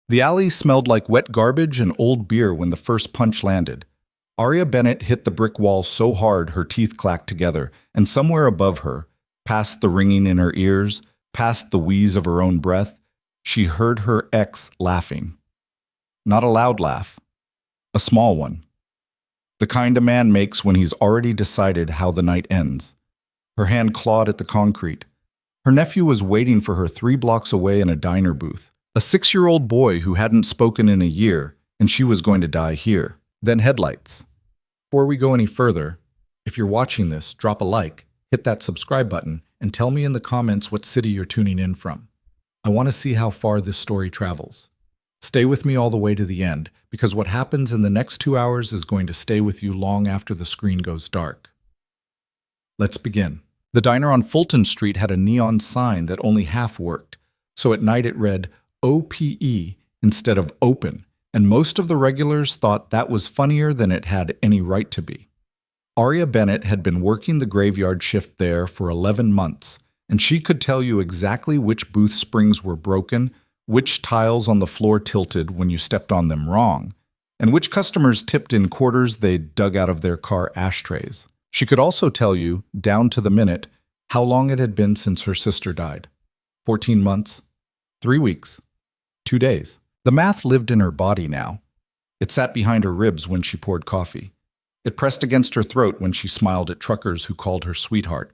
The alley smelled like wet garbage and old beer when the first punch landed. Aria Bennett hit the brick wall so hard her teeth clacked together, and somewhere above her, past the ringing in her ears, past the wheeze of her own breath, she heard her ex laughing. Not a loud laugh, a small one. The kind a man makes when he's already decided how the night ends. Her hand clawed at the concrete. Her nephew was waiting for her 3 blocks away in a diner booth. A 6-year-old boy who hadn't spoken in a year, and she was going to die here. Then headlights. Before we go any further, if you're watching this, drop a like, hit that subscribe button, and tell me in the comments what city you're tuning in from. I want to see how far this story travels. Stay with me all the way to the end, because what happens in the next 2 hours is going to stay with you long after the screen goes dark. Let's begin. The diner on Fulton Street had a neon sign that only half worked, so at night it read OPE instead of open, and most of the regulars thought that was funnier than it had any right to be. Aria Bennett had been working the graveyard shift there for 11 months, and she could tell you exactly which booth springs were broken, which tiles on the floor tilted when you stepped on them wrong, and which customers tipped in quarters they'd dug out of their car ashtrays. She could also tell you, down to the minute, how long it had been since her sister died. 14 months, 3 weeks, 2 days. The math lived in her body now. It sat behind her ribs when she poured coffee. It pressed against her throat when she smiled at truckers who called her sweetheart.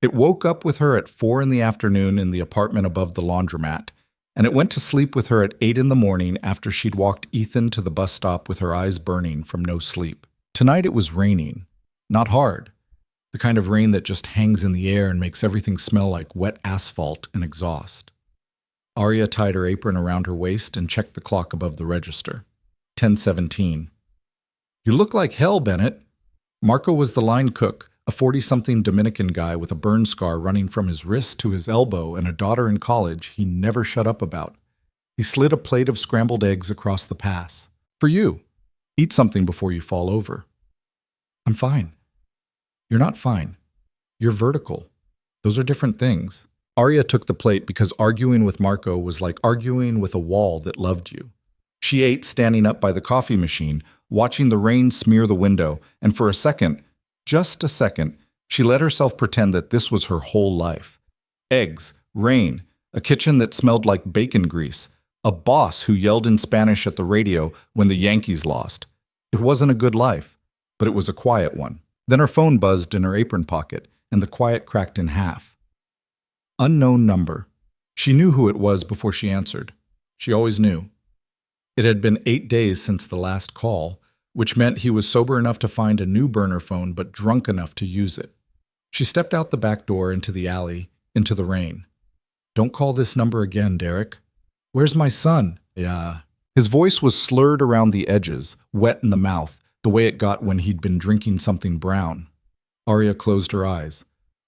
It woke up with her at 4 in the afternoon in the apartment above the laundromat, and it went to sleep with her at 8 in the morning after she'd walked Ethan to the bus stop with her eyes burning from no sleep. Tonight it was raining. Not hard. The kind of rain that just hangs in the air and makes everything smell like wet asphalt and exhaust. Aria tied her apron around her waist and checked the clock above the register. 10:17. "You look like hell, Bennett." Marco was the line cook, a 40-something Dominican guy with a burn scar running from his wrist to his elbow and a daughter in college he never shut up about. He slid a plate of scrambled eggs across the pass. "For you. Eat something before you fall over." "I'm fine." "You're not fine. You're vertical. Those are different things." Aria took the plate because arguing with Marco was like arguing with a wall that loved you. She ate standing up by the coffee machine, watching the rain smear the window, and for a second, just a second, she let herself pretend that this was her whole life. Eggs, rain, a kitchen that smelled like bacon grease, a boss who yelled in Spanish at the radio when the Yankees lost. It wasn't a good life, but it was a quiet one. Then her phone buzzed in her apron pocket, and the quiet cracked in half. Unknown number. She knew who it was before she answered. She always knew. It had been 8 days since the last call, which meant he was sober enough to find a new burner phone but drunk enough to use it. She stepped out the back door into the alley, into the rain. "Don't call this number again, Derek." "Where's my son?" "Yeah." His voice was slurred around the edges, wet in the mouth, the way it got when he'd been drinking something brown. Aria closed her eyes.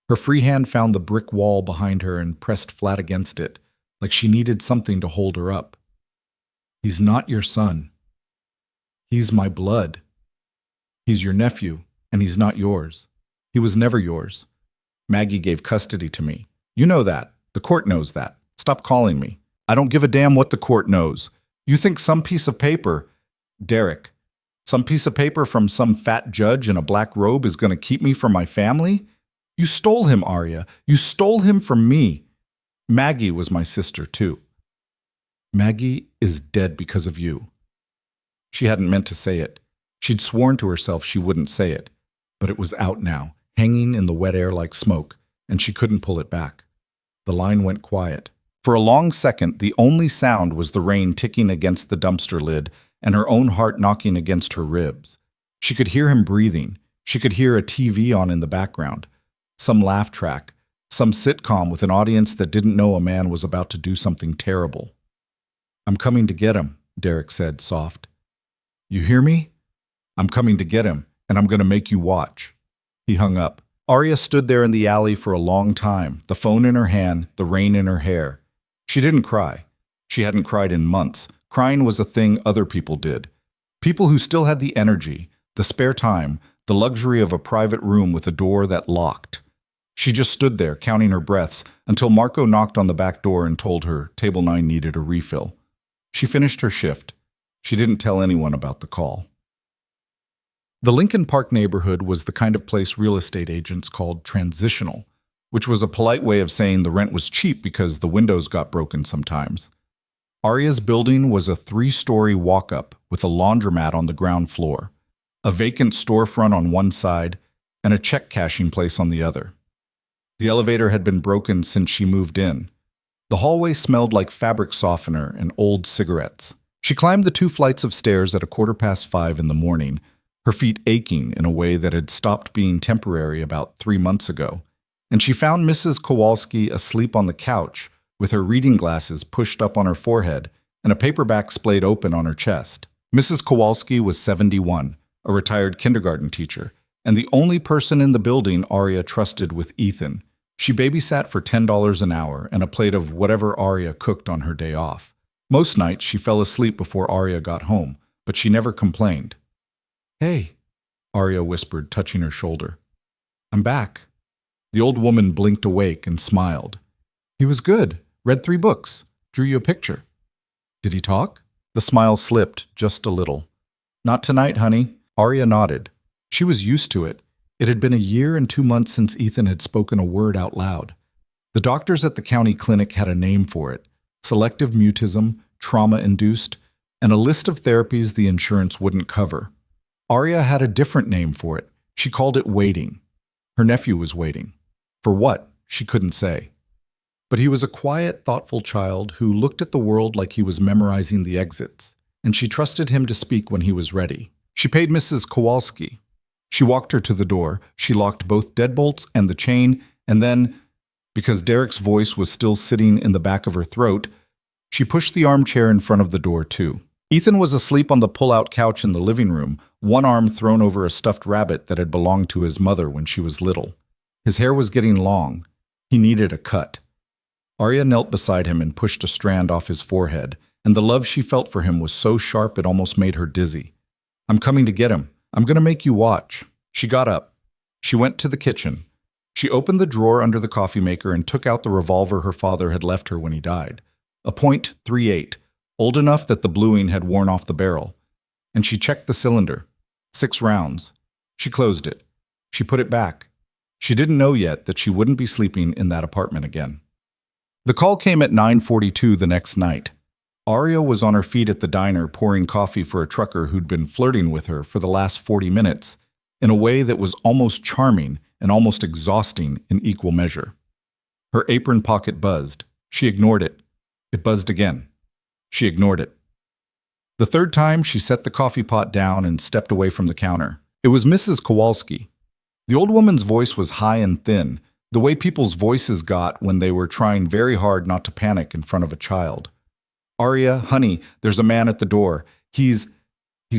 Her free hand found the brick wall behind her and pressed flat against it, like she needed something to hold her up. "He's not your son. He's my blood. He's your nephew, and he's not yours. He was never yours. Maggie gave custody to me. You know that. The court knows that. Stop calling me. I don't give a damn what the court knows. You think some piece of paper, Derek, some piece of paper from some fat judge in a black robe is going to keep me from my family? You stole him, Aria. You stole him from me. Maggie was my sister, too. Maggie is dead because of you." She hadn't meant to say it. She'd sworn to herself she wouldn't say it. But it was out now, hanging in the wet air like smoke, and she couldn't pull it back. The line went quiet. For a long second, the only sound was the rain ticking against the dumpster lid and her own heart knocking against her ribs. She could hear him breathing. She could hear a TV on in the background. Some laugh track. Some sitcom with an audience that didn't know a man was about to do something terrible. "I'm coming to get him," Derek said, soft. "You hear me? I'm coming to get him, and I'm going to make you watch." He hung up. Aria stood there in the alley for a long time, the phone in her hand, the rain in her hair. She didn't cry. She hadn't cried in months. Crying was a thing other people did. People who still had the energy, the spare time, the luxury of a private room with a door that locked. She just stood there, counting her breaths, until Marco knocked on the back door and told her Table 9 needed a refill. She finished her shift. She didn't tell anyone about the call. The Lincoln Park neighborhood was the kind of place real estate agents called transitional, which was a polite way of saying the rent was cheap because the windows got broken sometimes. Aria's building was a 3-story walk-up with a laundromat on the ground floor, a vacant storefront on one side, and a check cashing place on the other. The elevator had been broken since she moved in. The hallway smelled like fabric softener and old cigarettes. She climbed the 2 flights of stairs at 5:15 in the morning, her feet aching in a way that had stopped being temporary about 3 months ago, and she found Mrs. Kowalski asleep on the couch with her reading glasses pushed up on her forehead and a paperback splayed open on her chest. Mrs. Kowalski was 71, a retired kindergarten teacher, and the only person in the building Aria trusted with Ethan. She babysat for $10 an hour and a plate of whatever Aria cooked on her day off. Most nights she fell asleep before Aria got home, but she never complained. "Hey," Aria whispered, touching her shoulder. "I'm back." The old woman blinked awake and smiled. "He was good. Read 3 books. Drew you a picture." "Did he talk?" The smile slipped just a little. "Not tonight, honey." Aria nodded. She was used to it. It had been a year and 2 months since Ethan had spoken a word out loud. The doctors at the county clinic had a name for it: selective mutism, trauma-induced, and a list of therapies the insurance wouldn't cover. Aria had a different name for it. She called it waiting. Her nephew was waiting. For what? She couldn't say. But he was a quiet, thoughtful child who looked at the world like he was memorizing the exits, and she trusted him to speak when he was ready. She paid Mrs. Kowalski. She walked her to the door. She locked both deadbolts and the chain, and then, because Derek's voice was still sitting in the back of her throat, she pushed the armchair in front of the door too. Ethan was asleep on the pull-out couch in the living room, one arm thrown over a stuffed rabbit that had belonged to his mother when she was little. His hair was getting long. He needed a cut. Aria knelt beside him and pushed a strand off his forehead, and the love she felt for him was so sharp it almost made her dizzy. "I'm coming to get him. I'm going to make you watch." She got up. She went to the kitchen. She opened the drawer under the coffee maker and took out the revolver her father had left her when he died. A .38, old enough that the bluing had worn off the barrel. And she checked the cylinder. 6 rounds. She closed it. She put it back. She didn't know yet that she wouldn't be sleeping in that apartment again. The call came at 9:42 the next night. Aria was on her feet at the diner pouring coffee for a trucker who'd been flirting with her for the last 40 minutes in a way that was almost charming and almost exhausting in equal measure. Her apron pocket buzzed. She ignored it. It buzzed again. She ignored it. The third time, she set the coffee pot down and stepped away from the counter. It was Mrs. Kowalski. The old woman's voice was high and thin, the way people's voices got when they were trying very hard not to panic in front of a child. "Aria, honey, there's a man at the door. He's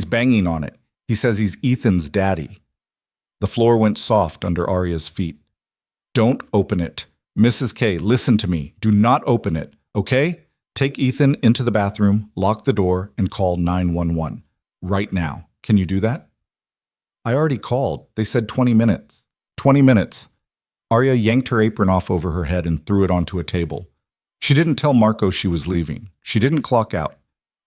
banging on it. He says he's Ethan's daddy." The floor went soft under Aria's feet. "Don't open it. Mrs. K, listen to me. Do not open it, okay? Take Ethan into the bathroom, lock the door, and call 911. Right now. Can you do that?" "I already called. They said 20 minutes. 20 minutes. Aria yanked her apron off over her head and threw it onto a table. She didn't tell Marco she was leaving. She didn't clock out.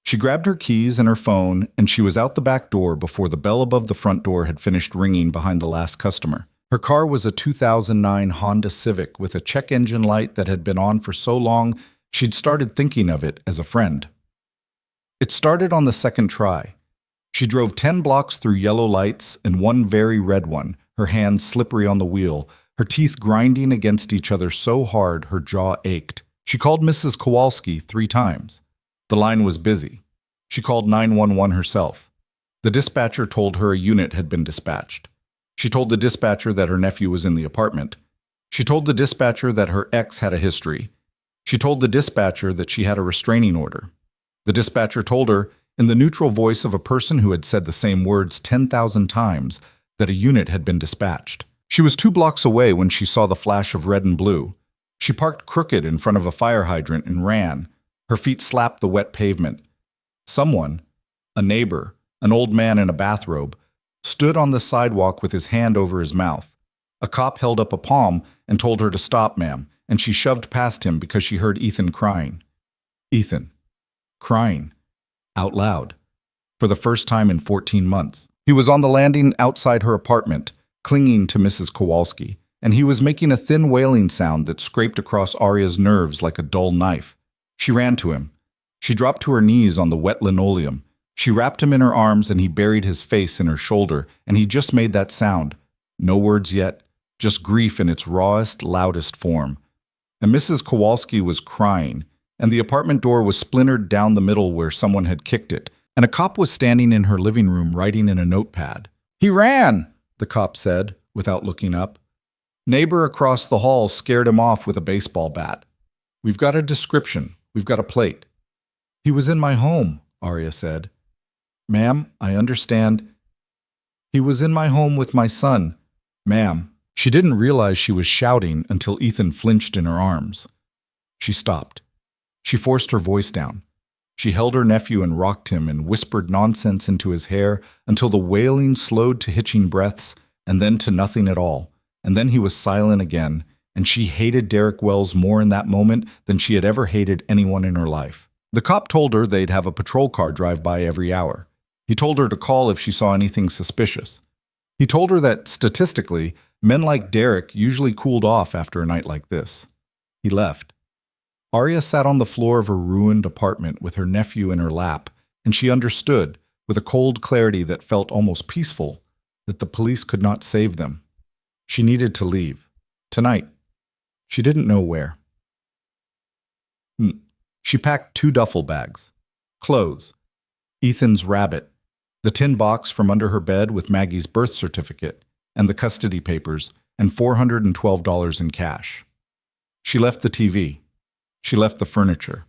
She grabbed her keys and her phone, and she was out the back door before the bell above the front door had finished ringing behind the last customer. Her car was a 2009 Honda Civic with a check engine light that had been on for so long she'd started thinking of it as a friend. It started on the second try. She drove 10 blocks through yellow lights and one very red one, her hands slippery on the wheel, her teeth grinding against each other so hard her jaw ached. She called Mrs. Kowalski 3 times. The line was busy. She called 911 herself. The dispatcher told her a unit had been dispatched. She told the dispatcher that her nephew was in the apartment. She told the dispatcher that her ex had a history. She told the dispatcher that she had a restraining order. The dispatcher told her, in the neutral voice of a person who had said the same words 10,000 times, that a unit had been dispatched. She was 2 blocks away when she saw the flash of red and blue. She parked crooked in front of a fire hydrant and ran. Her feet slapped the wet pavement. Someone, a neighbor, an old man in a bathrobe, stood on the sidewalk with his hand over his mouth. A cop held up a palm and told her to stop, ma'am, and she shoved past him because she heard Ethan crying. Ethan. crying, out loud, for the first time in 14 months. He was on the landing outside her apartment, clinging to Mrs. Kowalski, and he was making a thin wailing sound that scraped across Arya's nerves like a dull knife. She ran to him. She dropped to her knees on the wet linoleum. She wrapped him in her arms and he buried his face in her shoulder, and he just made that sound. No words yet, just grief in its rawest, loudest form. And Mrs. Kowalski was crying, and the apartment door was splintered down the middle where someone had kicked it, and a cop was standing in her living room writing in a notepad. "He ran," the cop said, without looking up. Neighbor across the hall scared him off with a baseball bat. "We've got a description. We've got a plate." "He was in my home," Arya said. "Ma'am, I understand." "He was in my home with my son, ma'am." She didn't realize she was shouting until Ethan flinched in her arms. She stopped. She forced her voice down. She held her nephew and rocked him and whispered nonsense into his hair until the wailing slowed to hitching breaths and then to nothing at all. And then he was silent again, and she hated Derek Wells more in that moment than she had ever hated anyone in her life. The cop told her they'd have a patrol car drive by every hour. He told her to call if she saw anything suspicious. He told her that, statistically, men like Derek usually cooled off after a night like this. He left. Arya sat on the floor of her ruined apartment with her nephew in her lap, and she understood, with a cold clarity that felt almost peaceful, that the police could not save them. She needed to leave. Tonight. She didn't know where. She packed 2 duffel bags. Clothes. Ethan's rabbit. The tin box from under her bed with Maggie's birth certificate, and the custody papers, and $412 in cash. She left the TV. She left the furniture.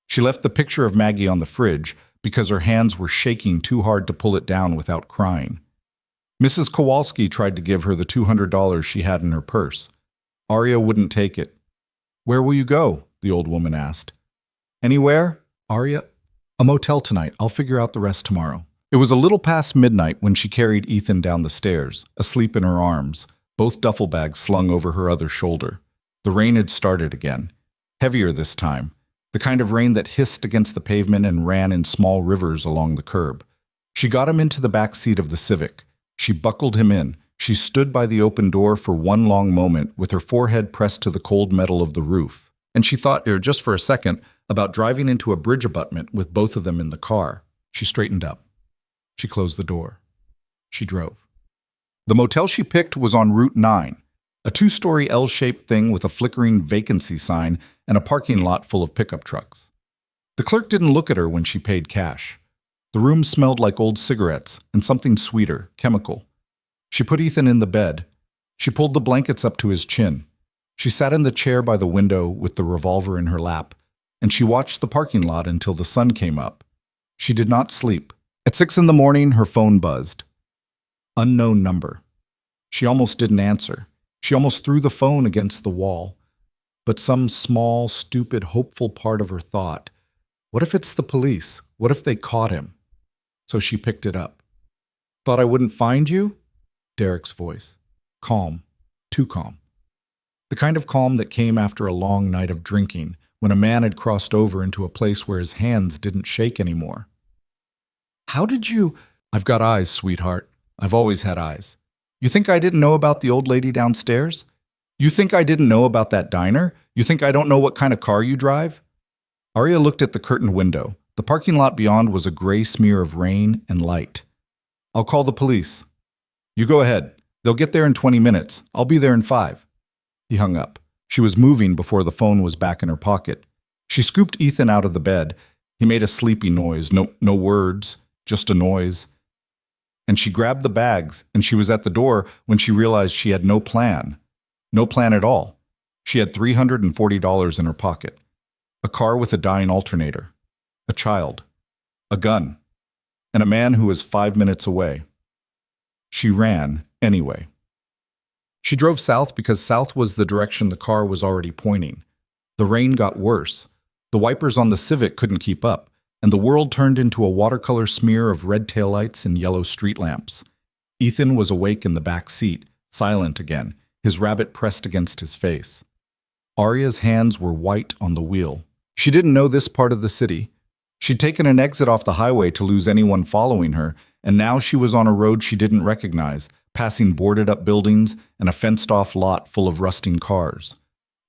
She left the picture of Maggie on the fridge because her hands were shaking too hard to pull it down without crying. Mrs. Kowalski tried to give her the $200 she had in her purse. Arya wouldn't take it. "Where will you go?" the old woman asked. "Anywhere, Arya? A motel tonight. I'll figure out the rest tomorrow." It was a little past midnight when she carried Ethan down the stairs, asleep in her arms, both duffel bags slung over her other shoulder. The rain had started again. Heavier this time, the kind of rain that hissed against the pavement and ran in small rivers along the curb. She got him into the back seat of the Civic. She buckled him in. She stood by the open door for one long moment with her forehead pressed to the cold metal of the roof. And she thought, just for a second, about driving into a bridge abutment with both of them in the car. She straightened up. She closed the door. She drove. The motel she picked was on Route 9, a 2-story L-shaped thing with a flickering vacancy sign and a parking lot full of pickup trucks. The clerk didn't look at her when she paid cash. The room smelled like old cigarettes and something sweeter, chemical. She put Ethan in the bed. She pulled the blankets up to his chin. She sat in the chair by the window with the revolver in her lap, and she watched the parking lot until the sun came up. She did not sleep. At 6 in the morning, her phone buzzed. Unknown number. She almost didn't answer. She almost threw the phone against the wall. But some small, stupid, hopeful part of her thought, what if it's the police? What if they caught him? So she picked it up. "Thought I wouldn't find you?" Derek's voice. Calm. Too calm. The kind of calm that came after a long night of drinking, when a man had crossed over into a place where his hands didn't shake anymore. "How did you—" "I've got eyes, sweetheart. I've always had eyes. You think I didn't know about the old lady downstairs? You think I didn't know about that diner? You think I don't know what kind of car you drive?" Arya looked at the curtained window. The parking lot beyond was a gray smear of rain and light. "I'll call the police." "You go ahead. They'll get there in 20 minutes. I'll be there in 5. He hung up. She was moving before the phone was back in her pocket. She scooped Ethan out of the bed. He made a sleepy noise. No words, just a noise. And she grabbed the bags, and she was at the door when she realized she had no plan. No plan at all. She had $340 in her pocket. A car with a dying alternator. A child. A gun. And a man who was 5 minutes away. She ran anyway. She drove south because south was the direction the car was already pointing. The rain got worse. The wipers on the Civic couldn't keep up, and the world turned into a watercolor smear of red taillights and yellow street lamps. Ethan was awake in the back seat, silent again, his rabbit pressed against his face. Arya's hands were white on the wheel. She didn't know this part of the city. She'd taken an exit off the highway to lose anyone following her, and now she was on a road she didn't recognize, passing boarded-up buildings and a fenced-off lot full of rusting cars.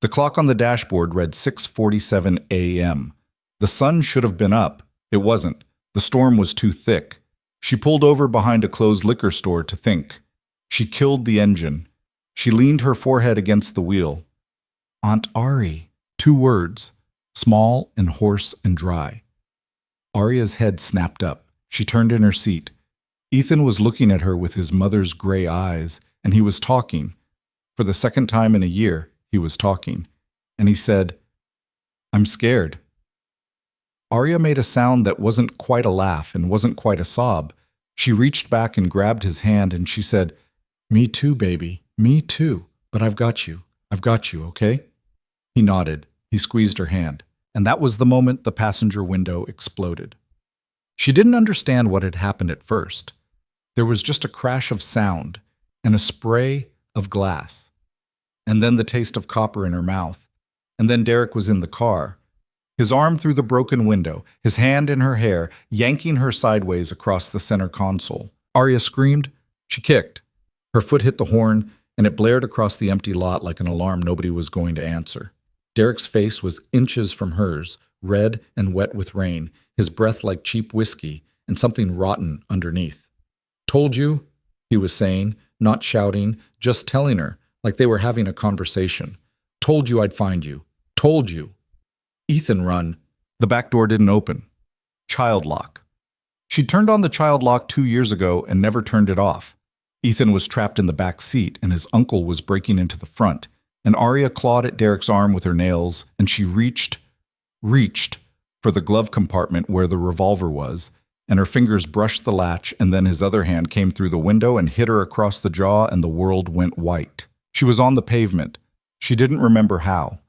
The clock on the dashboard read 6:47 a.m. The sun should have been up. It wasn't. The storm was too thick. She pulled over behind a closed liquor store to think. She killed the engine. She leaned her forehead against the wheel. Aunt Ari. 2 words, small and hoarse and dry. Aria's head snapped up. She turned in her seat. Ethan was looking at her with his mother's gray eyes, and he was talking. For the second time in a year, he was talking. And he said, "I'm scared." Aria made a sound that wasn't quite a laugh and wasn't quite a sob. She reached back and grabbed his hand and she said, "Me too, baby. Me too. But I've got you. I've got you, okay?" He nodded. He squeezed her hand. And that was the moment the passenger window exploded. She didn't understand what had happened at first. There was just a crash of sound and a spray of glass. And then the taste of copper in her mouth. And then Derek was in the car, his arm through the broken window, his hand in her hair, yanking her sideways across the center console. Aria screamed. She kicked. Her foot hit the horn, and it blared across the empty lot like an alarm nobody was going to answer. Derek's face was inches from hers, red and wet with rain, his breath like cheap whiskey, and something rotten underneath. "Told you," he was saying, not shouting, just telling her, like they were having a conversation. "Told you I'd find you. Told you." Ethan, run. The back door didn't open. Child lock. She'd turned on the child lock 2 years ago and never turned it off. Ethan was trapped in the back seat, and his uncle was breaking into the front. And Aria clawed at Derek's arm with her nails, and she reached for the glove compartment where the revolver was, and her fingers brushed the latch, and then his other hand came through the window and hit her across the jaw, and the world went white. She was on the pavement. She didn't remember how.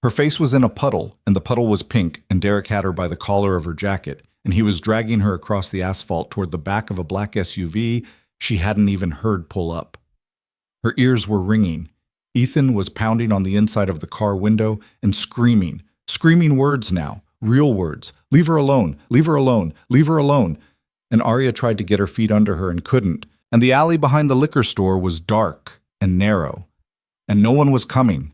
Her face was in a puddle, and the puddle was pink, and Derek had her by the collar of her jacket, and he was dragging her across the asphalt toward the back of a black SUV she hadn't even heard pull up. Her ears were ringing. Ethan was pounding on the inside of the car window and screaming words now, real words. "Leave her alone, leave her alone, leave her alone." And Aria tried to get her feet under her and couldn't. And the alley behind the liquor store was dark and narrow. And no one was coming.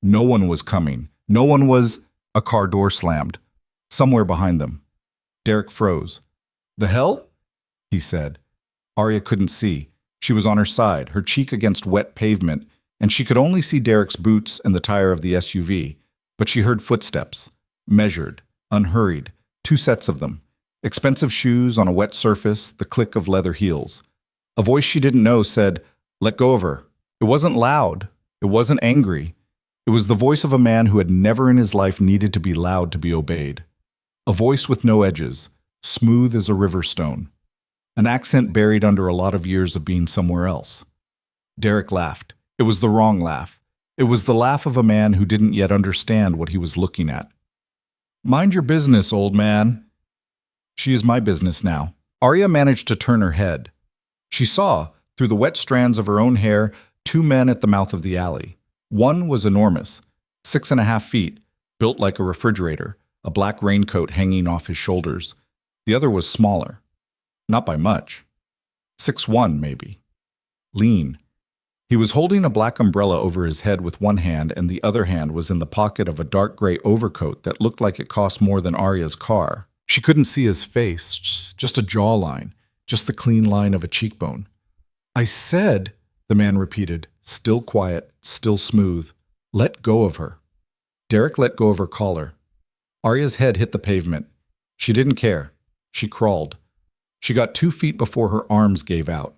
No one was coming. No one was... A car door slammed. Somewhere behind them. Derek froze. "The hell?" he said. Aria couldn't see. She was on her side, her cheek against wet pavement, and she could only see Derek's boots and the tire of the SUV. But she heard footsteps. Measured, unhurried, 2 sets of them. Expensive shoes on a wet surface, the click of leather heels. A voice she didn't know said, "Let go of her." It wasn't loud. It wasn't angry. It was the voice of a man who had never in his life needed to be loud to be obeyed. A voice with no edges, smooth as a river stone. An accent buried under a lot of years of being somewhere else. Derek laughed. It was the wrong laugh. It was the laugh of a man who didn't yet understand what he was looking at. "Mind your business, old man." "She is my business now." Aria managed to turn her head. She saw, through the wet strands of her own hair, 2 men at the mouth of the alley. One was enormous, 6.5 feet, built like a refrigerator, a black raincoat hanging off his shoulders. The other was smaller. Not by much. 6'1", maybe. Lean. He was holding a black umbrella over his head with one hand, and the other hand was in the pocket of a dark gray overcoat that looked like it cost more than Aria's car. She couldn't see his face, just a jawline, just the clean line of a cheekbone. "I said," the man repeated, still quiet, still smooth, "let go of her." Derek let go of her collar. Aria's head hit the pavement. She didn't care. She crawled. She got 2 feet before her arms gave out.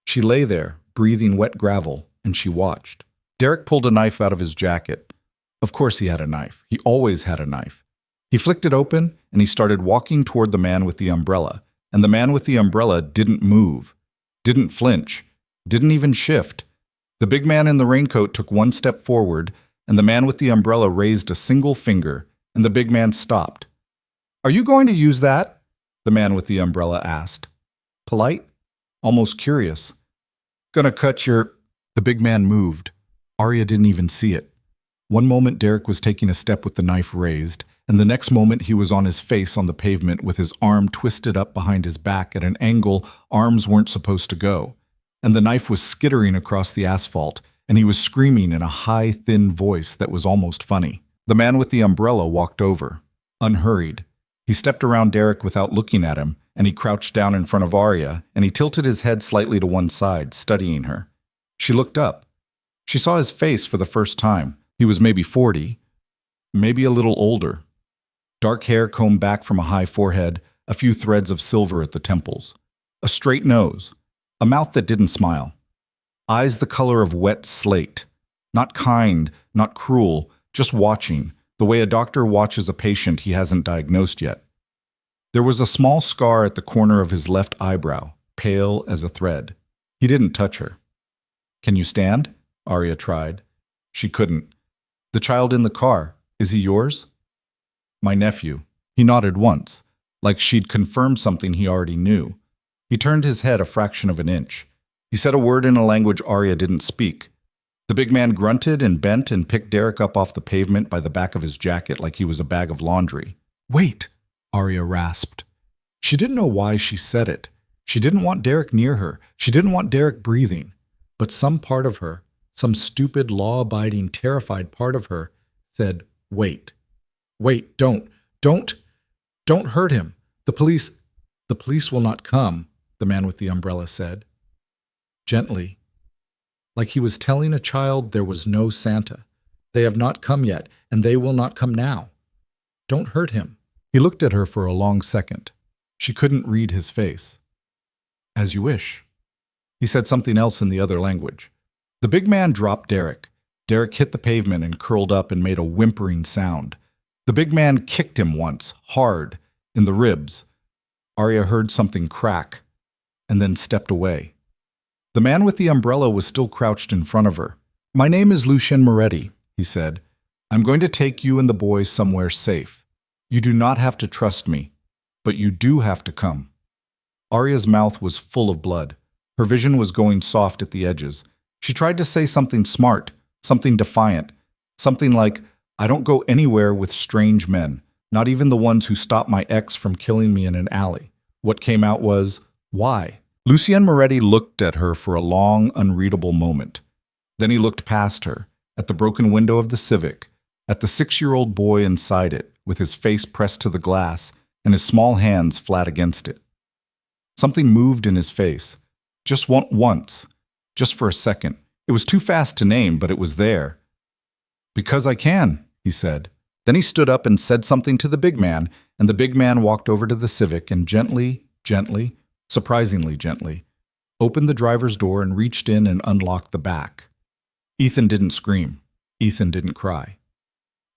She lay there, breathing wet gravel, and she watched. Derek pulled a knife out of his jacket. Of course he had a knife. He always had a knife. He flicked it open, and he started walking toward the man with the umbrella. And the man with the umbrella didn't move, didn't flinch, didn't even shift. The big man in the raincoat took 1 step forward, and the man with the umbrella raised a single finger, and the big man stopped. "Are you going to use that?" the man with the umbrella asked. Polite, almost curious. "Gonna cut your..." The big man moved. Aria didn't even see it. One moment Derek was taking a step with the knife raised, and the next moment he was on his face on the pavement with his arm twisted up behind his back at an angle arms weren't supposed to go, and the knife was skittering across the asphalt, and he was screaming in a high, thin voice that was almost funny. The man with the umbrella walked over, unhurried. He stepped around Derek without looking at him, and he crouched down in front of Arya, and he tilted his head slightly to one side, studying her. She looked up. She saw his face for the first time. He was maybe 40, maybe a little older. Dark hair combed back from a high forehead, a few threads of silver at the temples. A straight nose, a mouth that didn't smile. Eyes the color of wet slate. Not kind, not cruel, just watching, the way a doctor watches a patient he hasn't diagnosed yet. There was a small scar at the corner of his left eyebrow, pale as a thread. He didn't touch her. "Can you stand?" Arya tried. She couldn't. "The child in the car, is he yours?" "My nephew." He nodded once, like she'd confirmed something he already knew. He turned his head a fraction of an inch. He said a word in a language Arya didn't speak. The big man grunted and bent and picked Derek up off the pavement by the back of his jacket like he was a bag of laundry. "Wait," Arya rasped. She didn't know why she said it. She didn't want Derek near her. She didn't want Derek breathing. But some part of her, some stupid, law-abiding, terrified part of her, said, "Wait. Wait, don't hurt him. The police will not come," the man with the umbrella said. Gently, like he was telling a child there was no Santa. "They have not come yet, and they will not come now. Don't hurt him." He looked at her for a long second. She couldn't read his face. "As you wish." He said something else in the other language. The big man dropped Derek. Derek hit the pavement and curled up and made a whimpering sound. The big man kicked him once, hard, in the ribs. Arya heard something crack, and then stepped away. The man with the umbrella was still crouched in front of her. "My name is Lucien Moretti," he said. "I'm going to take you and the boys somewhere safe. You do not have to trust me, but you do have to come." Arya's mouth was full of blood. Her vision was going soft at the edges. She tried to say something smart, something defiant, something like, "I don't go anywhere with strange men, not even the ones who stopped my ex from killing me in an alley." What came out was, "Why?" Lucien Moretti looked at her for a long, unreadable moment. Then he looked past her, at the broken window of the Civic, at the 6-year-old boy inside it, with his face pressed to the glass and his small hands flat against it. Something moved in his face, just once, just for a second. It was too fast to name, but it was there. "Because I can," he said. Then he stood up and said something to the big man, and the big man walked over to the Civic and gently, surprisingly gently, opened the driver's door and reached in and unlocked the back. Ethan didn't scream. Ethan didn't cry.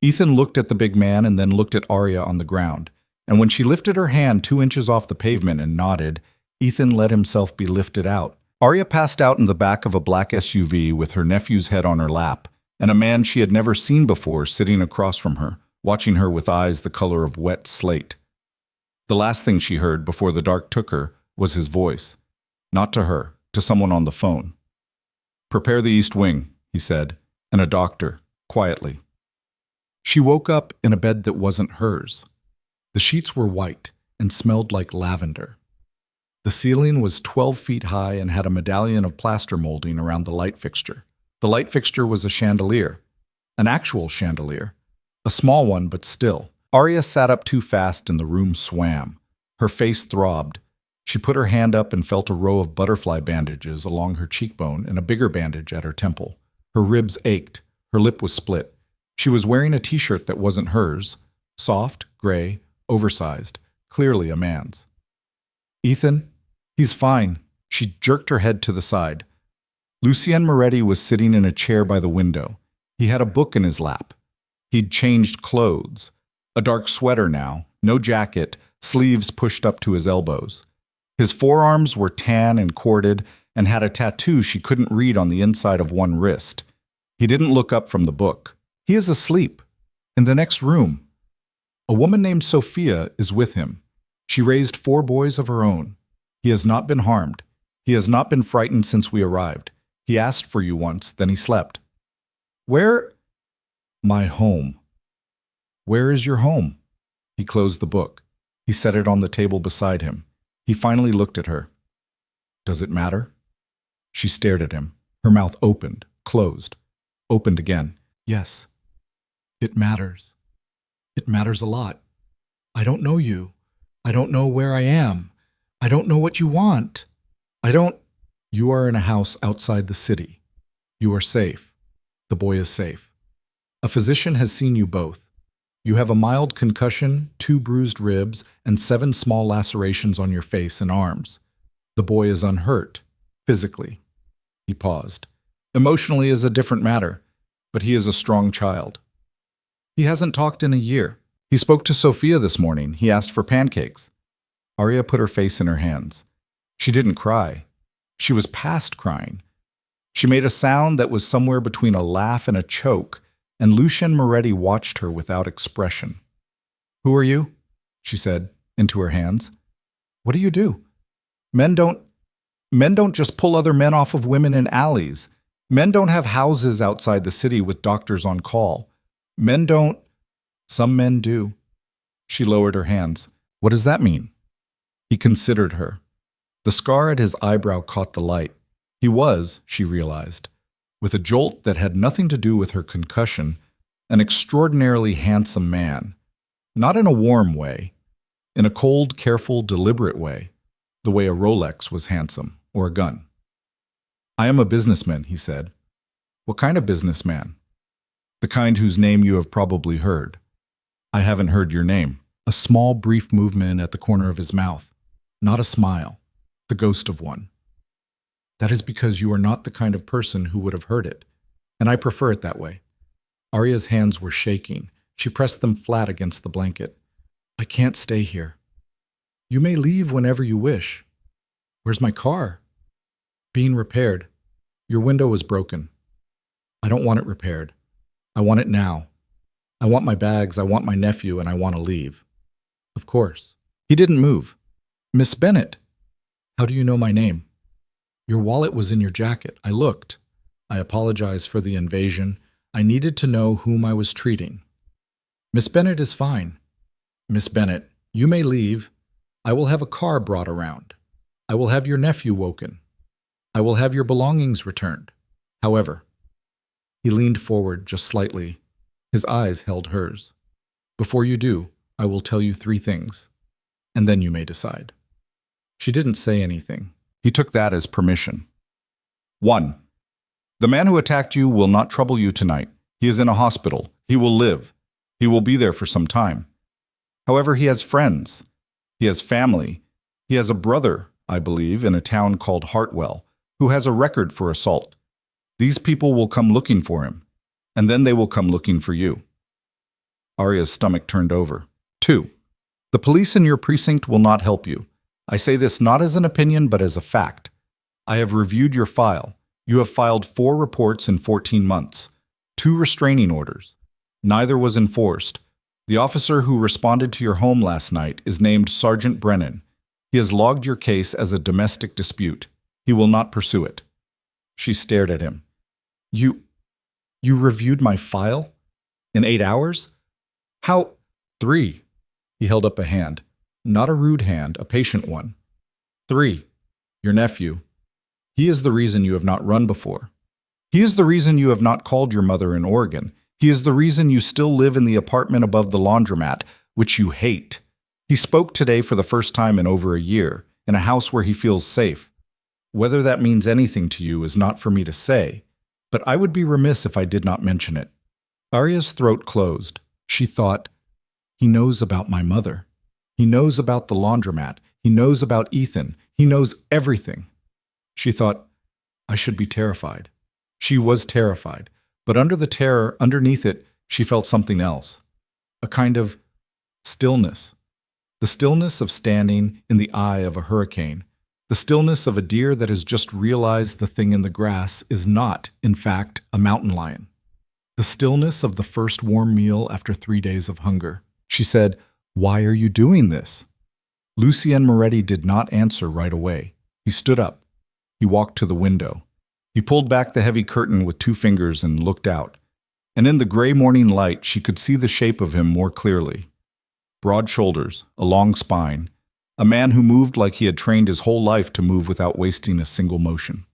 Ethan looked at the big man and then looked at Arya on the ground, and when she lifted her hand 2 inches off the pavement and nodded, Ethan let himself be lifted out. Arya passed out in the back of a black SUV with her nephew's head on her lap, and a man she had never seen before sitting across from her, watching her with eyes the color of wet slate. The last thing she heard before the dark took her was his voice. Not to her, to someone on the phone. "Prepare the East Wing," he said, "and a doctor, quietly." She woke up in a bed that wasn't hers. The sheets were white and smelled like lavender. The ceiling was 12 feet high and had a medallion of plaster molding around the light fixture. The light fixture was a chandelier, an actual chandelier, a small one, but still. Arya sat up too fast and the room swam. Her face throbbed. She put her hand up and felt a row of butterfly bandages along her cheekbone and a bigger bandage at her temple. Her ribs ached. Her lip was split. She was wearing a t-shirt that wasn't hers, soft, gray, oversized, clearly a man's. "Ethan, he's fine." She jerked her head to the side. Lucien Moretti was sitting in a chair by the window. He had a book in his lap. He'd changed clothes. A dark sweater now, no jacket, sleeves pushed up to his elbows. His forearms were tan and corded and had a tattoo she couldn't read on the inside of one wrist. He didn't look up from the book. "He is asleep, in the next room. A woman named Sophia is with him. She raised 4 boys of her own. He has not been harmed. He has not been frightened since we arrived. He asked for you once, then he slept." "Where?" "My home." "Where is your home?" He closed the book. He set it on the table beside him. He finally looked at her. Does it matter? She stared at him. Her mouth opened, closed, opened again. Yes, it matters. It matters a lot. I don't know you. I don't know where I am. I don't know what you want. You are in a house outside the city. You are safe. The boy is safe. A physician has seen you both. You have a mild concussion, 2 bruised ribs, and 7 small lacerations on your face and arms. The boy is unhurt, physically. He paused. Emotionally is a different matter, but he is a strong child. He hasn't talked in a year. He spoke to Sophia this morning. He asked for pancakes. Arya put her face in her hands. She didn't cry. She was past crying. She made a sound that was somewhere between a laugh and a choke, and Lucien Moretti watched her without expression. Who are you? She said, into her hands. What do you do? Men don't just pull other men off of women in alleys. Men don't have houses outside the city with doctors on call. Some men do. She lowered her hands. What does that mean? He considered her. The scar at his eyebrow caught the light. He was, she realized, with a jolt that had nothing to do with her concussion, an extraordinarily handsome man. Not in a warm way, in a cold, careful, deliberate way, the way a Rolex was handsome, or a gun. I am a businessman, he said. What kind of businessman? The kind whose name you have probably heard. I haven't heard your name. A small, brief movement at the corner of his mouth. Not a smile. The ghost of one. That is because you are not the kind of person who would have heard it, and I prefer it that way. Arya's hands were shaking. She pressed them flat against the blanket. I can't stay here. You may leave whenever you wish. Where's my car? Being repaired. Your window was broken. I don't want it repaired. I want it now. I want my bags, I want my nephew, and I want to leave. Of course. He didn't move. Miss Bennett. How do you know my name? Your wallet was in your jacket. I looked. I apologize for the invasion. I needed to know whom I was treating. Miss Bennett is fine. Miss Bennett, you may leave. I will have a car brought around. I will have your nephew woken. I will have your belongings returned. However, he leaned forward just slightly. His eyes held hers. Before you do, I will tell you 3 things, and then you may decide. She didn't say anything. He took that as permission. 1. The man who attacked you will not trouble you tonight. He is in a hospital. He will live. He will be there for some time. However, he has friends. He has family. He has a brother, I believe, in a town called Hartwell, who has a record for assault. These people will come looking for him, and then they will come looking for you. Arya's stomach turned over. 2. The police in your precinct will not help you. I say this not as an opinion, but as a fact. I have reviewed your file. You have filed 4 reports in 14 months, 2 restraining orders. Neither was enforced. The officer who responded to your home last night is named Sergeant Brennan. He has logged your case as a domestic dispute. He will not pursue it. She stared at him. You reviewed my file? In 8 hours? How? 3. He held up a hand. Not a rude hand, a patient one. 3. Your nephew. He is the reason you have not run before. He is the reason you have not called your mother in Oregon. He is the reason you still live in the apartment above the laundromat, which you hate. He spoke today for the first time in over a year, in a house where he feels safe. Whether that means anything to you is not for me to say, but I would be remiss if I did not mention it. Arya's throat closed. She thought, he knows about my mother. He knows about the laundromat. He knows about Ethan. He knows everything. She thought, I should be terrified. She was terrified, but under the terror, underneath it, she felt something else. A kind of stillness. The stillness of standing in the eye of a hurricane. The stillness of a deer that has just realized the thing in the grass is not, in fact, a mountain lion. The stillness of the first warm meal after 3 days of hunger. She said, Why are you doing this? Lucien Moretti did not answer right away. He stood up. He walked to the window. He pulled back the heavy curtain with 2 fingers and looked out. And in the gray morning light, she could see the shape of him more clearly. broad shoulders, a long spine, a man who moved like he had trained his whole life to move without wasting a single motion.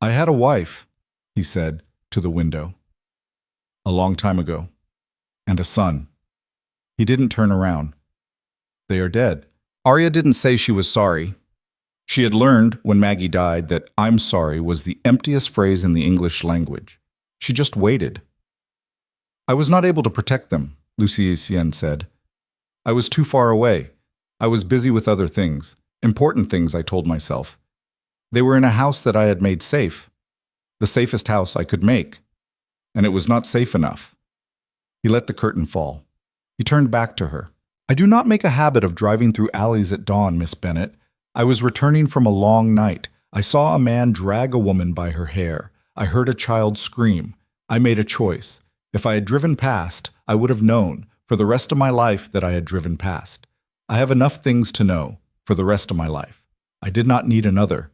"I had a wife," he said, to the window. "A long time ago. And a son." He didn't turn around. "They are dead." Arya didn't say she was sorry. She had learned, when Maggie died, that "I'm sorry" was the emptiest phrase in the English language. She just waited. "I was not able to protect them," Lucy Etienne said. "I was too far away. I was busy with other things. Important things, I told myself. They were in a house that I had made safe. The safest house I could make. And it was not safe enough." He let the curtain fall. He turned back to her. "I do not make a habit of driving through alleys at dawn, Miss Bennet. I was returning from a long night. I saw a man drag a woman by her hair. I heard a child scream. I made a choice. If I had driven past, I would have known, for the rest of my life, that I had driven past. I have enough things to know, for the rest of my life. I did not need another."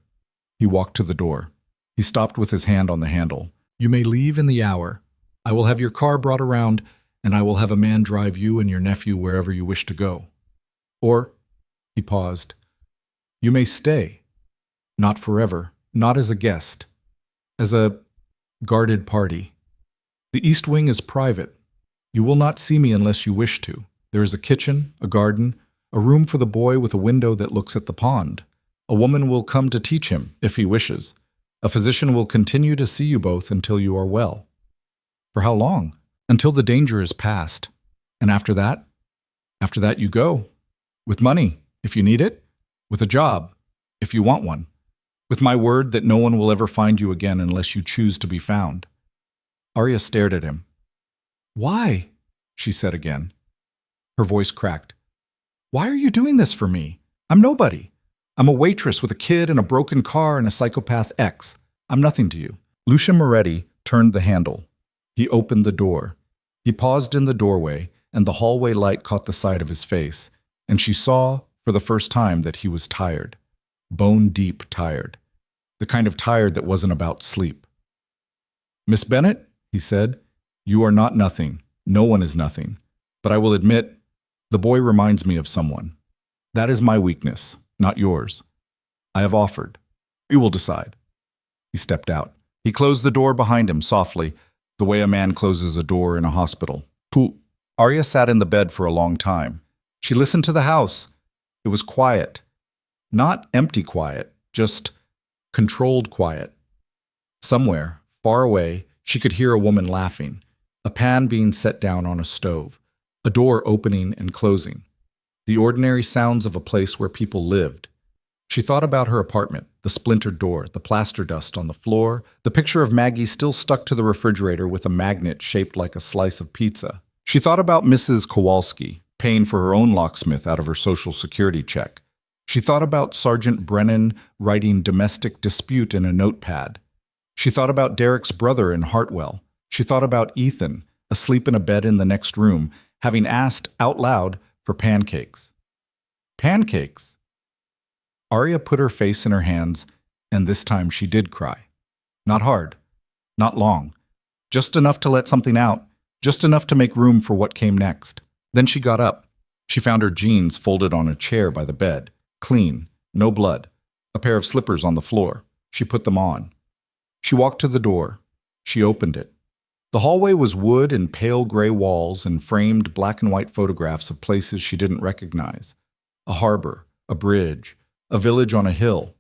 He walked to the door. He stopped with his hand on the handle. "You may leave in the hour. I will have your car brought around, and I will have a man drive you and your nephew wherever you wish to go. Or," he paused, "you may stay. Not forever, not as a guest. As a guarded party. The East Wing is private. You will not see me unless you wish to. There is a kitchen, a garden, a room for the boy with a window that looks at the pond. A woman will come to teach him, if he wishes. A physician will continue to see you both until you are well." "For how long?" "Until the danger is past. And after that? After that you go. With money, if you need it. With a job, if you want one. With my word that no one will ever find you again unless you choose to be found." Arya stared at him. "Why?" she said again. Her voice cracked. "Why are you doing this for me? I'm nobody. I'm a waitress with a kid and a broken car and a psychopath ex. I'm nothing to you." Lucia Moretti turned the handle. He opened the door. He paused in the doorway, and the hallway light caught the side of his face, and she saw, for the first time, that he was tired. Bone-deep tired. The kind of tired that wasn't about sleep. "Miss Bennet," he said, "you are not nothing. No one is nothing. But I will admit, the boy reminds me of someone. That is my weakness, not yours. I have offered. You will decide." He stepped out. He closed the door behind him softly, the way a man closes a door in a hospital. Pooh. Arya sat in the bed for a long time. She listened to the house. It was quiet. Not empty quiet, just controlled quiet. Somewhere, far away, she could hear a woman laughing, a pan being set down on a stove, a door opening and closing. The ordinary sounds of a place where people lived. She thought about her apartment, the splintered door, the plaster dust on the floor, the picture of Maggie still stuck to the refrigerator with a magnet shaped like a slice of pizza. She thought about Mrs. Kowalski, paying for her own locksmith out of her Social Security check. She thought about Sergeant Brennan writing domestic dispute in a notepad. She thought about Derek's brother in Hartwell. She thought about Ethan, asleep in a bed in the next room, having asked out loud for pancakes. Pancakes! Arya put her face in her hands, and this time she did cry. Not hard. Not long. Just enough to let something out. Just enough to make room for what came next. Then she got up. She found her jeans folded on a chair by the bed. Clean. No blood. A pair of slippers on the floor. She put them on. She walked to the door. She opened it. The hallway was wood and pale gray walls and framed black and white photographs of places she didn't recognize. A harbor. A bridge. A village on a hill.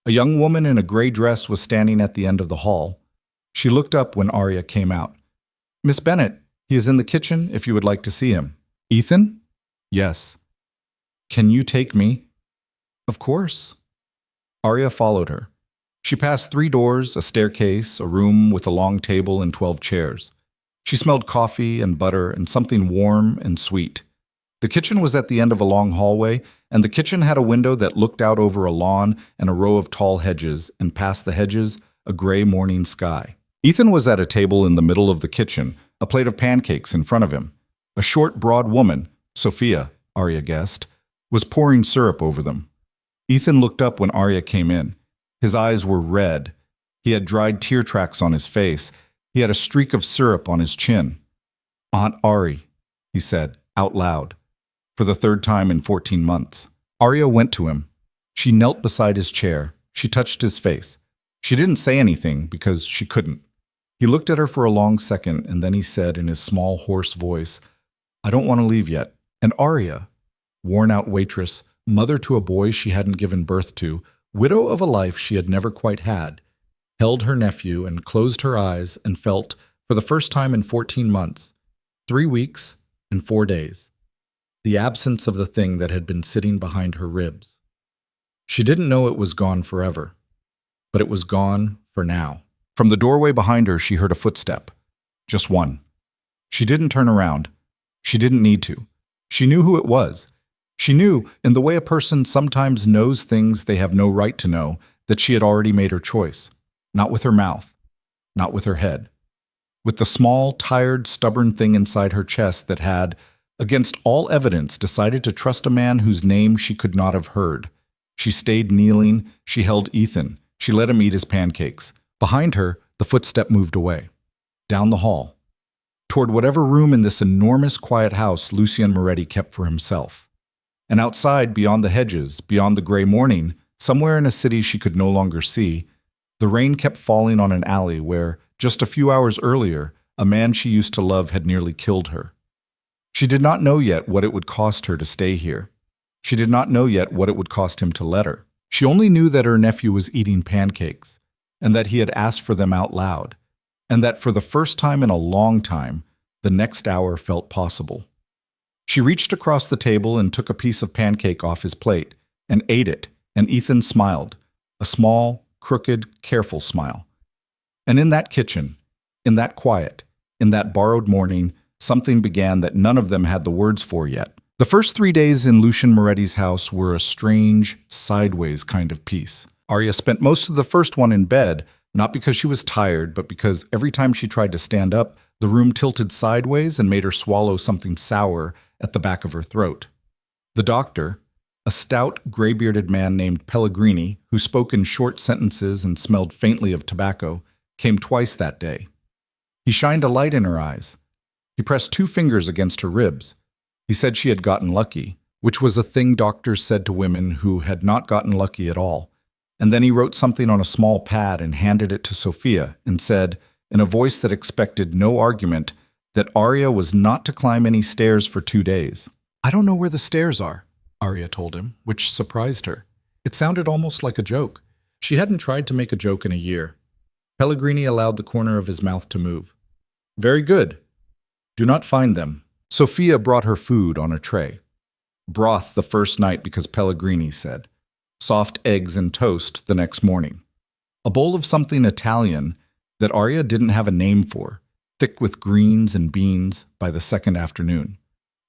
A young woman in a gray dress was standing at the end of the hall. She looked up when Arya came out. "Miss Bennet, he is in the kitchen if you would like to see him." "Ethan?" "Yes." "Can you take me?" "Of course." Arya followed her. She passed 3 doors, a staircase, a room with a long table and 12 chairs. She smelled coffee and butter and something warm and sweet. The kitchen was at the end of a long hallway, and the kitchen had a window that looked out over a lawn and a row of tall hedges, and past the hedges, a gray morning sky. Ethan was at a table in the middle of the kitchen, a plate of pancakes in front of him. A short, broad woman, Sophia, Arya guessed, was pouring syrup over them. Ethan looked up when Arya came in. His eyes were red. He had dried tear tracks on his face. He had a streak of syrup on his chin. "Aunt Ari," he said. out loud, for the third time in 14 months. Arya went to him. She knelt beside his chair. She touched his face. She didn't say anything because she couldn't. He looked at her for a long second, and then he said in his small, hoarse voice, "I don't want to leave yet." And Arya, worn-out waitress, mother to a boy she hadn't given birth to, widow of a life she had never quite had, held her nephew and closed her eyes and felt, for the first time in 14 months, 3 weeks and 4 days, the absence of the thing that had been sitting behind her ribs. She didn't know it was gone forever, but it was gone for now. From the doorway behind her, she heard a footstep. Just one. She didn't turn around. She didn't need to. She knew who it was. She knew, in the way a person sometimes knows things they have no right to know, that she had already made her choice. Not with her mouth. Not with her head. With the small, tired, stubborn thing inside her chest that had, against all evidence, decided to trust a man whose name she could not have heard. She stayed kneeling. She held Ethan. She let him eat his pancakes. Behind her, the footstep moved away. Down the hall. Toward whatever room in this enormous quiet house Lucien Moretti kept for himself. And outside, beyond the hedges, beyond the gray morning, somewhere in a city she could no longer see, the rain kept falling on an alley where, just a few hours earlier, a man she used to love had nearly killed her. She did not know yet what it would cost her to stay here. She did not know yet what it would cost him to let her. She only knew that her nephew was eating pancakes, and that he had asked for them out loud, and that for the first time in a long time, the next hour felt possible. She reached across the table and took a piece of pancake off his plate, and ate it, and Ethan smiled, a small, crooked, careful smile. And in that kitchen, in that quiet, in that borrowed morning, something began that none of them had the words for yet. The first 3 days in Lucien Moretti's house were a strange, sideways kind of peace. Arya spent most of the first one in bed, not because she was tired, but because every time she tried to stand up, the room tilted sideways and made her swallow something sour at the back of her throat. The doctor, a stout, gray-bearded man named Pellegrini, who spoke in short sentences and smelled faintly of tobacco, came twice that day. He shined a light in her eyes. He pressed 2 fingers against her ribs. He said she had gotten lucky, which was a thing doctors said to women who had not gotten lucky at all. And then he wrote something on a small pad and handed it to Sophia and said, in a voice that expected no argument, that Arya was not to climb any stairs for 2 days. "I don't know where the stairs are," Arya told him, which surprised her. It sounded almost like a joke. She hadn't tried to make a joke in a year. Pellegrini allowed the corner of his mouth to move. "Very good. Do not find them." Sophia brought her food on a tray. Broth the first night because Pellegrini said. Soft eggs and toast the next morning. A bowl of something Italian that Arya didn't have a name for, thick with greens and beans by the second afternoon.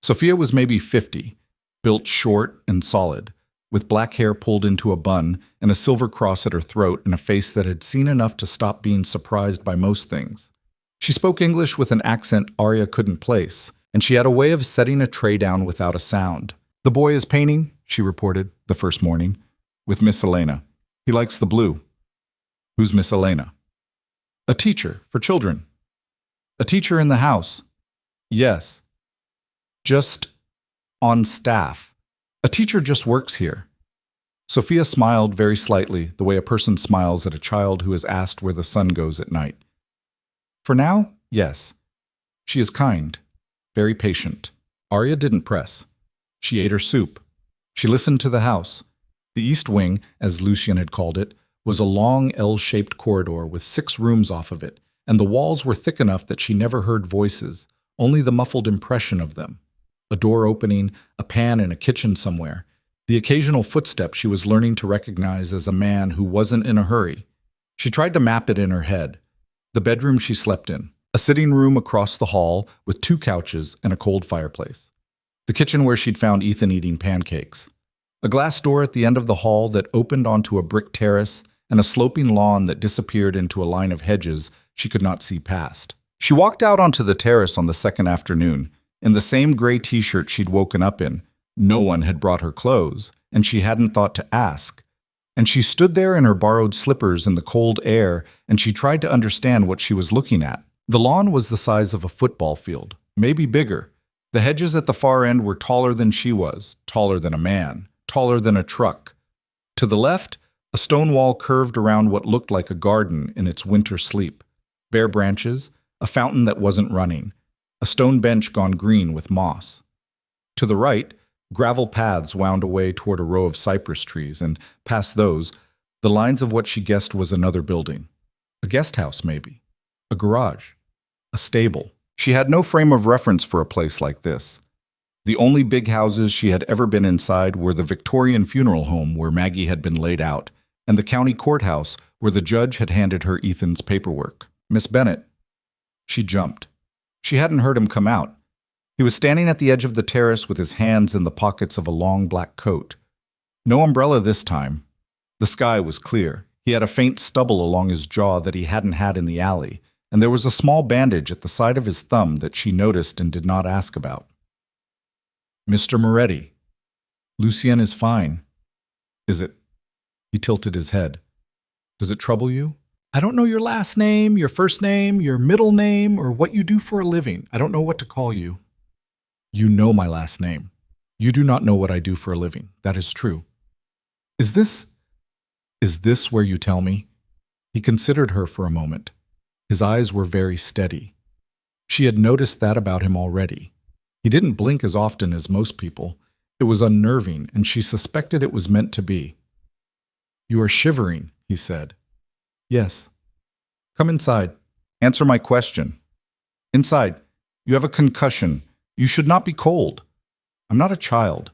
Sophia was maybe 50, built short and solid, with black hair pulled into a bun and a silver cross at her throat and a face that had seen enough to stop being surprised by most things. She spoke English with an accent Arya couldn't place, and she had a way of setting a tray down without a sound. "The boy is painting," she reported the first morning, "with Miss Elena. He likes the blue." "Who's Miss Elena?" "A teacher for children." "A teacher in the house?" "Yes. Just on staff. A teacher just works here." Sophia smiled very slightly, the way a person smiles at a child who is asked where the sun goes at night. "For now, yes. She is kind, very patient." Arya didn't press. She ate her soup. She listened to the house. The East Wing, as Lucien had called it, was a long L-shaped corridor with 6 rooms off of it, and the walls were thick enough that she never heard voices, only the muffled impression of them. A door opening, a pan in a kitchen somewhere, the occasional footstep she was learning to recognize as a man who wasn't in a hurry. She tried to map it in her head. The bedroom she slept in, a sitting room across the hall with 2 couches and a cold fireplace. The kitchen where she'd found Ethan eating pancakes. A glass door at the end of the hall that opened onto a brick terrace and a sloping lawn that disappeared into a line of hedges she could not see past. She walked out onto the terrace on the second afternoon, in the same gray t-shirt she'd woken up in. No one had brought her clothes, and she hadn't thought to ask. And she stood there in her borrowed slippers in the cold air, and she tried to understand what she was looking at. The lawn was the size of a football field, maybe bigger, The hedges at the far end were taller than she was, taller than a man, taller than a truck. To the left, a stone wall curved around what looked like a garden in its winter sleep. Bare branches, a fountain that wasn't running, a stone bench gone green with moss. To the right, gravel paths wound away toward a row of cypress trees, and past those, the lines of what she guessed was another building. A guest house, maybe. A garage. A stable. She had no frame of reference for a place like this. The only big houses she had ever been inside were the Victorian funeral home where Maggie had been laid out, and the county courthouse where the judge had handed her Ethan's paperwork. Miss Bennett. She jumped. She hadn't heard him come out. He was standing at the edge of the terrace with his hands in the pockets of a long black coat. No umbrella this time. The sky was clear. He had a faint stubble along his jaw that he hadn't had in the alley, and there was a small bandage at the side of his thumb that she noticed and did not ask about. Mr. Moretti. Lucien is fine. Is it? He tilted his head. Does it trouble you? I don't know your last name, your first name, your middle name, or what you do for a living. I don't know what to call you. You know my last name. You do not know what I do for a living. That is true. Is this where you tell me? He considered her for a moment. His eyes were very steady. She had noticed that about him already. He didn't blink as often as most people. It was unnerving, and she suspected it was meant to be. You are shivering, he said. Yes. Come inside. Answer my question. Inside. You have a concussion. You should not be cold. I'm not a child.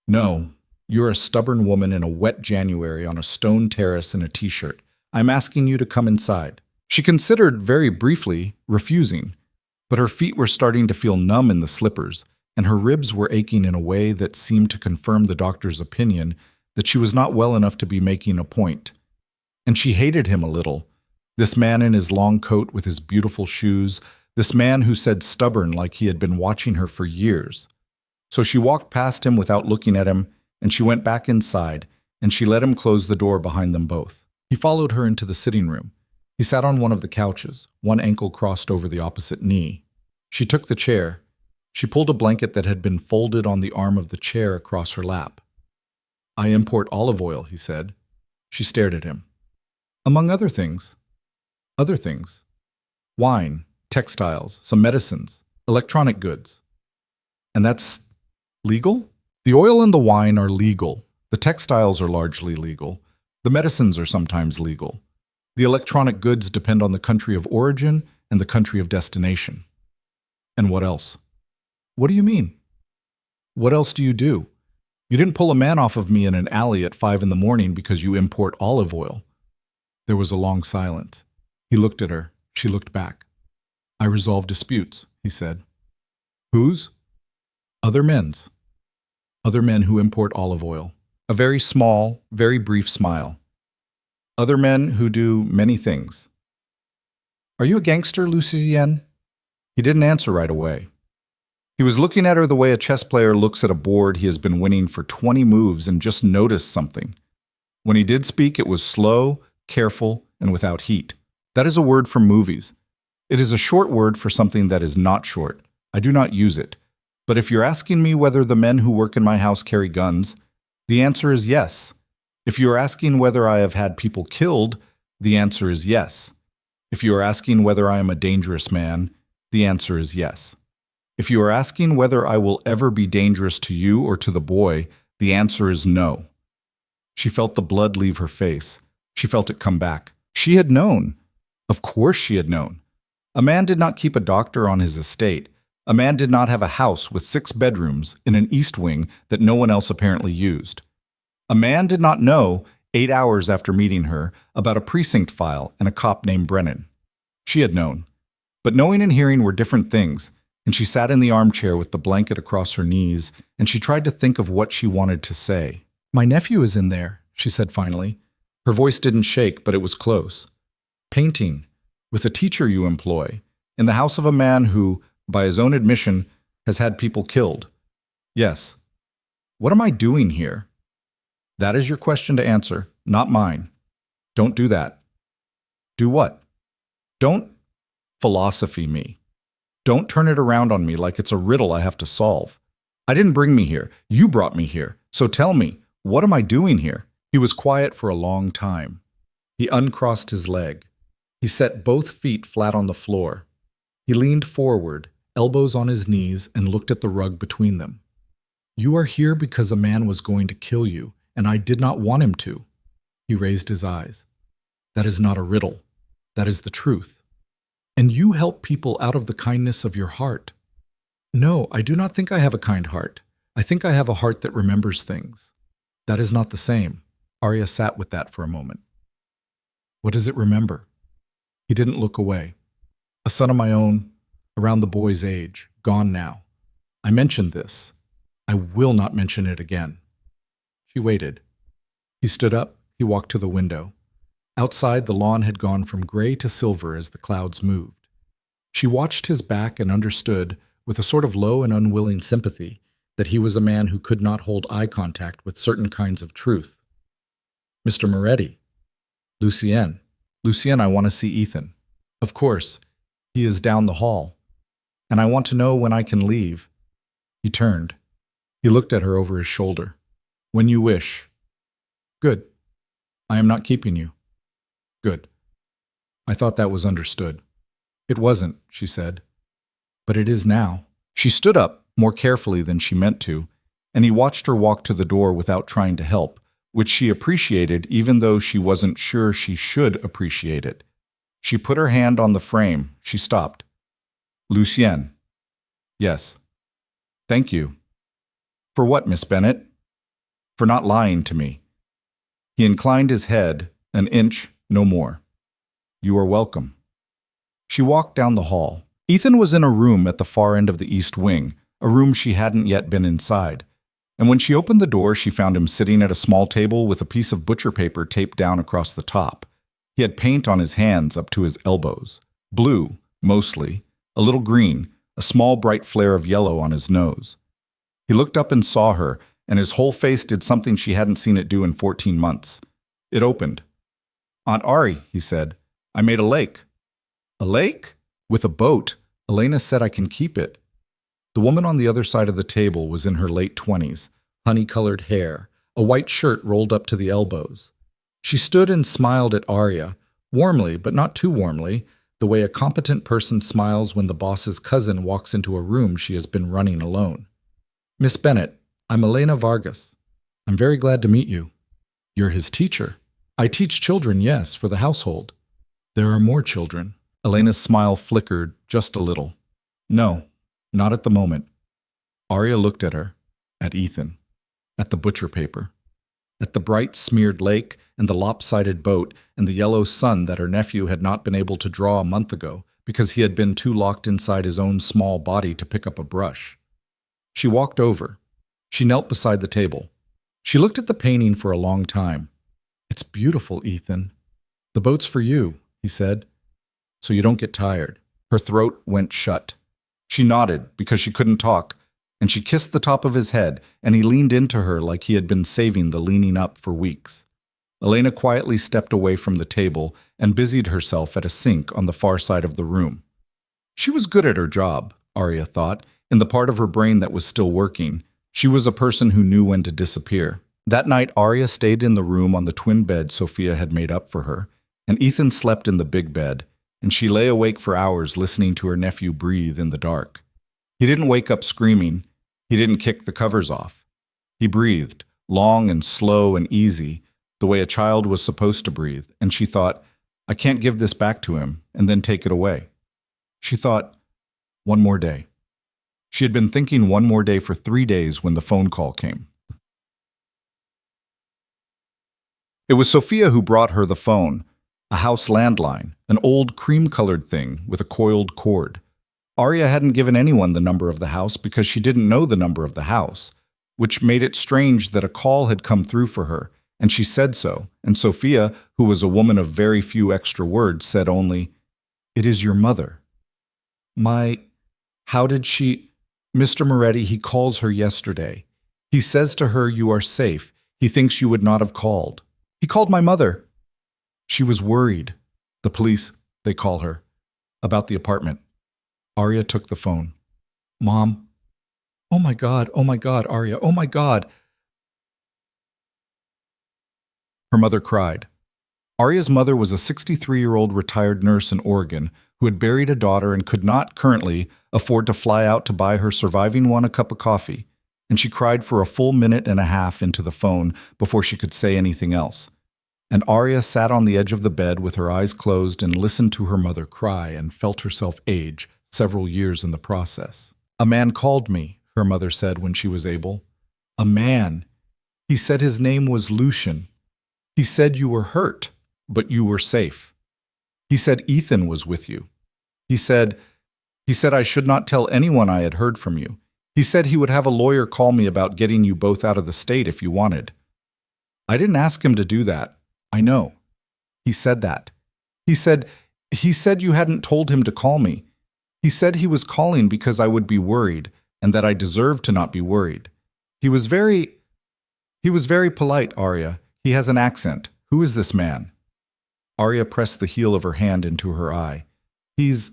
No, you're a stubborn woman in a wet January on a stone terrace in a t-shirt. I'm asking you to come inside. She considered very briefly refusing, but her feet were starting to feel numb in the slippers, and her ribs were aching in a way that seemed to confirm the doctor's opinion that she was not well enough to be making a point. And she hated him a little, this man in his long coat with his beautiful shoes, this man who said stubborn like he had been watching her for years. So she walked past him without looking at him, and she went back inside, and she let him close the door behind them both. He followed her into the sitting room. He sat on one of the couches, one ankle crossed over the opposite knee. She took the chair. She pulled a blanket that had been folded on the arm of the chair across her lap. I import olive oil, he said. She stared at him. Among other things. Other things. Wine, textiles, some medicines, electronic goods. And that's legal? The oil and the wine are legal. The textiles are largely legal. The medicines are sometimes legal. The electronic goods depend on the country of origin and the country of destination. And what else? What do you mean? What else do you do? You didn't pull a man off of me in an alley at 5 in the morning because you import olive oil. There was a long silence. He looked at her. She looked back. I resolve disputes, he said. Whose? Other men's. Other men who import olive oil. A very small, very brief smile. Other men who do many things. Are you a gangster, Lucien? He didn't answer right away. He was looking at her the way a chess player looks at a board he has been winning for 20 moves and just noticed something. When he did speak, it was slow, careful, and without heat. That is a word from movies. It is a short word for something that is not short. I do not use it. But if you're asking me whether the men who work in my house carry guns, the answer is yes. If you are asking whether I have had people killed, the answer is yes. If you are asking whether I am a dangerous man, the answer is yes. If you are asking whether I will ever be dangerous to you or to the boy, the answer is no. She felt the blood leave her face. She felt it come back. She had known. Of course she had known. A man did not keep a doctor on his estate. A man did not have a house with 6 bedrooms in an east wing that no one else apparently used. A man did not know, 8 hours after meeting her, about a precinct file and a cop named Brennan. She had known. But knowing and hearing were different things, and she sat in the armchair with the blanket across her knees, and she tried to think of what she wanted to say. My nephew is in there, she said finally. Her voice didn't shake, but it was close. Painting, with a teacher you employ, in the house of a man who, by his own admission, has had people killed. Yes. What am I doing here? That is your question to answer, not mine. Don't do that. Do what? Don't philosophy me. Don't turn it around on me like it's a riddle I have to solve. I didn't bring me here. You brought me here. So tell me, what am I doing here?" He was quiet for a long time. He uncrossed his leg. He set both feet flat on the floor. He leaned forward, elbows on his knees, and looked at the rug between them. "You are here because a man was going to kill you, and I did not want him to." He raised his eyes. "That is not a riddle. That is the truth. And you help people out of the kindness of your heart." "No, I do not think I have a kind heart. I think I have a heart that remembers things." "That is not the same." Arya sat with that for a moment. "What does it remember?" He didn't look away. "A son of my own, around the boy's age, gone now. I mentioned this. I will not mention it again." She waited. He stood up. He walked to the window. Outside, the lawn had gone from gray to silver as the clouds moved. She watched his back and understood, with a sort of low and unwilling sympathy, that he was a man who could not hold eye contact with certain kinds of truth. "Mr. Moretti." "Lucienne. Lucienne, I want to see Ethan." "Of course. He is down the hall. And I want to know when I can leave." He turned. He looked at her over his shoulder. "When you wish." "Good. I am not keeping you." "Good. I thought that was understood." "It wasn't," she said. "But it is now." She stood up, more carefully than she meant to, and he watched her walk to the door without trying to help, which she appreciated even though she wasn't sure she should appreciate it. She put her hand on the frame. She stopped. "Lucienne." "Yes." "Thank you." "For what, Miss Bennet?" "For not lying to me." He inclined his head, an inch, no more. "You are welcome." She walked down the hall. Ethan was in a room at the far end of the east wing, a room she hadn't yet been inside. And when she opened the door, she found him sitting at a small table with a piece of butcher paper taped down across the top. He had paint on his hands up to his elbows. Blue, mostly, a little green, a small bright flare of yellow on his nose. He looked up and saw her, and his whole face did something she hadn't seen it do in 14 months. It opened. "Aunt Ari," he said, "I made a lake." "A lake?" "With a boat. Elena said I can keep it." The woman on the other side of the table was in her late 20s, honey-colored hair, a white shirt rolled up to the elbows. She stood and smiled at Arya, warmly but not too warmly, the way a competent person smiles when the boss's cousin walks into a room she has been running alone. "Miss Bennet, I'm Elena Vargas. I'm very glad to meet you." "You're his teacher." "I teach children, yes, for the household." "There are more children." Elena's smile flickered just a little. "No, not at the moment." Arya looked at her, at Ethan, at the butcher paper, at the bright smeared lake and the lopsided boat and the yellow sun that her nephew had not been able to draw a month ago because he had been too locked inside his own small body to pick up a brush. She walked over. She knelt beside the table. She looked at the painting for a long time. "It's beautiful, Ethan." "The boat's for you," he said, "so you don't get tired." Her throat went shut. She nodded because she couldn't talk, and she kissed the top of his head, and he leaned into her like he had been saving the leaning up for weeks. Elena quietly stepped away from the table and busied herself at a sink on the far side of the room. She was good at her job, Arya thought, in the part of her brain that was still working. She was a person who knew when to disappear. That night, Arya stayed in the room on the twin bed Sophia had made up for her, and Ethan slept in the big bed, and she lay awake for hours listening to her nephew breathe in the dark. He didn't wake up screaming. He didn't kick the covers off. He breathed, long and slow and easy, the way a child was supposed to breathe, and she thought, I can't give this back to him and then take it away. She thought, one more day. She had been thinking one more day for 3 days when the phone call came. It was Sophia who brought her the phone, a house landline, an old cream-colored thing with a coiled cord. Arya hadn't given anyone the number of the house because she didn't know the number of the house, which made it strange that a call had come through for her, and she said so, and Sophia, who was a woman of very few extra words, said only, "It is your mother." How did she... Mr. Moretti, he calls her yesterday. He says to her, you are safe. He thinks you would not have called. He called my mother. She was worried. The police, they call her. About the apartment. Arya took the phone. Mom. Oh my God, Arya, oh my God. Her mother cried. Arya's mother was a 63-year-old retired nurse in Oregon who had buried a daughter and could not, currently, afford to fly out to buy her surviving one a cup of coffee, and she cried for a full minute and a half into the phone before she could say anything else. And Arya sat on the edge of the bed with her eyes closed and listened to her mother cry and felt herself age, several years in the process. A man called me, her mother said when she was able. A man. He said his name was Lucian. He said you were hurt, but you were safe. He said Ethan was with you. He said I should not tell anyone I had heard from you. He said he would have a lawyer call me about getting you both out of the state if you wanted. I didn't ask him to do that. I know. He said that. He said you hadn't told him to call me. He said he was calling because I would be worried and that I deserved to not be worried. He was very polite, Arya. He has an accent. Who is this man? Arya pressed the heel of her hand into her eye. He's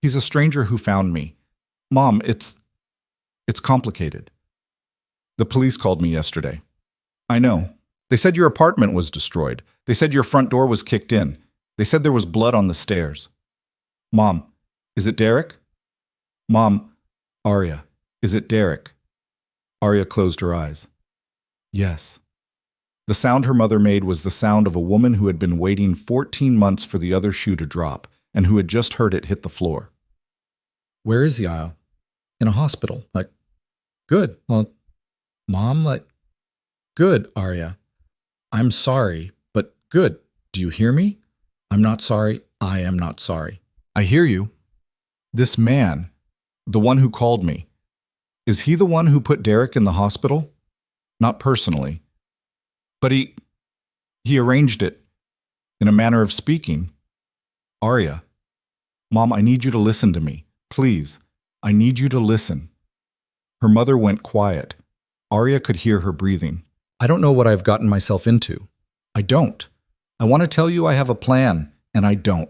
a stranger who found me. Mom, it's complicated. The police called me yesterday. I know. They said your apartment was destroyed. They said your front door was kicked in. They said there was blood on the stairs. Mom, is it Derek? Mom, Arya, is it Derek? Arya closed her eyes. Yes. The sound her mother made was the sound of a woman who had been waiting 14 months for the other shoe to drop and who had just heard it hit the floor. Where is he, Isle? In a hospital. Good. Well, Mom, good, Arya. I'm sorry, but good. Do you hear me? I'm not sorry. I am not sorry. I hear you. This man, the one who called me, is he the one who put Derek in the hospital? Not personally. But he arranged it, in a manner of speaking. Arya, Mom, I need you to listen to me. Please, I need you to listen. Her mother went quiet. Arya could hear her breathing. I don't know what I've gotten myself into. I don't. I want to tell you I have a plan, and I don't.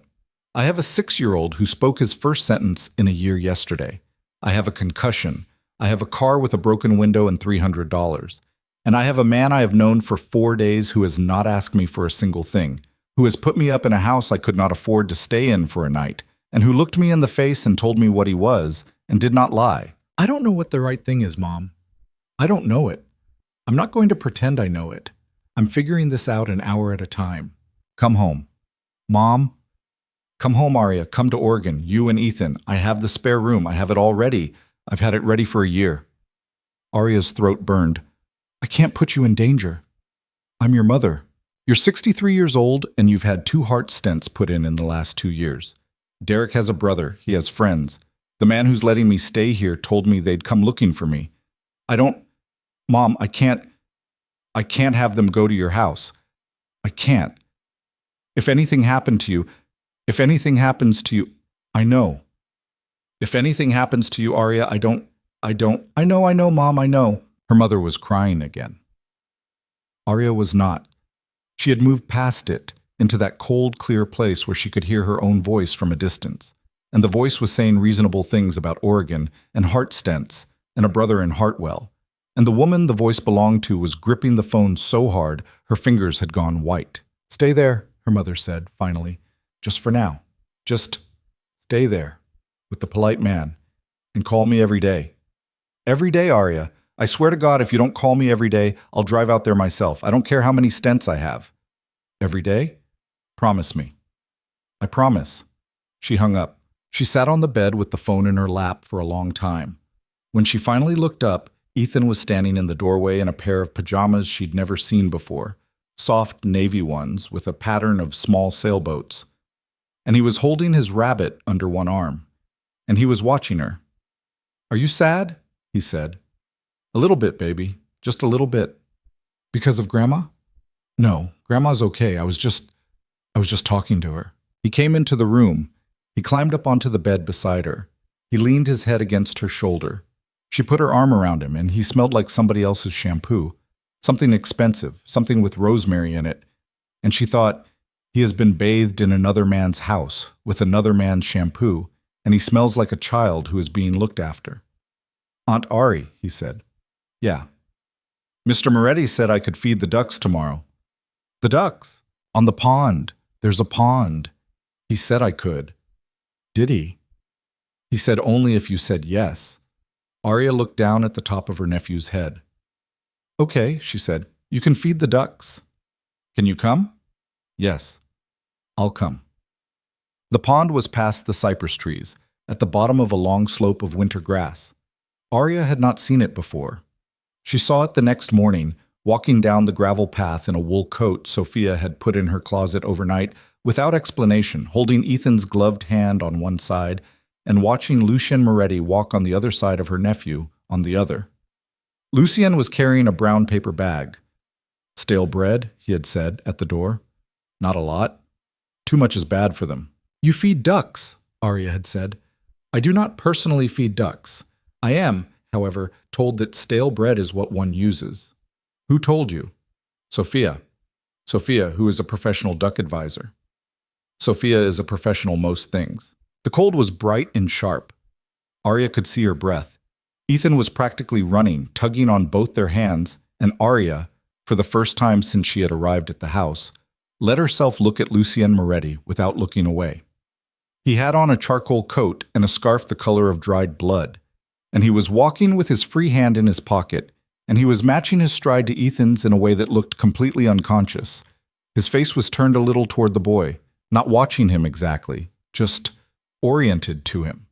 I have a 6-year-old who spoke his first sentence in a year yesterday. I have a concussion. I have a car with a broken window and $300. And I have a man I have known for 4 days who has not asked me for a single thing, who has put me up in a house I could not afford to stay in for a night, and who looked me in the face and told me what he was, and did not lie. I don't know what the right thing is, Mom. I don't know it. I'm not going to pretend I know it. I'm figuring this out an hour at a time. Come home. Mom? Come home, Arya. Come to Oregon. You and Ethan. I have the spare room. I have it all ready. I've had it ready for a year. Arya's throat burned. I can't put you in danger. I'm your mother. You're 63 years old, and you've had 2 heart stents put in the last 2 years. Derek has a brother. He has friends. The man who's letting me stay here told me they'd come looking for me. Mom, I can't have them go to your house. I can't. If anything happens to you, I know. If anything happens to you, Arya, I know, Mom, I know. Her mother was crying again. Arya was not. She had moved past it, into that cold, clear place where she could hear her own voice from a distance. And the voice was saying reasonable things about Oregon and heart stents and a brother in Hartwell. And the woman the voice belonged to was gripping the phone so hard her fingers had gone white. Stay there, her mother said, finally. Just for now. Just stay there, with the polite man, and call me every day. Every day, Arya. I swear to God, if you don't call me every day, I'll drive out there myself. I don't care how many stents I have. Every day? Promise me. I promise. She hung up. She sat on the bed with the phone in her lap for a long time. When she finally looked up, Ethan was standing in the doorway in a pair of pajamas she'd never seen before, soft navy ones with a pattern of small sailboats. And he was holding his rabbit under one arm. And he was watching her. Are you sad? He said. A little bit, baby. Just a little bit. Because of Grandma? No, Grandma's okay. I was just talking to her. He came into the room. He climbed up onto the bed beside her. He leaned his head against her shoulder. She put her arm around him, and he smelled like somebody else's shampoo. Something expensive, something with rosemary in it. And she thought, he has been bathed in another man's house, with another man's shampoo, and he smells like a child who is being looked after. Aunt Ari, he said. Yeah. Mr. Moretti said I could feed the ducks tomorrow. The ducks? On the pond. There's a pond. He said I could. Did he? He said only if you said yes. Arya looked down at the top of her nephew's head. Okay, she said. You can feed the ducks. Can you come? Yes. I'll come. The pond was past the cypress trees, at the bottom of a long slope of winter grass. Arya had not seen it before. She saw it the next morning, walking down the gravel path in a wool coat Sophia had put in her closet overnight, without explanation, holding Ethan's gloved hand on one side and watching Lucien Moretti walk on the other side of her nephew on the other. Lucien was carrying a brown paper bag. Stale bread, he had said at the door. Not a lot. Too much is bad for them. You feed ducks, Arya had said. I do not personally feed ducks. I am, however, told that stale bread is what one uses. Who told you? Sophia. Sophia, who is a professional duck advisor. Sophia is a professional most things. The cold was bright and sharp. Arya could see her breath. Ethan was practically running, tugging on both their hands, and Arya, for the first time since she had arrived at the house, let herself look at Lucien Moretti without looking away. He had on a charcoal coat and a scarf the color of dried blood, and he was walking with his free hand in his pocket, and he was matching his stride to Ethan's in a way that looked completely unconscious. His face was turned a little toward the boy, not watching him exactly, just oriented to him.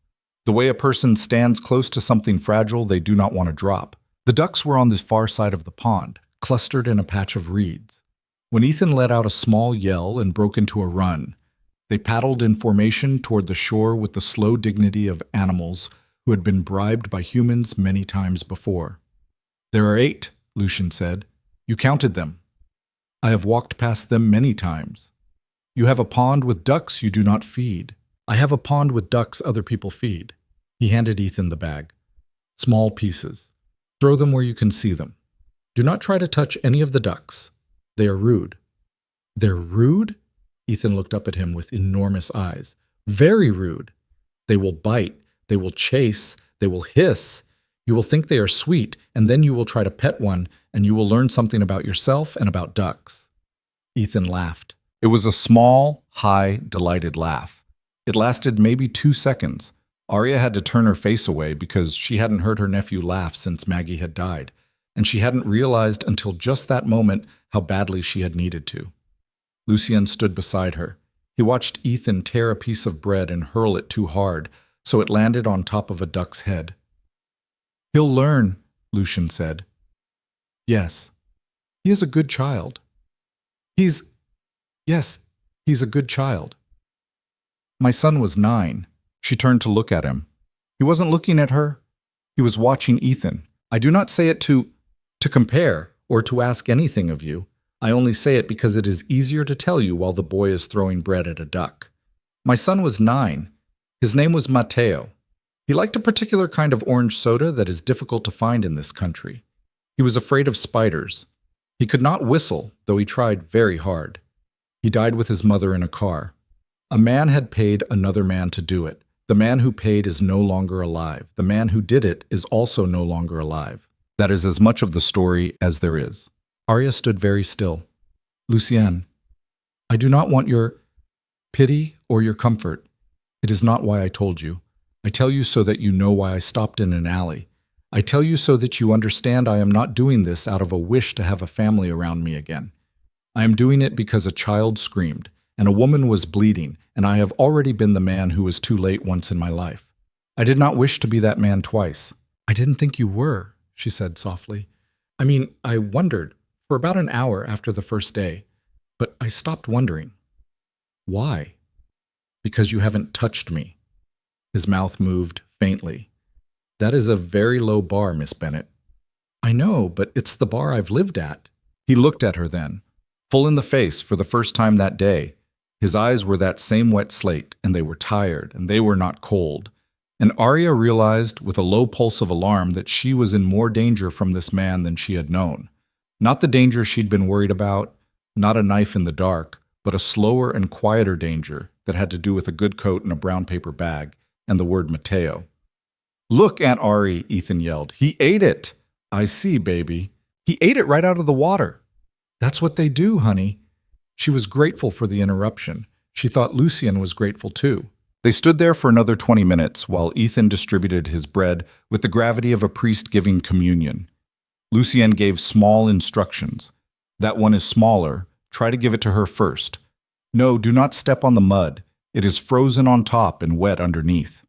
The way a person stands close to something fragile they do not want to drop. The ducks were on the far side of the pond, clustered in a patch of reeds. When Ethan let out a small yell and broke into a run, they paddled in formation toward the shore with the slow dignity of animals who had been bribed by humans many times before. There are 8, Lucien said. You counted them. I have walked past them many times. You have a pond with ducks you do not feed. I have a pond with ducks other people feed. He handed Ethan the bag. Small pieces. Throw them where you can see them. Do not try to touch any of the ducks. They are rude. They're rude? Ethan looked up at him with enormous eyes. Very rude. They will bite. They will chase. They will hiss. You will think they are sweet, and then you will try to pet one, and you will learn something about yourself and about ducks. Ethan laughed. It was a small, high, delighted laugh. It lasted maybe 2 seconds. Arya had to turn her face away because she hadn't heard her nephew laugh since Maggie had died, and she hadn't realized until just that moment how badly she had needed to. Lucien stood beside her. He watched Ethan tear a piece of bread and hurl it too hard, so it landed on top of a duck's head. He'll learn, Lucien said. Yes, he is a good child. Yes, he's a good child. My son was 9. She turned to look at him. He wasn't looking at her. He was watching Ethan. I do not say it to compare or to ask anything of you. I only say it because it is easier to tell you while the boy is throwing bread at a duck. My son was 9. His name was Matteo. He liked a particular kind of orange soda that is difficult to find in this country. He was afraid of spiders. He could not whistle, though he tried very hard. He died with his mother in a car. A man had paid another man to do it. The man who paid is no longer alive. The man who did it is also no longer alive. That is as much of the story as there is. Arya stood very still. Lucien, I do not want your pity or your comfort. It is not why I told you. I tell you so that you know why I stopped in an alley. I tell you so that you understand I am not doing this out of a wish to have a family around me again. I am doing it because a child screamed, and a woman was bleeding, and I have already been the man who was too late once in my life. I did not wish to be that man twice. I didn't think you were, she said softly. I wondered for about an hour after the first day, but I stopped wondering. Why? Because you haven't touched me. His mouth moved faintly. That is a very low bar, Miss Bennet. I know, but it's the bar I've lived at. He looked at her then, full in the face for the first time that day. His eyes were that same wet slate, and they were tired, and they were not cold. And Arya realized with a low pulse of alarm that she was in more danger from this man than she had known. Not the danger she'd been worried about, not a knife in the dark, but a slower and quieter danger that had to do with a good coat and a brown paper bag, and the word Mateo. "Look, Aunt Ari," Ethan yelled. "He ate it." "I see, baby. He ate it right out of the water." "That's what they do, honey." She was grateful for the interruption. She thought Lucien was grateful too. They stood there for another 20 minutes while Ethan distributed his bread with the gravity of a priest giving communion. Lucien gave small instructions. "That one is smaller. Try to give it to her first. No, do not step on the mud. It is frozen on top and wet underneath."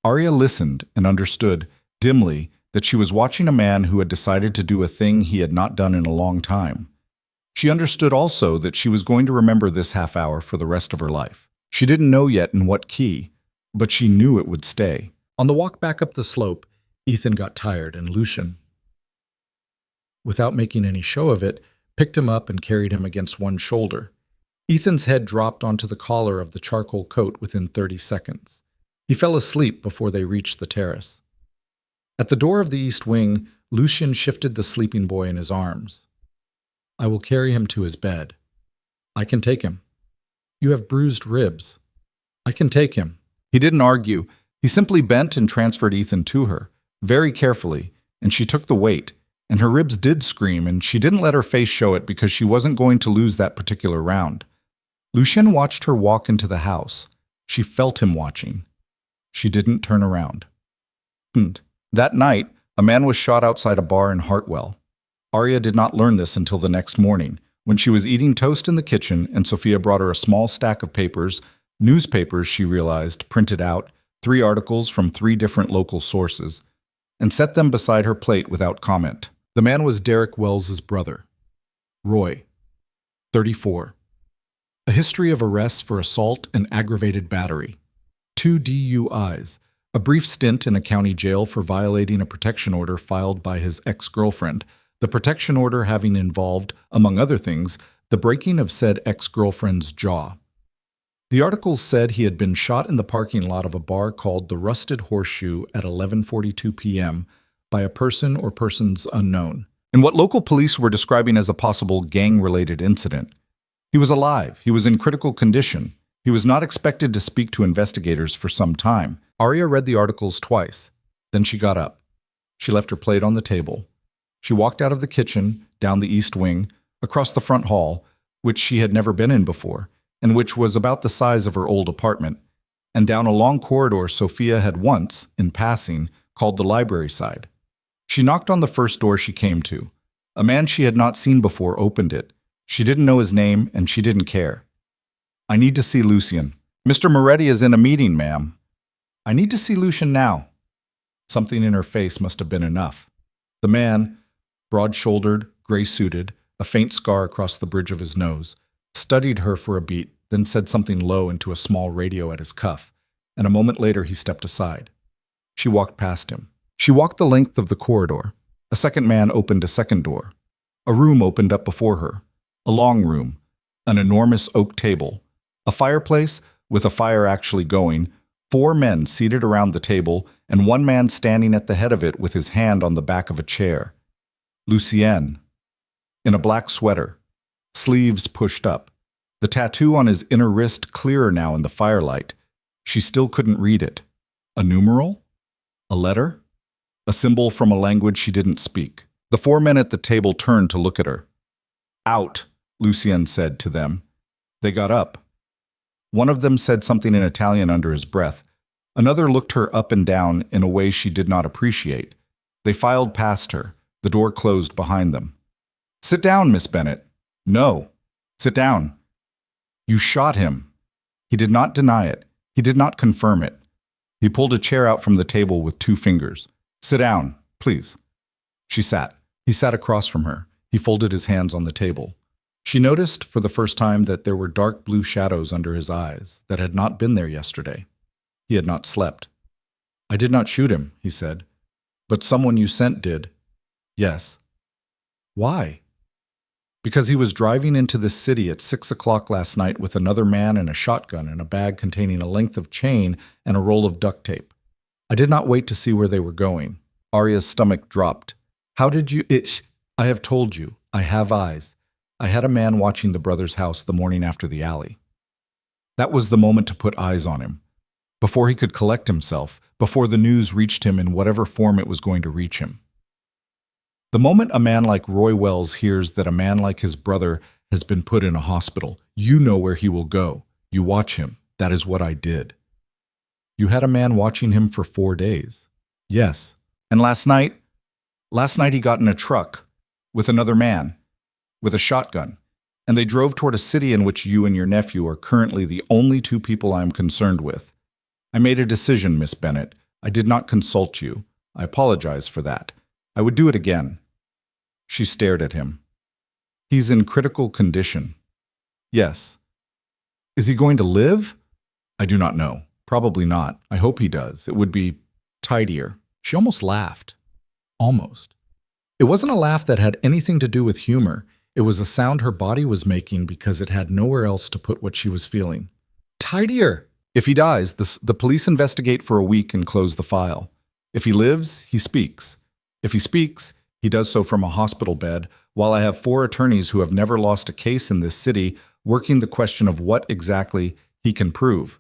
Arya listened and understood, dimly, that she was watching a man who had decided to do a thing he had not done in a long time. She understood also that she was going to remember this half hour for the rest of her life. She didn't know yet in what key, but she knew it would stay. On the walk back up the slope, Ethan got tired, and Lucien, without making any show of it, picked him up and carried him against one shoulder. Ethan's head dropped onto the collar of the charcoal coat within 30 seconds. He fell asleep before they reached the terrace. At the door of the east wing, Lucien shifted the sleeping boy in his arms. "I will carry him to his bed. I can take him. You have bruised ribs. I can take him." He didn't argue. He simply bent and transferred Ethan to her, very carefully, and she took the weight, and her ribs did scream, and she didn't let her face show it because she wasn't going to lose that particular round. Lucien watched her walk into the house. She felt him watching. She didn't turn around. That night, a man was shot outside a bar in Hartwell. Arya did not learn this until the next morning, when she was eating toast in the kitchen and Sophia brought her a small stack of papers, newspapers she realized, printed out, 3 articles from 3 different local sources, and set them beside her plate without comment. The man was Derek Wells's brother, Roy, 34. A history of arrests for assault and aggravated battery. 2 DUIs, a brief stint in a county jail for violating a protection order filed by his ex-girlfriend, the protection order having involved, among other things, the breaking of said ex-girlfriend's jaw. The articles said he had been shot in the parking lot of a bar called the Rusted Horseshoe at 11:42 p.m. by a person or persons unknown, in what local police were describing as a possible gang-related incident. He was alive. He was in critical condition. He was not expected to speak to investigators for some time. Arya read the articles twice. Then she got up. She left her plate on the table. She walked out of the kitchen, down the east wing, across the front hall, which she had never been in before, and which was about the size of her old apartment, and down a long corridor Sophia had once, in passing, called the library side. She knocked on the first door she came to. A man she had not seen before opened it. She didn't know his name, and she didn't care. "I need to see Lucien." "Mr. Moretti is in a meeting, ma'am." "I need to see Lucien now." Something in her face must have been enough. The man, broad-shouldered, gray-suited, a faint scar across the bridge of his nose, studied her for a beat, then said something low into a small radio at his cuff, and a moment later he stepped aside. She walked past him. She walked the length of the corridor. A second man opened a second door. A room opened up before her. A long room. An enormous oak table. A fireplace with a fire actually going. 4 men seated around the table, and 1 man standing at the head of it with his hand on the back of a chair. Lucien, in a black sweater, sleeves pushed up, the tattoo on his inner wrist clearer now in the firelight. She still couldn't read it. A numeral? A letter? A symbol from a language she didn't speak. The 4 men at the table turned to look at her. "Out," Lucien said to them. They got up. One of them said something in Italian under his breath. Another looked her up and down in a way she did not appreciate. They filed past her. The door closed behind them. "Sit down, Miss Bennett." "No." "Sit down." "You shot him." He did not deny it. He did not confirm it. He pulled a chair out from the table with 2 fingers. "Sit down, please." She sat. He sat across from her. He folded his hands on the table. She noticed for the first time that there were dark blue shadows under his eyes that had not been there yesterday. He had not slept. "I did not shoot him," he said. "But someone you sent did." "Yes." "Why?" "Because he was driving into this city at 6 o'clock last night with another man and a shotgun and a bag containing a length of chain and a roll of duct tape. I did not wait to see where they were going." Arya's stomach dropped. "How did you— I have told you. I have eyes. I had a man watching the brother's house the morning after the alley. That was the moment to put eyes on him. before he could collect himself, before the news reached him in whatever form it was going to reach him. The moment a man like Roy Wells hears that a man like his brother has been put in a hospital, you know where he will go. You watch him. That is what I did. You had a man watching him for 4 days. Yes. And last night he got in a truck with another man, with a shotgun, and they drove toward a city in which you and your nephew are currently the only two people I am concerned with. I made a decision, Miss Bennett. I did not consult you. I apologize for that. I would do it again. She stared at him. He's in critical condition. Yes. Is he going to live? I do not know. Probably not. I hope he does. It would be tidier. She almost laughed. Almost. It wasn't a laugh that had anything to do with humor. It was a sound her body was making because it had nowhere else to put what she was feeling. Tidier! If he dies, the police investigate for a week and close the file. If he lives, he speaks. If he speaks, he does so from a hospital bed, while I have 4 attorneys who have never lost a case in this city working the question of what exactly he can prove.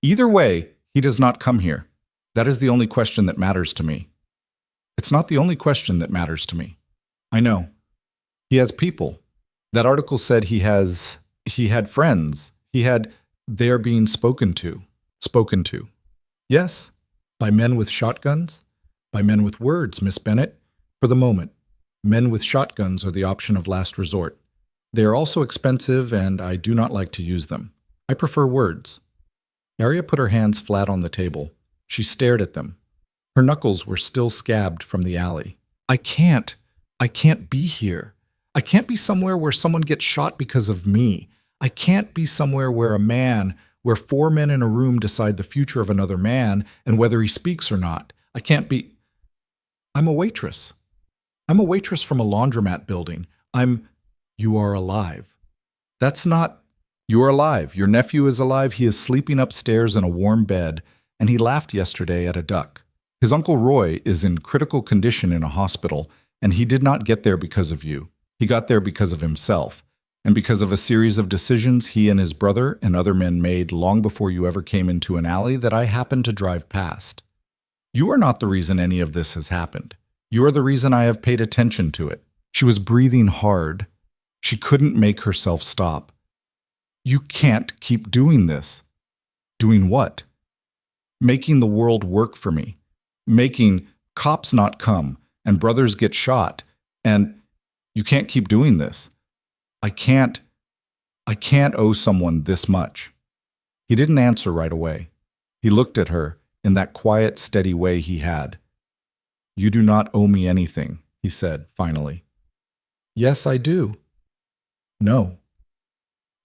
Either way, he does not come here. That is the only question that matters to me. It's not the only question that matters to me. I know. He has people. That article said he had friends. They are being spoken to. Spoken to. Yes, by men with shotguns, by men with words, Miss Bennett. For the moment, men with shotguns are the option of last resort. They are also expensive, and I do not like to use them. I prefer words. Arya put her hands flat on the table. She stared at them. Her knuckles were still scabbed from the alley. I can't be here. I can't be somewhere where someone gets shot because of me. I can't be somewhere where 4 men in a room decide the future of another man and whether he speaks or not. I can't be. I'm a waitress. I'm a waitress from a laundromat building. You are alive. That's not. You are alive. Your nephew is alive. He is sleeping upstairs in a warm bed, and he laughed yesterday at a duck. His Uncle Roy is in critical condition in a hospital, and he did not get there because of you. He got there because of himself, and because of a series of decisions he and his brother and other men made long before you ever came into an alley that I happened to drive past. You are not the reason any of this has happened. You are the reason I have paid attention to it. She was breathing hard. She couldn't make herself stop. You can't keep doing this. Doing what? Making the world work for me. Making cops not come and brothers get shot. And you can't keep doing this. I can't owe someone this much. He didn't answer right away. He looked at her in that quiet, steady way he had. You do not owe me anything, he said finally. Yes, I do. No.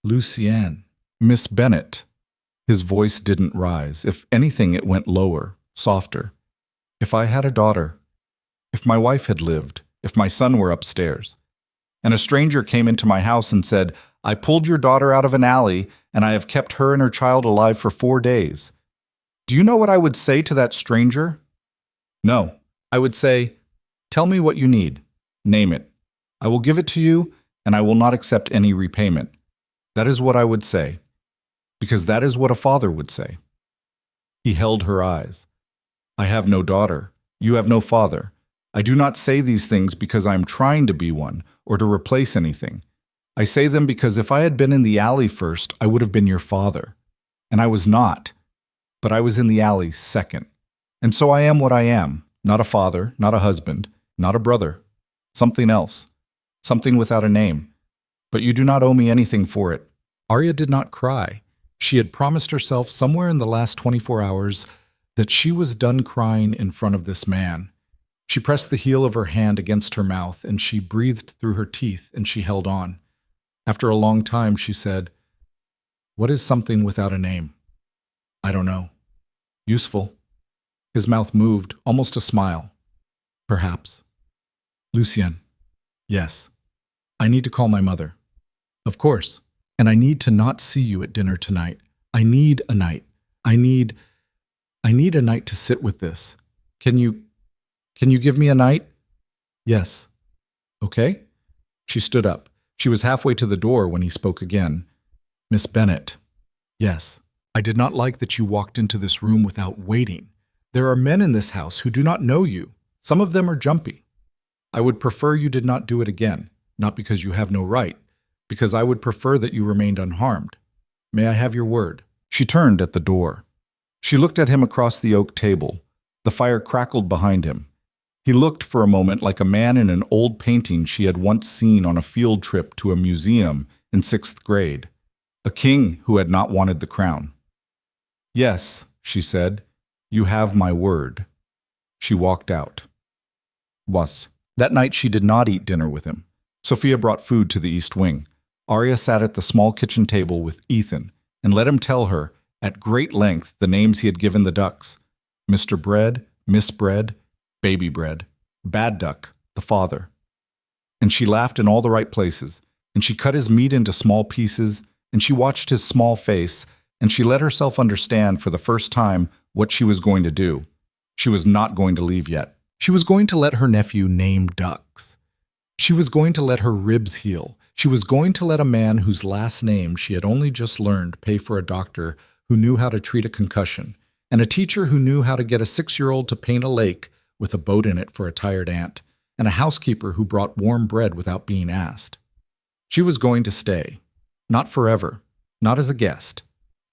Lucienne. Miss Bennett. His voice didn't rise. If anything, it went lower, softer. If I had a daughter, if my wife had lived, if my son were upstairs, and a stranger came into my house and said, I pulled your daughter out of an alley and I have kept her and her child alive for 4 days. Do you know what I would say to that stranger? No. I would say, tell me what you need. Name it. I will give it to you, and I will not accept any repayment. That is what I would say, because that is what a father would say. He held her eyes. I have no daughter. You have no father. I do not say these things because I am trying to be one or to replace anything. I say them because if I had been in the alley first, I would have been your father. And I was not. But I was in the alley second. And so I am what I am. Not a father, not a husband, not a brother. Something else. Something without a name. But you do not owe me anything for it. Arya did not cry. She had promised herself somewhere in the last 24 hours that she was done crying in front of this man. She pressed the heel of her hand against her mouth, and she breathed through her teeth, and she held on. After a long time, she said, What is something without a name? I don't know. Useful. His mouth moved, almost a smile. Perhaps. Lucien. Yes. I need to call my mother. Of course. And I need to not see you at dinner tonight. I need a night. I need a night to sit with this. Can you give me a night? Yes. Okay? She stood up. She was halfway to the door when he spoke again. Miss Bennett. Yes. I did not like that you walked into this room without waiting. There are men in this house who do not know you. Some of them are jumpy. I would prefer you did not do it again, not because you have no right, because I would prefer that you remained unharmed. May I have your word?" She turned at the door. She looked at him across the oak table. The fire crackled behind him. He looked for a moment like a man in an old painting she had once seen on a field trip to a museum in 6th grade, a king who had not wanted the crown. "Yes," she said, "you have my word." She walked out. Was. That night she did not eat dinner with him. Sophia brought food to the East Wing. Arya sat at the small kitchen table with Ethan and let him tell her, at great length, the names he had given the ducks: Mr. Bread, Miss Bread, Baby Bread, Bad Duck, the father. And she laughed in all the right places, and she cut his meat into small pieces, and she watched his small face, and she let herself understand for the first time what she was going to do. She was not going to leave yet. She was going to let her nephew name ducks. She was going to let her ribs heal. She was going to let a man whose last name she had only just learned pay for a doctor who knew how to treat a concussion, and a teacher who knew how to get a 6-year-old to paint a lake with a boat in it for a tired ant, and a housekeeper who brought warm bread without being asked. She was going to stay. Not forever. Not as a guest.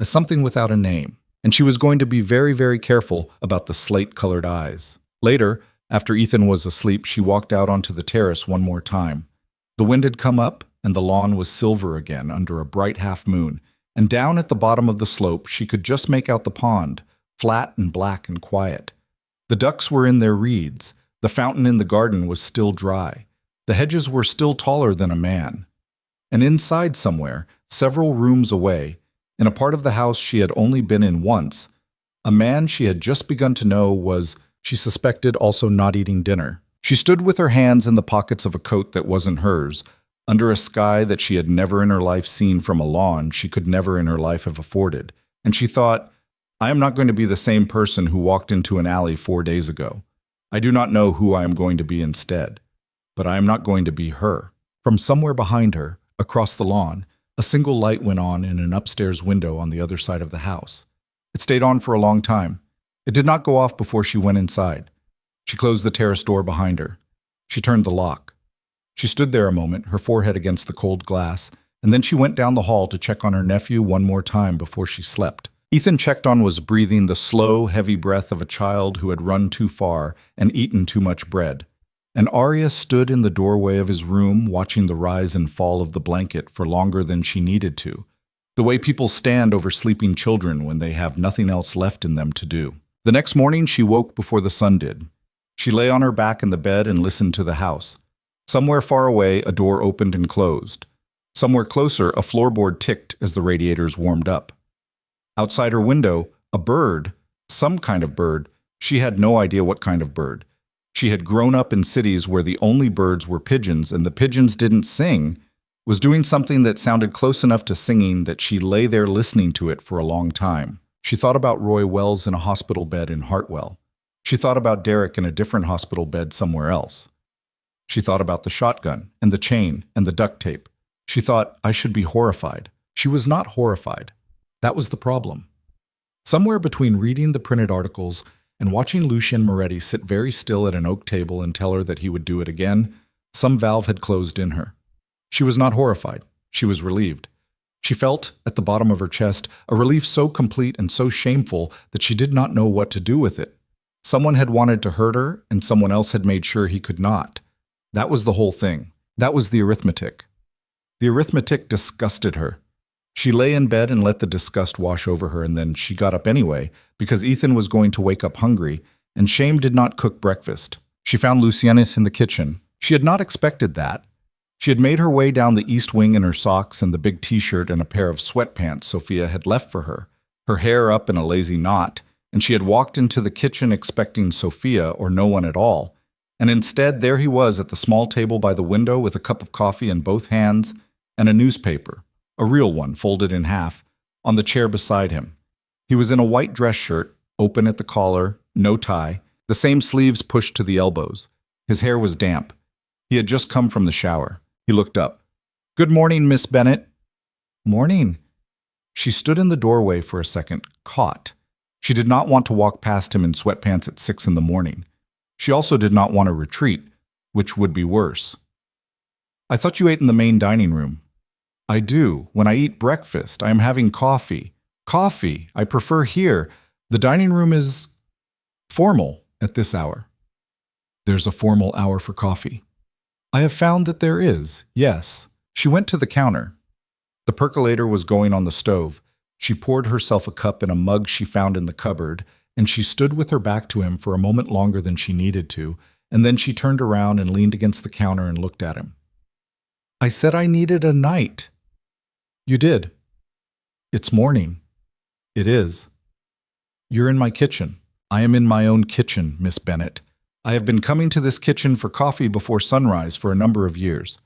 As something without a name. And she was going to be very, very careful about the slate-colored eyes. Later, after Ethan was asleep, she walked out onto the terrace one more time. The wind had come up, and the lawn was silver again under a bright half-moon, and down at the bottom of the slope she could just make out the pond, flat and black and quiet. The ducks were in their reeds. The fountain in the garden was still dry. The hedges were still taller than a man. And inside somewhere, several rooms away, in a part of the house she had only been in once, a man she had just begun to know was, she suspected, also not eating dinner. She stood with her hands in the pockets of a coat that wasn't hers, under a sky that she had never in her life seen from a lawn she could never in her life have afforded, and she thought, I am not going to be the same person who walked into an alley 4 days ago. I do not know who I am going to be instead, but I am not going to be her. From somewhere behind her, across the lawn, a single light went on in an upstairs window on the other side of the house. It stayed on for a long time. It did not go off before she went inside. She closed the terrace door behind her. She turned the lock. She stood there a moment, her forehead against the cold glass, and then she went down the hall to check on her nephew one more time before she slept. Ethan checked on was breathing the slow, heavy breath of a child who had run too far and eaten too much bread. And Arya stood in the doorway of his room watching the rise and fall of the blanket for longer than she needed to, the way people stand over sleeping children when they have nothing else left in them to do. The next morning she woke before the sun did. She lay on her back in the bed and listened to the house. Somewhere far away, a door opened and closed. Somewhere closer, a floorboard ticked as the radiators warmed up. Outside her window, a bird, some kind of bird, she had no idea what kind of bird. She had grown up in cities where the only birds were pigeons and the pigeons didn't sing, was doing something that sounded close enough to singing that she lay there listening to it for a long time. She thought about Roy Wells in a hospital bed in Hartwell. She thought about Derek in a different hospital bed somewhere else. She thought about the shotgun and the chain and the duct tape. She thought, I should be horrified. She was not horrified. That was the problem. Somewhere between reading the printed articles and watching Lucien Moretti sit very still at an oak table and tell her that he would do it again, some valve had closed in her. She was not horrified. She was relieved. She felt, at the bottom of her chest, a relief so complete and so shameful that she did not know what to do with it. Someone had wanted to hurt her, and someone else had made sure he could not. That was the whole thing. That was the arithmetic. The arithmetic disgusted her. She lay in bed and let the disgust wash over her, and then she got up anyway, because Ethan was going to wake up hungry, and shame did not cook breakfast. She found Lucianus in the kitchen. She had not expected that. She had made her way down the east wing in her socks and the big t-shirt and a pair of sweatpants Sophia had left for her hair up in a lazy knot, and she had walked into the kitchen expecting Sophia or no one at all, and instead there he was at the small table by the window with a cup of coffee in both hands and a newspaper, a real one folded in half, on the chair beside him. He was in a white dress shirt, open at the collar, no tie, the same sleeves pushed to the elbows. His hair was damp. He had just come from the shower. He looked up. Good morning, Miss Bennet. Morning. She stood in the doorway for a second, caught. She did not want to walk past him in sweatpants at 6 in the morning. She also did not want to retreat, which would be worse. I thought you ate in the main dining room. I do. When I eat breakfast, I am having coffee. Coffee, I prefer here. The dining room is formal at this hour. There's a formal hour for coffee. I have found that there is, yes. She went to the counter. The percolator was going on the stove. She poured herself a cup in a mug she found in the cupboard, and she stood with her back to him for a moment longer than she needed to, and then she turned around and leaned against the counter and looked at him. I said I needed a night. You did. It's morning. It is. You're in my kitchen. I am in my own kitchen, Miss Bennett. I have been coming to this kitchen for coffee before sunrise for a number of years.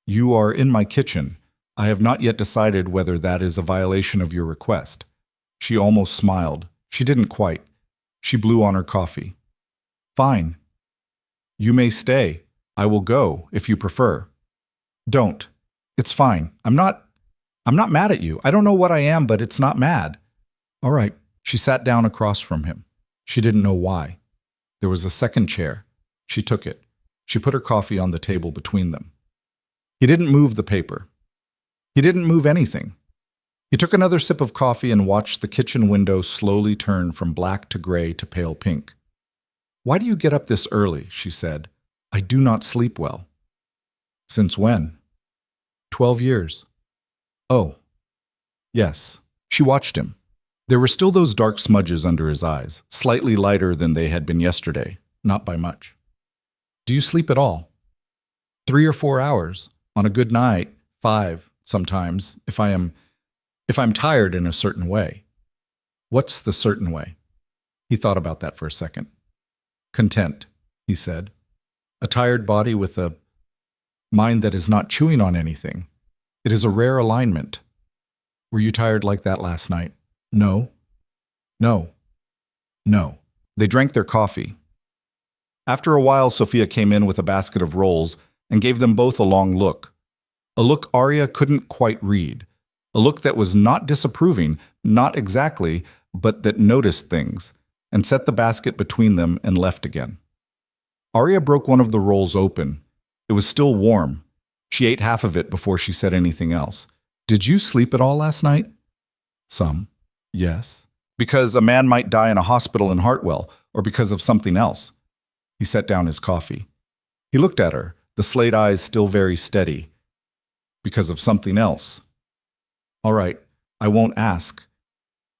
You are in my kitchen. I have not yet decided whether that is a violation of your request. She almost smiled. She didn't quite. She blew on her coffee. Fine. You may stay. I will go, if you prefer. Don't. It's fine. I'm not mad at you. I don't know what I am, but it's not mad. All right. She sat down across from him. She didn't know why. There was a second chair. She took it. She put her coffee on the table between them. He didn't move the paper. He didn't move anything. He took another sip of coffee and watched the kitchen window slowly turn from black to gray to pale pink. Why do you get up this early? She said. I do not sleep well. Since when? 12 years. Oh. Yes. She watched him. There were still those dark smudges under his eyes, slightly lighter than they had been yesterday, not by much. Do you sleep at all? 3 or 4 hours. On a good night, 5, sometimes, if I'm tired in a certain way. What's the certain way? He thought about that for a second. Content, he said. A tired body with a mind that is not chewing on anything. It is a rare alignment. Were you tired like that last night? No. No. No. They drank their coffee. After a while, Sophia came in with a basket of rolls and gave them both a long look. A look Arya couldn't quite read. A look that was not disapproving, not exactly, but that noticed things, and set the basket between them and left again. Arya broke one of the rolls open. It was still warm. She ate half of it before she said anything else. Did you sleep at all last night? Some. Yes. Because a man might die in a hospital in Hartwell, or because of something else. He set down his coffee. He looked at her, the slate eyes still very steady. Because of something else. All right, I won't ask.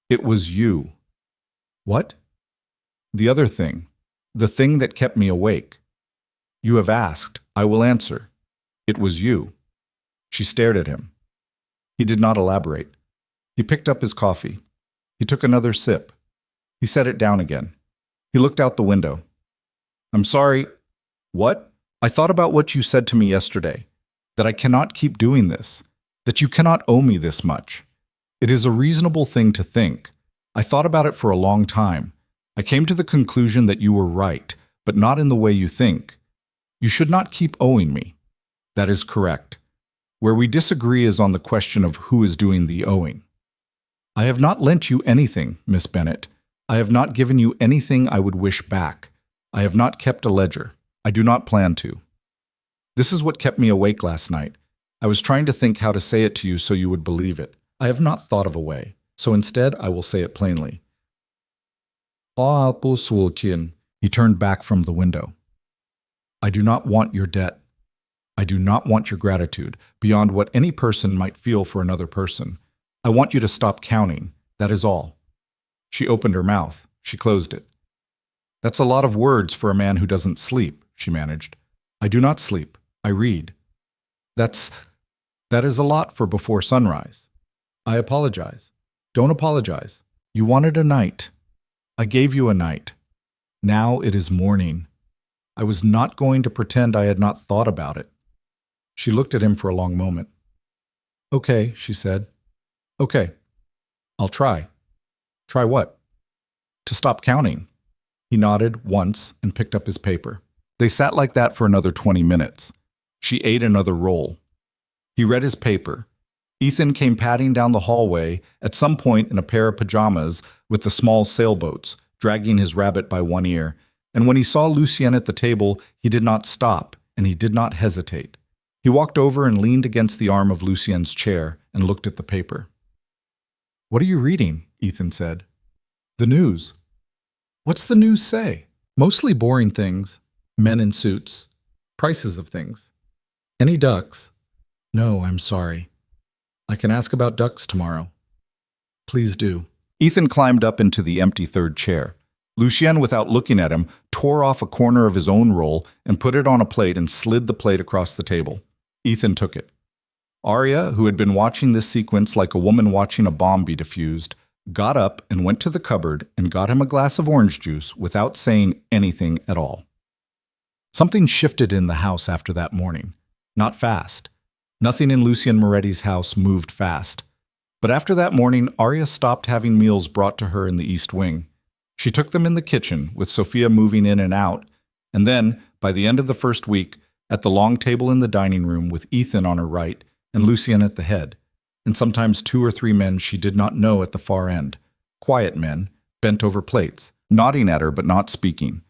It was you. What? The other thing. The thing that kept me awake. You have asked. I will answer. It was you. She stared at him. He did not elaborate. He picked up his coffee. He took another sip. He set it down again. He looked out the window. I'm sorry. What? I thought about what you said to me yesterday. That I cannot keep doing this. That you cannot owe me this much. It is a reasonable thing to think. I thought about it for a long time. I came to the conclusion that you were right, but not in the way you think. You should not keep owing me. That is correct. Where we disagree is on the question of who is doing the owing. I have not lent you anything, Miss Bennett. I have not given you anything I would wish back. I have not kept a ledger. I do not plan to. This is what kept me awake last night. I was trying to think how to say it to you so you would believe it. I have not thought of a way, so instead I will say it plainly. He turned back from the window. I do not want your debt. I do not want your gratitude, beyond what any person might feel for another person. I want you to stop counting. That is all. She opened her mouth. She closed it. That's a lot of words for a man who doesn't sleep, she managed. I do not sleep. I read. That is a lot for before sunrise. I apologize. Don't apologize. You wanted a night. I gave you a night. Now it is morning. I was not going to pretend I had not thought about it. She looked at him for a long moment. Okay, she said. Okay. I'll try. Try what? To stop counting. He nodded once and picked up his paper. They sat like that for another 20 minutes. She ate another roll. He read his paper. Ethan came padding down the hallway, at some point in a pair of pajamas with the small sailboats, dragging his rabbit by one ear. And when he saw Lucien at the table, he did not stop, and he did not hesitate. He walked over and leaned against the arm of Lucien's chair and looked at the paper. "What are you reading?" Ethan said. "The news." "What's the news say?" "Mostly boring things. Men in suits. Prices of things." "Any ducks?" "No, I'm sorry. I can ask about ducks tomorrow." "Please do." Ethan climbed up into the empty third chair. Lucien, without looking at him, tore off a corner of his own roll and put it on a plate and slid the plate across the table. Ethan took it. Arya, who had been watching this sequence like a woman watching a bomb be defused, got up and went to the cupboard and got him a glass of orange juice without saying anything at all. Something shifted in the house after that morning. Not fast. Nothing in Lucien Moretti's house moved fast. But after that morning, Arya stopped having meals brought to her in the East Wing. She took them in the kitchen, with Sophia moving in and out, and then, by the end of the first week, at the long table in the dining room with Ethan on her right and Lucien at the head, and sometimes 2 or 3 men she did not know at the far end, quiet men, bent over plates, nodding at her but not speaking.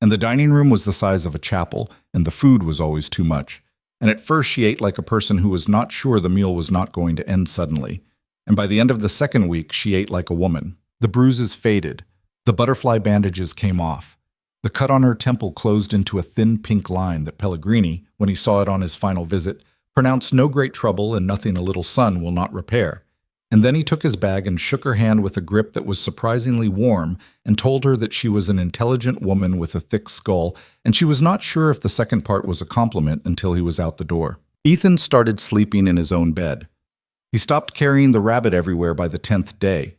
And the dining room was the size of a chapel, and the food was always too much. And at first she ate like a person who was not sure the meal was not going to end suddenly. And by the end of the second week, she ate like a woman. The bruises faded. The butterfly bandages came off. The cut on her temple closed into a thin pink line that Pellegrini, when he saw it on his final visit, pronounced no great trouble and nothing a little sun will not repair. And then he took his bag and shook her hand with a grip that was surprisingly warm and told her that she was an intelligent woman with a thick skull, and she was not sure if the second part was a compliment until he was out the door. Ethan started sleeping in his own bed. He stopped carrying the rabbit everywhere by the 10th day.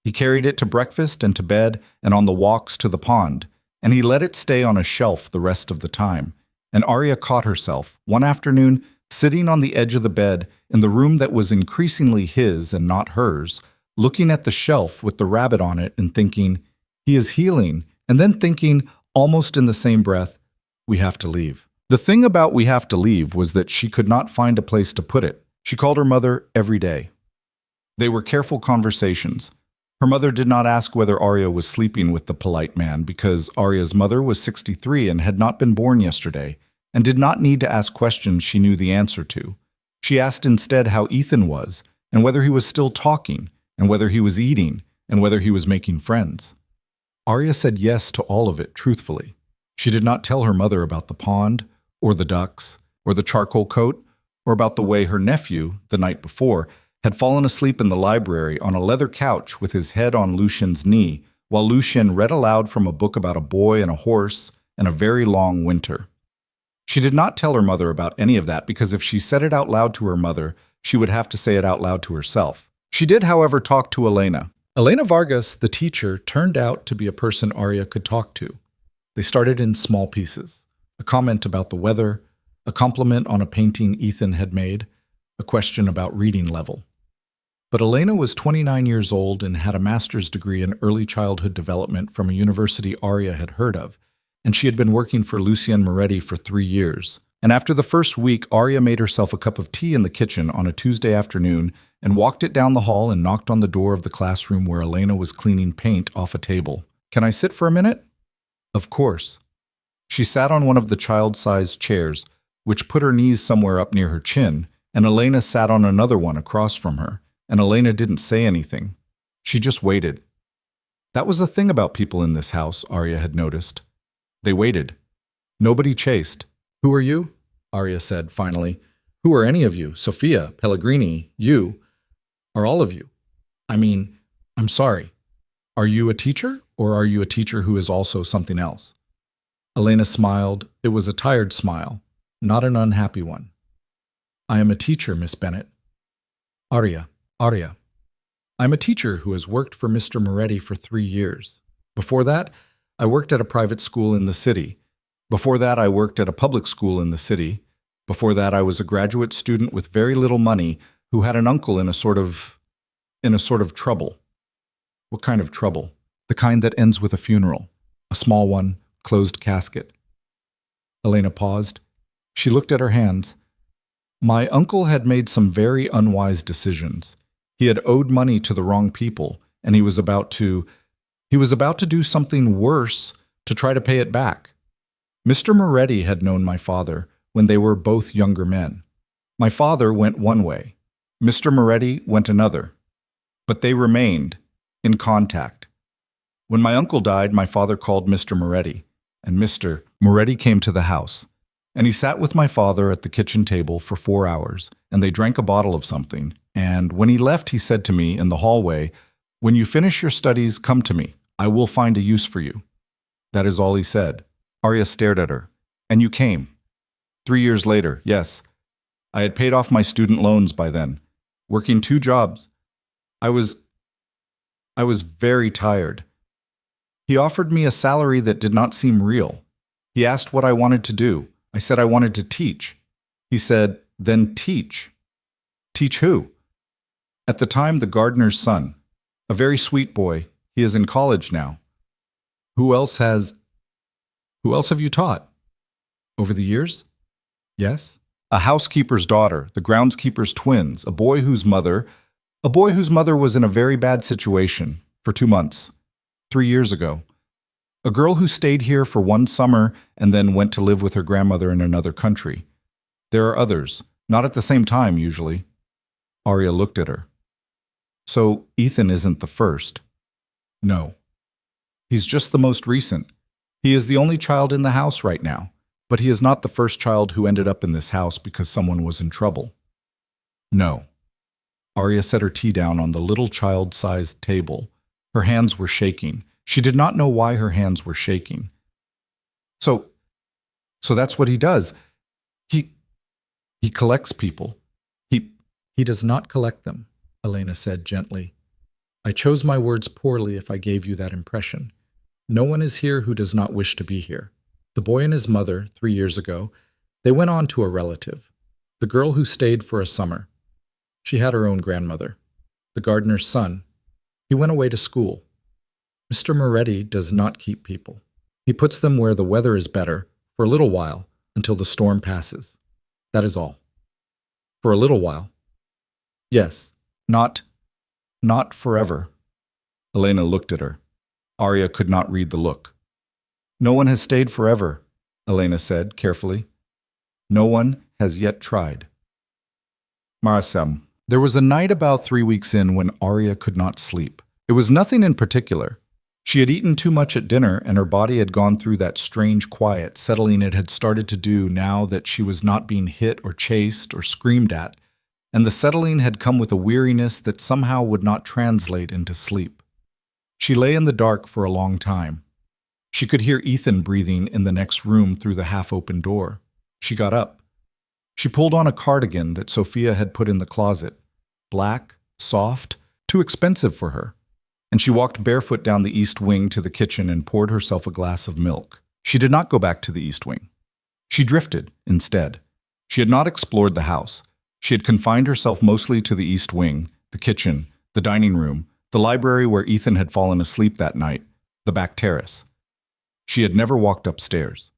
He carried it to breakfast and to bed and on the walks to the pond, and he let it stay on a shelf the rest of the time. And Arya caught herself, one afternoon, sitting on the edge of the bed in the room that was increasingly his and not hers, looking at the shelf with the rabbit on it and thinking, "He is healing," and then thinking, almost in the same breath, "We have to leave." The thing about "we have to leave" was that she could not find a place to put it. She called her mother every day. They were careful conversations. Her mother did not ask whether Arya was sleeping with the polite man because Arya's mother was 63 and had not been born yesterday, and did not need to ask questions she knew the answer to. She asked instead how Ethan was, and whether he was still talking, and whether he was eating, and whether he was making friends. Arya said yes to all of it, truthfully. She did not tell her mother about the pond, or the ducks, or the charcoal coat, or about the way her nephew, the night before, had fallen asleep in the library on a leather couch with his head on Lucien's knee, while Lucien read aloud from a book about a boy and a horse and a very long winter. She did not tell her mother about any of that because if she said it out loud to her mother, she would have to say it out loud to herself. She did, however, talk to Elena. Elena Vargas, the teacher, turned out to be a person Arya could talk to. They started in small pieces. A comment about the weather, a compliment on a painting Ethan had made, a question about reading level. But Elena was 29 years old and had a master's degree in early childhood development from a university Arya had heard of, and she had been working for Lucien Moretti for 3 years. And after the first week, Arya made herself a cup of tea in the kitchen on a Tuesday afternoon and walked it down the hall and knocked on the door of the classroom where Elena was cleaning paint off a table. "Can I sit for a minute?" "Of course." She sat on one of the child-sized chairs, which put her knees somewhere up near her chin, and Elena sat on another one across from her, and Elena didn't say anything. She just waited. That was the thing about people in this house, Arya had noticed. They waited. Nobody chased. "Who are you?" Arya said finally. "Who are any of you? Sophia, Pellegrini, you? Are all of you? I'm sorry. Are you a teacher, or are you a teacher who is also something else?" Elena smiled. It was a tired smile, not an unhappy one. "I am a teacher, Miss Bennett." Arya. "I'm a teacher who has worked for Mr. Moretti for 3 years. Before that, I worked at a private school in the city. Before that, I worked at a public school in the city. Before that, I was a graduate student with very little money who had an uncle in a sort of trouble." "What kind of trouble?" "The kind that ends with a funeral. A small one, closed casket." Elena paused. She looked at her hands. My uncle had made some very unwise decisions. He had owed money to the wrong people, and he was about to do something worse to try to pay it back. Mr. Moretti had known my father when they were both younger men. My father went one way. Mr. Moretti went another. But they remained in contact. When my uncle died, my father called Mr. Moretti, and Mr. Moretti came to the house. And he sat with my father at the kitchen table for 4 hours, and they drank a bottle of something. And when he left, he said to me in the hallway, "When you finish your studies, come to me. I will find a use for you." That is all he said. Arya stared at her. "And you came." 3 years later, yes. I had paid off my student loans by then, working 2 jobs. I was very tired. He offered me a salary that did not seem real. He asked what I wanted to do. I said I wanted to teach. He said, "Then teach." Teach who? At the time, the gardener's son. A very sweet boy. He is in college now. Who else have you taught? Over the years? Yes. A housekeeper's daughter, the groundskeeper's twins, a boy whose mother was in a very bad situation for 2 months, 3 years ago. A girl who stayed here for 1 summer and then went to live with her grandmother in another country. There are others, not at the same time usually. Arya looked at her. So Ethan isn't the first. No. He's just the most recent. He is the only child in the house right now, but he is not the first child who ended up in this house because someone was in trouble. No. Arya set her tea down on the little child-sized table. Her hands were shaking. She did not know why her hands were shaking. So that's what he does. He collects people. He does not collect them, Elena said gently. I chose my words poorly if I gave you that impression. No one is here who does not wish to be here. The boy and his mother, 3 years ago, they went on to a relative. The girl who stayed for a summer. She had her own grandmother. The gardener's son. He went away to school. Mr. Moretti does not keep people. He puts them where the weather is better for a little while until the storm passes. That is all. For a little while. Yes, not forever. Elena looked at her. Arya could not read the look. No one has stayed forever, Elena said carefully. No one has yet tried. Marasem. There was a night about 3 weeks in when Arya could not sleep. It was nothing in particular. She had eaten too much at dinner, and her body had gone through that strange quiet settling it had started to do now that she was not being hit or chased or screamed at, and the settling had come with a weariness that somehow would not translate into sleep. She lay in the dark for a long time. She could hear Ethan breathing in the next room through the half-open door. She got up. She pulled on a cardigan that Sophia had put in the closet. Black, soft, too expensive for her. And she walked barefoot down the east wing to the kitchen and poured herself a glass of milk. She did not go back to the east wing. She drifted, instead. She had not explored the house. She had confined herself mostly to the east wing, the kitchen, the dining room, the library where Ethan had fallen asleep that night, the back terrace. She had never walked upstairs.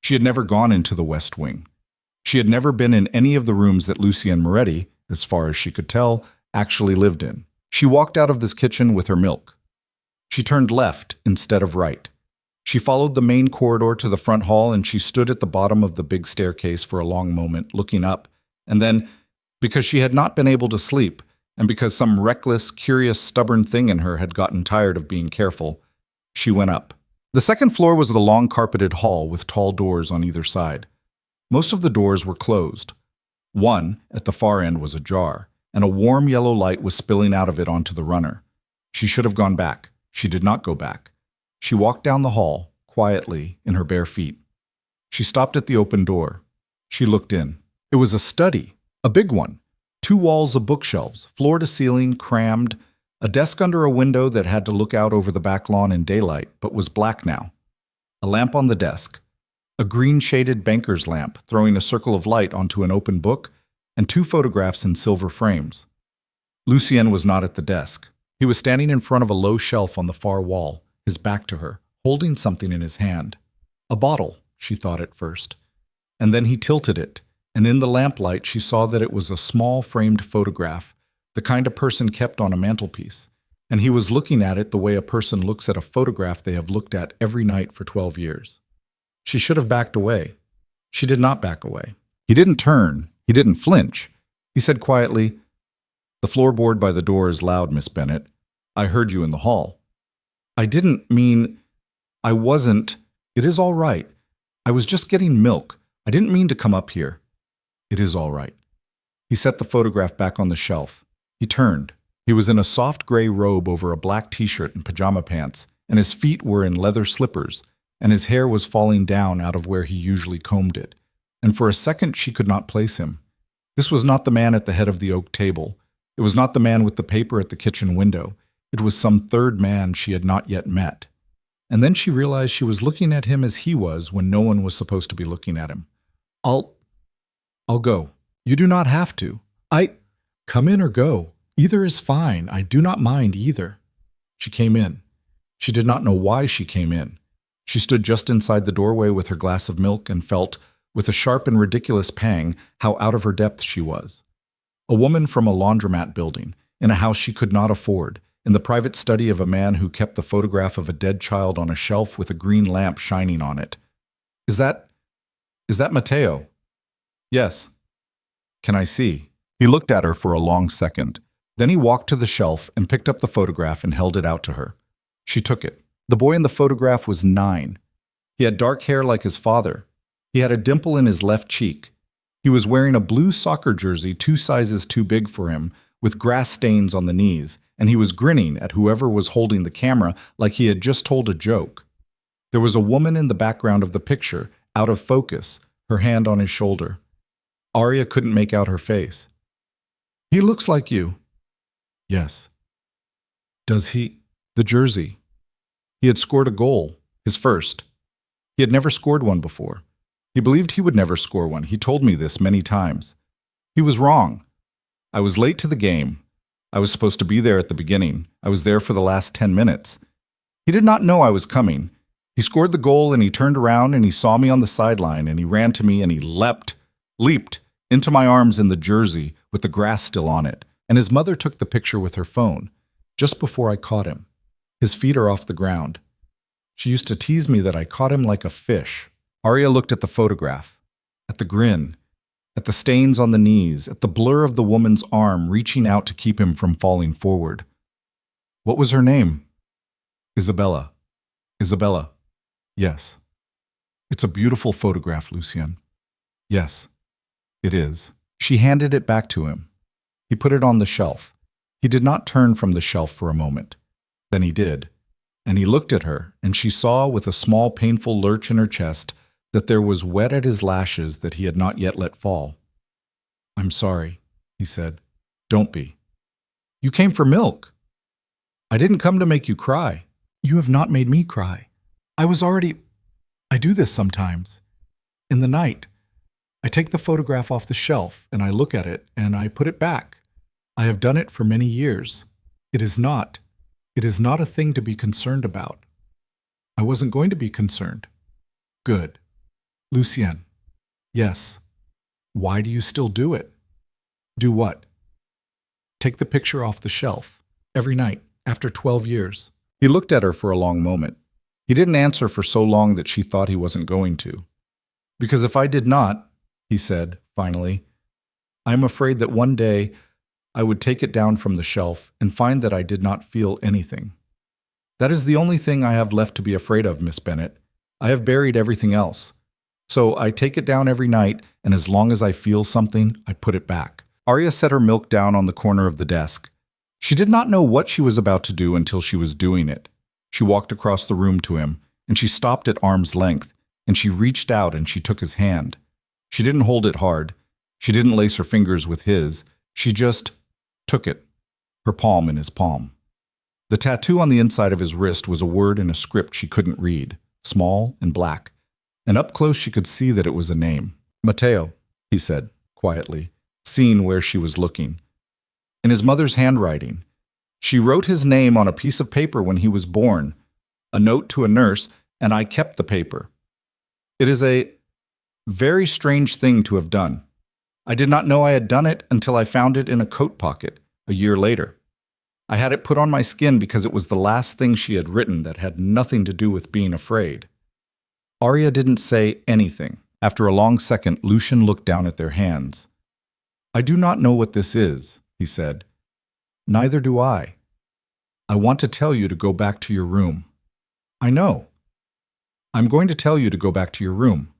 She had never gone into the west wing. She had never been in any of the rooms that Lucien Moretti, as far as she could tell, actually lived in. She walked out of this kitchen with her milk. She turned left instead of right. She followed the main corridor to the front hall, and she stood at the bottom of the big staircase for a long moment, looking up. And then, because she had not been able to sleep, and because some reckless, curious, stubborn thing in her had gotten tired of being careful, she went up. The second floor was the long carpeted hall with tall doors on either side. Most of the doors were closed. One, at the far end, was ajar, and a warm yellow light was spilling out of it onto the runner. She should have gone back. She did not go back. She walked down the hall, quietly, in her bare feet. She stopped at the open door. She looked in. It was a study, a big one. 2 walls of bookshelves, floor to ceiling, crammed, a desk under a window that had to look out over the back lawn in daylight, but was black now. A lamp on the desk, a green-shaded banker's lamp throwing a circle of light onto an open book, and 2 photographs in silver frames. Lucien was not at the desk. He was standing in front of a low shelf on the far wall, his back to her, holding something in his hand. A bottle, she thought at first. And then he tilted it, and in the lamplight she saw that it was a small framed photograph, the kind a person kept on a mantelpiece, and he was looking at it the way a person looks at a photograph they have looked at every night for 12 years. She should have backed away. She did not back away. He didn't turn. He didn't flinch. He said quietly, "The floorboard by the door is loud, Miss Bennet. I heard you in the hall." "I didn't mean... I wasn't... It is all right. I was just getting milk. I didn't mean to come up here." "It is all right." He set the photograph back on the shelf. He turned. He was in a soft gray robe over a black t-shirt and pajama pants, and his feet were in leather slippers, and his hair was falling down out of where he usually combed it. And for a second she could not place him. This was not the man at the head of the oak table. It was not the man with the paper at the kitchen window. It was some third man she had not yet met. And then she realized she was looking at him as he was when no one was supposed to be looking at him. I'll go. You do not have to. Come in or go. Either is fine. I do not mind either." She came in. She did not know why she came in. She stood just inside the doorway with her glass of milk and felt, with a sharp and ridiculous pang, how out of her depth she was. A woman from a laundromat building, in a house she could not afford, in the private study of a man who kept the photograph of a dead child on a shelf with a green lamp shining on it. Is that Matteo?" "Yes." "Can I see?" He looked at her for a long second. Then he walked to the shelf and picked up the photograph and held it out to her. She took it. The boy in the photograph was 9. He had dark hair like his father. He had a dimple in his left cheek. He was wearing a blue soccer jersey 2 sizes too big for him, with grass stains on the knees, and he was grinning at whoever was holding the camera like he had just told a joke. There was a woman in the background of the picture, out of focus, her hand on his shoulder. Arya couldn't make out her face. "He looks like you." "Yes." "Does he?" The jersey. He had scored a goal, his first. He had never scored one before. He believed he would never score one. He told me this many times. He was wrong. I was late to the game. I was supposed to be there at the beginning. I was there for the last 10 minutes. He did not know I was coming. He scored the goal and he turned around and he saw me on the sideline and he ran to me and he leaped into my arms in the jersey with the grass still on it. And his mother took the picture with her phone, just before I caught him. His feet are off the ground. She used to tease me that I caught him like a fish. Arya looked at the photograph, at the grin, at the stains on the knees, at the blur of the woman's arm reaching out to keep him from falling forward. What was her name? Isabella. Isabella. Yes. It's a beautiful photograph, Lucien. Yes, it is. She handed it back to him. He put it on the shelf. He did not turn from the shelf for a moment. Then he did. And he looked at her, and she saw with a small painful lurch in her chest that there was wet at his lashes that he had not yet let fall. "I'm sorry," he said. "Don't be. You came for milk." "I didn't come to make you cry." "You have not made me cry. I do this sometimes. In the night, I take the photograph off the shelf, and I look at it, and I put it back. I have done it for many years. It is not a thing to be concerned about. I wasn't going to be concerned." "Good. Lucien." "Yes. Why do you still do it?" "Do what?" "Take the picture off the shelf, every night, after 12 years. He looked at her for a long moment. He didn't answer for so long that she thought he wasn't going to. "Because if I did not," he said, finally, "I am afraid that one day I would take it down from the shelf and find that I did not feel anything. That is the only thing I have left to be afraid of, Miss Bennet. I have buried everything else. So I take it down every night, and as long as I feel something, I put it back." Arya set her milk down on the corner of the desk. She did not know what she was about to do until she was doing it. She walked across the room to him, and she stopped at arm's length, and she reached out and she took his hand. She didn't hold it hard. She didn't lace her fingers with his. She just took it, her palm in his palm. The tattoo on the inside of his wrist was a word in a script she couldn't read, small and black, and up close she could see that it was a name. "Matteo," he said, quietly, seeing where she was looking. In his mother's handwriting. She wrote his name on a piece of paper when he was born, a note to a nurse, and I kept the paper. It is a very strange thing to have done. I did not know I had done it until I found it in a coat pocket a year later. I had it put on my skin because it was the last thing she had written that had nothing to do with being afraid. Arya didn't say anything. After a long second, Lucian looked down at their hands. I do not know what this is, he said. Neither do I. I want to tell you to go back to your room. I know. I'm going to tell you to go back to your room.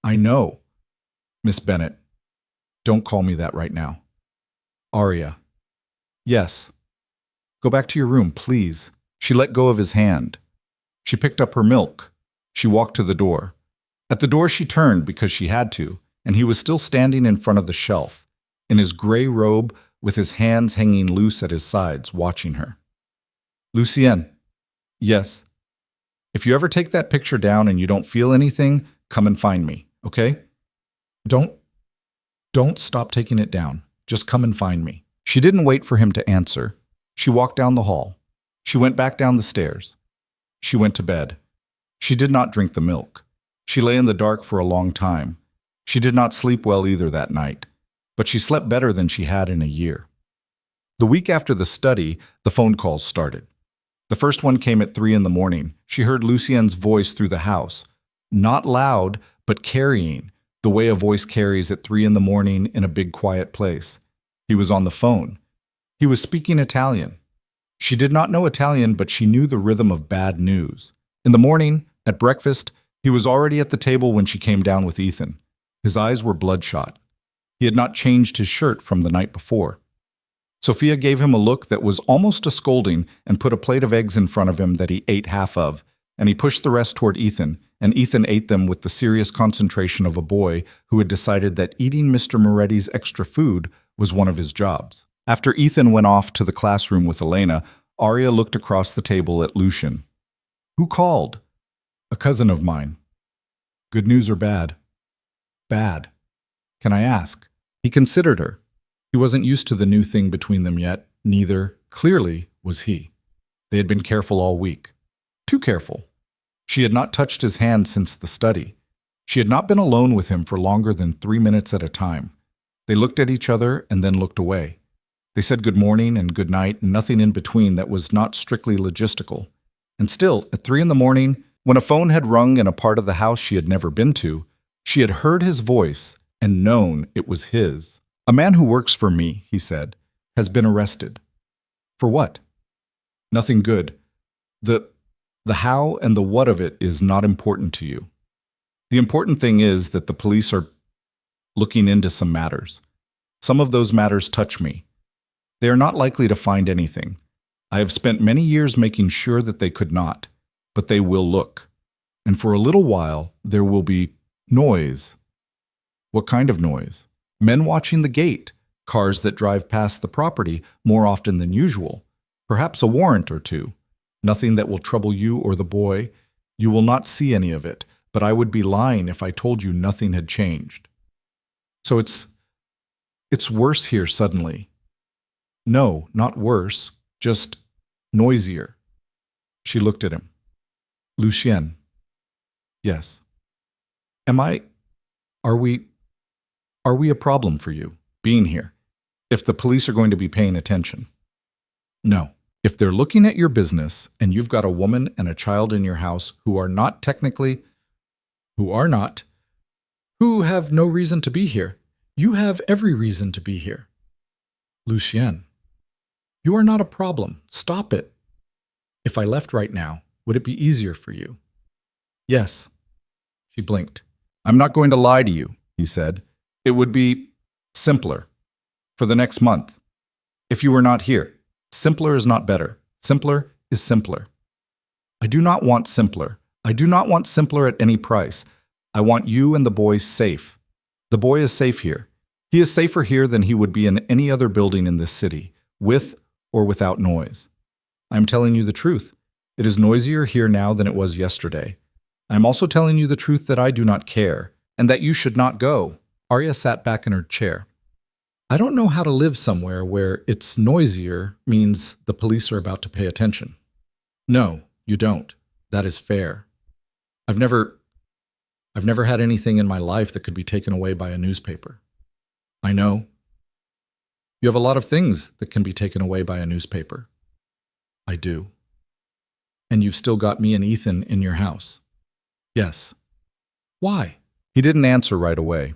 I know. Miss Bennet, don't call me that right now. Arya. Yes. Go back to your room, please. She let go of his hand. She picked up her milk. She walked to the door. At the door she turned because she had to, and he was still standing in front of the shelf, in his gray robe with his hands hanging loose at his sides, watching her. Lucienne. Yes. If you ever take that picture down and you don't feel anything, come and find me, okay? Don't stop taking it down. Just come and find me. She didn't wait for him to answer. She walked down the hall. She went back down the stairs. She went to bed. She did not drink the milk. She lay in the dark for a long time. She did not sleep well either that night, but she slept better than she had in a year. The week after the study, the phone calls started. The first one came at 3 in the morning. She heard Lucien's voice through the house. Not loud, but carrying, the way a voice carries at 3 in the morning in a big quiet place. He was on the phone. He was speaking Italian. She did not know Italian, but she knew the rhythm of bad news. In the morning, at breakfast, he was already at the table when she came down with Ethan. His eyes were bloodshot. He had not changed his shirt from the night before. Sophia gave him a look that was almost a scolding and put a plate of eggs in front of him that he ate half of, and he pushed the rest toward Ethan, and Ethan ate them with the serious concentration of a boy who had decided that eating Mr. Moretti's extra food was one of his jobs. After Ethan went off to the classroom with Elena, Arya looked across the table at Lucian. Who called? A cousin of mine. Good news or bad? Bad. Can I ask? He considered her. He wasn't used to the new thing between them yet. Neither, clearly, was he. They had been careful all week. Too careful. She had not touched his hand since the study. She had not been alone with him for longer than 3 minutes at a time. They looked at each other and then looked away. They said good morning and good night and nothing in between that was not strictly logistical. And still, at 3 in the morning, when a phone had rung in a part of the house she had never been to, she had heard his voice and known it was his. A man who works for me, he said, has been arrested. For what? Nothing good. The how and the what of it is not important to you. The important thing is that the police are looking into some matters. Some of those matters touch me. They are not likely to find anything. I have spent many years making sure that they could not, but they will look. And for a little while, there will be noise. What kind of noise? Men watching the gate, cars that drive past the property more often than usual, perhaps a warrant or two. Nothing that will trouble you or the boy. You will not see any of it, but I would be lying if I told you nothing had changed. So it's worse here suddenly. No, not worse, just noisier. She looked at him. Lucien. Yes. Are we a problem for you, being here, if the police are going to be paying attention? No. If they're looking at your business and you've got a woman and a child in your house who have no reason to be here, you have every reason to be here. Lucien, you are not a problem. Stop it. If I left right now, would it be easier for you? Yes. She blinked. I'm not going to lie to you, he said. It would be simpler for the next month if you were not here. Simpler is not better. Simpler is simpler. I do not want simpler. I do not want simpler at any price. I want you and the boy safe. The boy is safe here. He is safer here than he would be in any other building in this city, with or without noise. I am telling you the truth. It is noisier here now than it was yesterday. I am also telling you the truth that I do not care, and that you should not go. Arya sat back in her chair. I don't know how to live somewhere where it's noisier means the police are about to pay attention. No, you don't. That is fair. I've never had anything in my life that could be taken away by a newspaper. I know. You have a lot of things that can be taken away by a newspaper. I do. And you've still got me and Ethan in your house. Yes. Why? He didn't answer right away.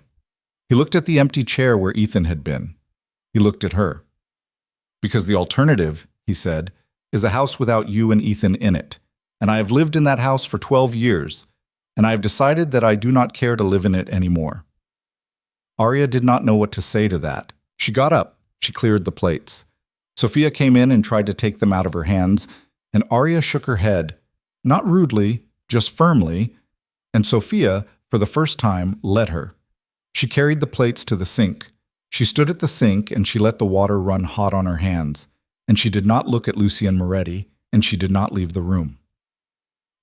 He looked at the empty chair where Ethan had been. He looked at her. Because the alternative, he said, is a house without you and Ethan in it. And I have lived in that house for 12 years, and I have decided that I do not care to live in it anymore. Arya did not know what to say to that. She got up. She cleared the plates. Sophia came in and tried to take them out of her hands, and Arya shook her head, not rudely, just firmly, and Sophia, for the first time, let her. She carried the plates to the sink. She stood at the sink and she let the water run hot on her hands, and she did not look at Lucien Moretti, and she did not leave the room.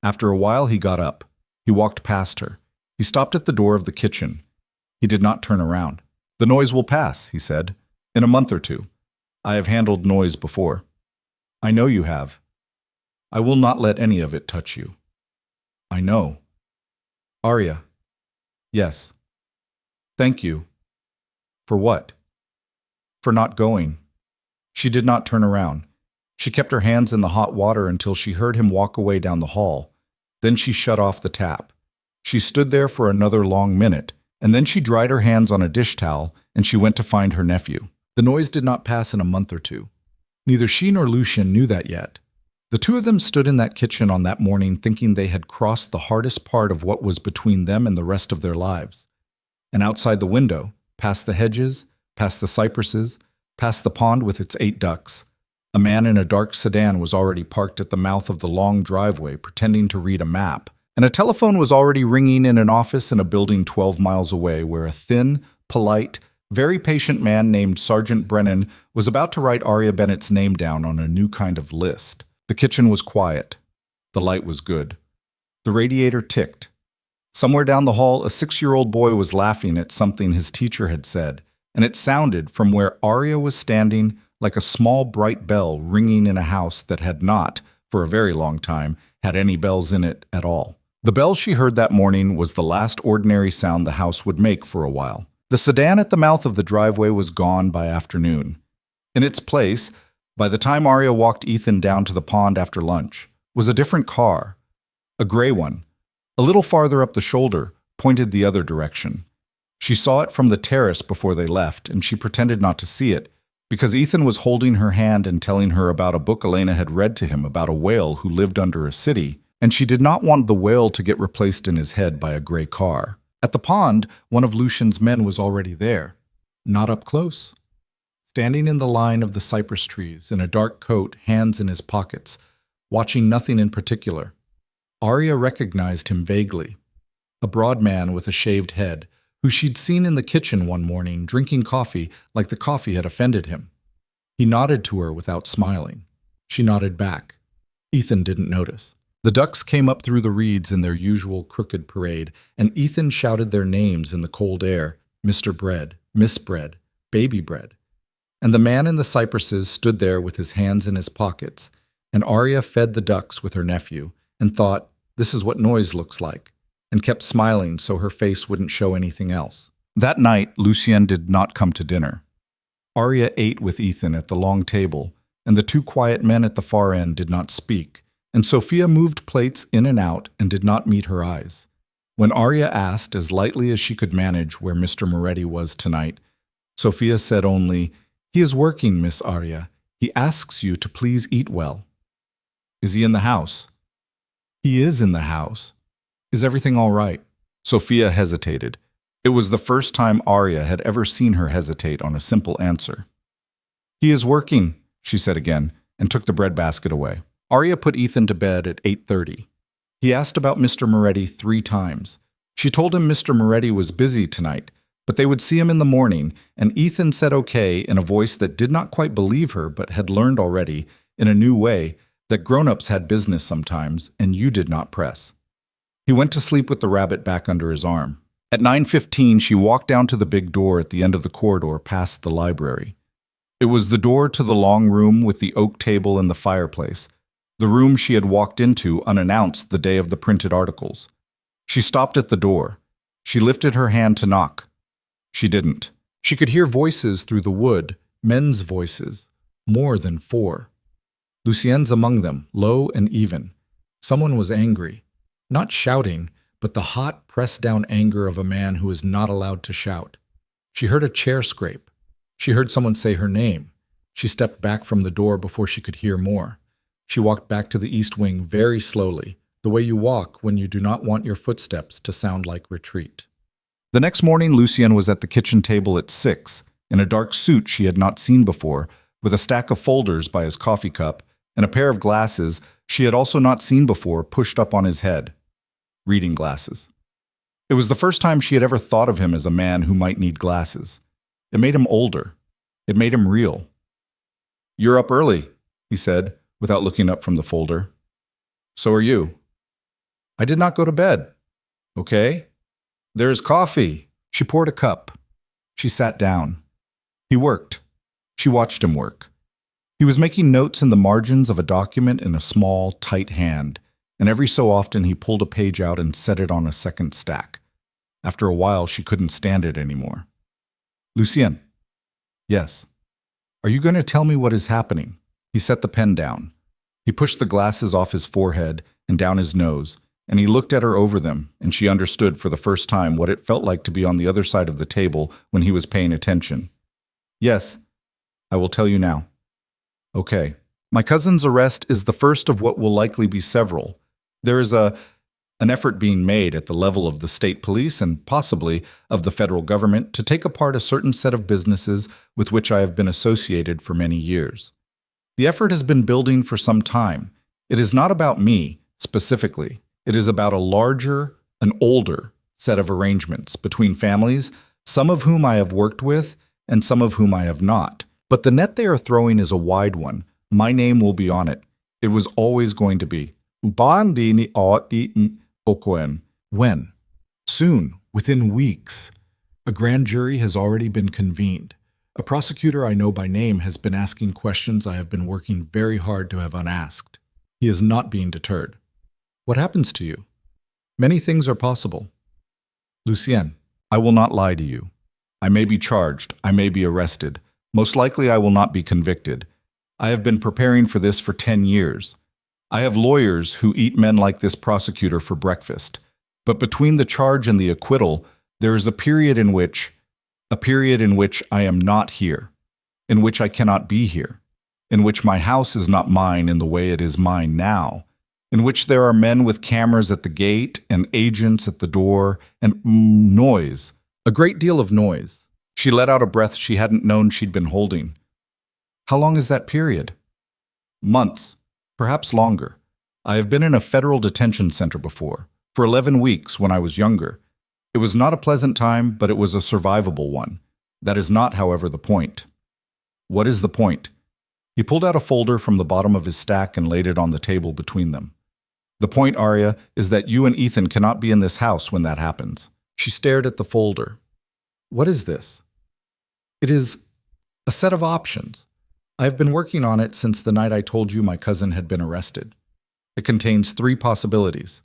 After a while, he got up. He walked past her. He stopped at the door of the kitchen. He did not turn around. "The noise will pass," he said. "In a month or two. I have handled noise before." "I know you have. I will not let any of it touch you." "I know." "Arya." "Yes." "Thank you." "For what?" "For not going." She did not turn around. She kept her hands in the hot water until she heard him walk away down the hall. Then she shut off the tap. She stood there for another long minute, and then she dried her hands on a dish towel, and she went to find her nephew. The noise did not pass in a month or two. Neither she nor Lucien knew that yet. The two of them stood in that kitchen on that morning thinking they had crossed the hardest part of what was between them and the rest of their lives. And outside the window, past the hedges, past the cypresses, past the pond with its 8 ducks, a man in a dark sedan was already parked at the mouth of the long driveway pretending to read a map, and a telephone was already ringing in an office in a building 12 miles away where a thin, polite, very patient man named Sergeant Brennan was about to write Arya Bennett's name down on a new kind of list. The kitchen was quiet. The light was good. The radiator ticked. Somewhere down the hall, a 6-year-old boy was laughing at something his teacher had said, and it sounded, from where Arya was standing, like a small bright bell ringing in a house that had not, for a very long time, had any bells in it at all. The bell she heard that morning was the last ordinary sound the house would make for a while. The sedan at the mouth of the driveway was gone by afternoon. In its place, by the time Arya walked Ethan down to the pond after lunch, was a different car, a gray one. A little farther up the shoulder, pointed the other direction. She saw it from the terrace before they left, and she pretended not to see it, because Ethan was holding her hand and telling her about a book Elena had read to him about a whale who lived under a city, and she did not want the whale to get replaced in his head by a gray car. At the pond, one of Lucien's men was already there, not up close. Standing in the line of the cypress trees, in a dark coat, hands in his pockets, watching nothing in particular. Arya recognized him vaguely. A broad man with a shaved head, who she'd seen in the kitchen one morning drinking coffee like the coffee had offended him. He nodded to her without smiling. She nodded back. Ethan didn't notice. The ducks came up through the reeds in their usual crooked parade, and Ethan shouted their names in the cold air, Mr. Bread, Miss Bread, Baby Bread. And the man in the cypresses stood there with his hands in his pockets, and Arya fed the ducks with her nephew, and thought, this is what noise looks like, and kept smiling so her face wouldn't show anything else. That night, Lucien did not come to dinner. Arya ate with Ethan at the long table, and the 2 quiet men at the far end did not speak, and Sophia moved plates in and out and did not meet her eyes. When Arya asked, as lightly as she could manage, where Mr. Moretti was tonight, Sophia said only, "He is working, Miss Arya. He asks you to please eat well." "Is he in the house?" "He is in the house." "Is everything all right?" Sophia hesitated. It was the first time Arya had ever seen her hesitate on a simple answer. "He is working," she said again, and took the bread basket away. Arya put Ethan to bed at 8:30. He asked about Mr. Moretti 3 times. She told him Mr. Moretti was busy tonight, but they would see him in the morning, and Ethan said okay in a voice that did not quite believe her but had learned already, in a new way, that grown-ups had business sometimes, and you did not press. He went to sleep with the rabbit back under his arm. At 9:15, she walked down to the big door at the end of the corridor past the library. It was the door to the long room with the oak table and the fireplace, the room she had walked into unannounced the day of the printed articles. She stopped at the door. She lifted her hand to knock. She didn't. She could hear voices through the wood, men's voices, more than 4. Lucien's among them, low and even. Someone was angry, not shouting, but the hot, pressed-down anger of a man who is not allowed to shout. She heard a chair scrape. She heard someone say her name. She stepped back from the door before she could hear more. She walked back to the east wing very slowly, the way you walk when you do not want your footsteps to sound like retreat. The next morning, Lucien was at the kitchen table at 6, in a dark suit she had not seen before, with a stack of folders by his coffee cup and a pair of glasses she had also not seen before pushed up on his head. Reading glasses. It was the first time she had ever thought of him as a man who might need glasses. It made him older. It made him real. "You're up early," he said, without looking up from the folder. "So are you." "I did not go to bed." "Okay. There's coffee." She poured a cup. She sat down. He worked. She watched him work. He was making notes in the margins of a document in a small, tight hand, and every so often he pulled a page out and set it on a second stack. After a while, she couldn't stand it anymore. "Lucien." "Yes." "Are you going to tell me what is happening?" He set the pen down. He pushed the glasses off his forehead and down his nose, and he looked at her over them, and she understood for the first time what it felt like to be on the other side of the table when he was paying attention. "Yes, I will tell you now." "Okay. My cousin's arrest is the first of what will likely be several. There is an effort being made at the level of the state police and possibly of the federal government to take apart a certain set of businesses with which I have been associated for many years. The effort has been building for some time. It is not about me, specifically. It is about a larger, an older set of arrangements between families, some of whom I have worked with and some of whom I have not. But the net they are throwing is a wide one. My name will be on it. It was always going to be. When? Soon, within weeks. A grand jury has already been convened. A prosecutor I know by name has been asking questions I have been working very hard to have unasked. He is not being deterred. What happens to you? Many things are possible. Lucien, I will not lie to you. I may be charged. I may be arrested. Most likely I will not be convicted. I have been preparing for this for 10 years. I have lawyers who eat men like this prosecutor for breakfast. But between the charge and the acquittal, there is a period in which I am not here, in which I cannot be here, in which my house is not mine in the way it is mine now, in which there are men with cameras at the gate and agents at the door and noise, a great deal of noise. She let out a breath she hadn't known she'd been holding. How long is that period? Months, perhaps longer. I have been in a federal detention center before, for 11 weeks when I was younger. It was not a pleasant time, but it was a survivable one. That is not, however, the point. What is the point? He pulled out a folder from the bottom of his stack and laid it on the table between them. The point, Arya, is that you and Ethan cannot be in this house when that happens. She stared at the folder. What is this? It is a set of options. I have been working on it since the night I told you my cousin had been arrested. It contains 3 possibilities.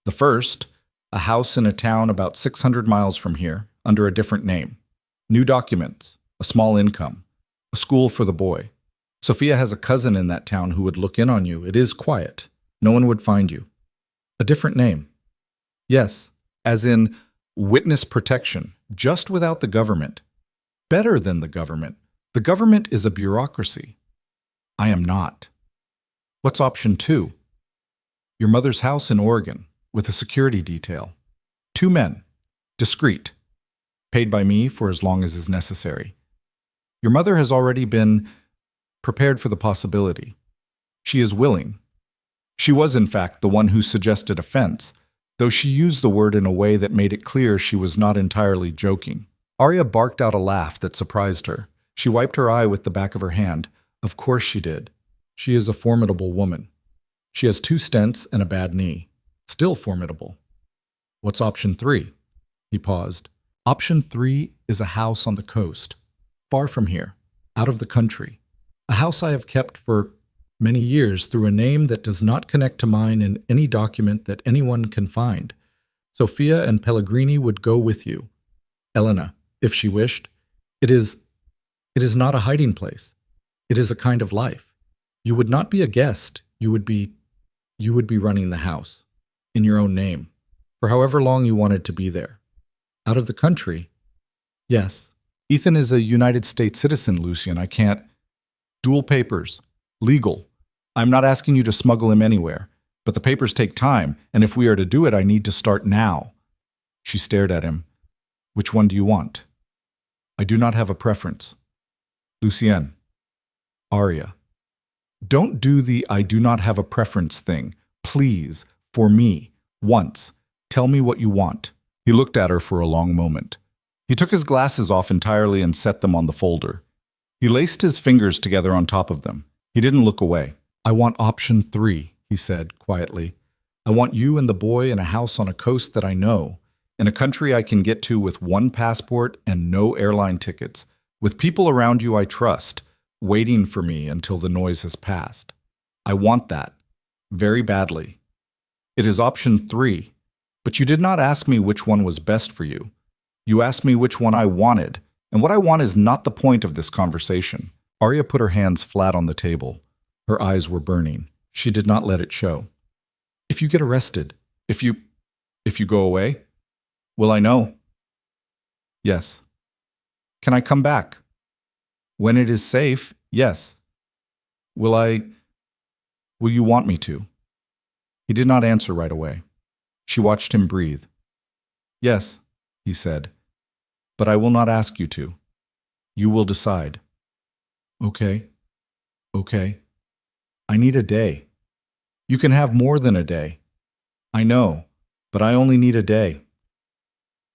The first, a house in a town about 600 miles from here, under a different name. New documents, a small income, a school for the boy. Sophia has a cousin in that town who would look in on you. It is quiet. No one would find you. A different name. Yes, as in witness protection, just without the government. Better than the government. The government is a bureaucracy. I am not. What's option 2? Your mother's house in Oregon, with a security detail. 2 men, discreet, paid by me for as long as is necessary. Your mother has already been prepared for the possibility. She is willing. She was, in fact, the one who suggested offense, though she used the word in a way that made it clear she was not entirely joking. Arya barked out a laugh that surprised her. She wiped her eye with the back of her hand. Of course she did. She is a formidable woman. She has 2 stents and a bad knee. Still formidable. What's option 3? He paused. Option 3 is a house on the coast, far from here, out of the country. A house I have kept for many years through a name that does not connect to mine in any document that anyone can find. Sophia and Pellegrini would go with you. Elena, if she wished. It is not a hiding place. It is a kind of life. You would not be a guest. You would be running the house in your own name for however long you wanted to be there. Out of the country, yes. Ethan is a United States citizen, Lucien. I can't. Dual papers. Legal. I'm not asking you to smuggle him anywhere, but the papers take time, and if we are to do it, I need to start now. She stared at him. Which one do you want? I do not have a preference. Lucien. Aria. Don't do the I do not have a preference thing. Please, for me, once. Tell me what you want. He looked at her for a long moment. He took his glasses off entirely and set them on the folder. He laced his fingers together on top of them. He didn't look away. I want option 3, he said quietly. I want you and the boy in a house on a coast that I know, in a country I can get to with one passport and no airline tickets, with people around you I trust, waiting for me until the noise has passed. I want that, very badly. It is option 3, but you did not ask me which one was best for you. You asked me which one I wanted, and what I want is not the point of this conversation. Aria put her hands flat on the table. Her eyes were burning. She did not let it show. If you get arrested, if you go away, will I know? Yes. Can I come back? When it is safe, yes. Will you want me to? He did not answer right away. She watched him breathe. Yes, he said, but I will not ask you to. You will decide. Okay. I need a day. You can have more than a day. I know, but I only need a day.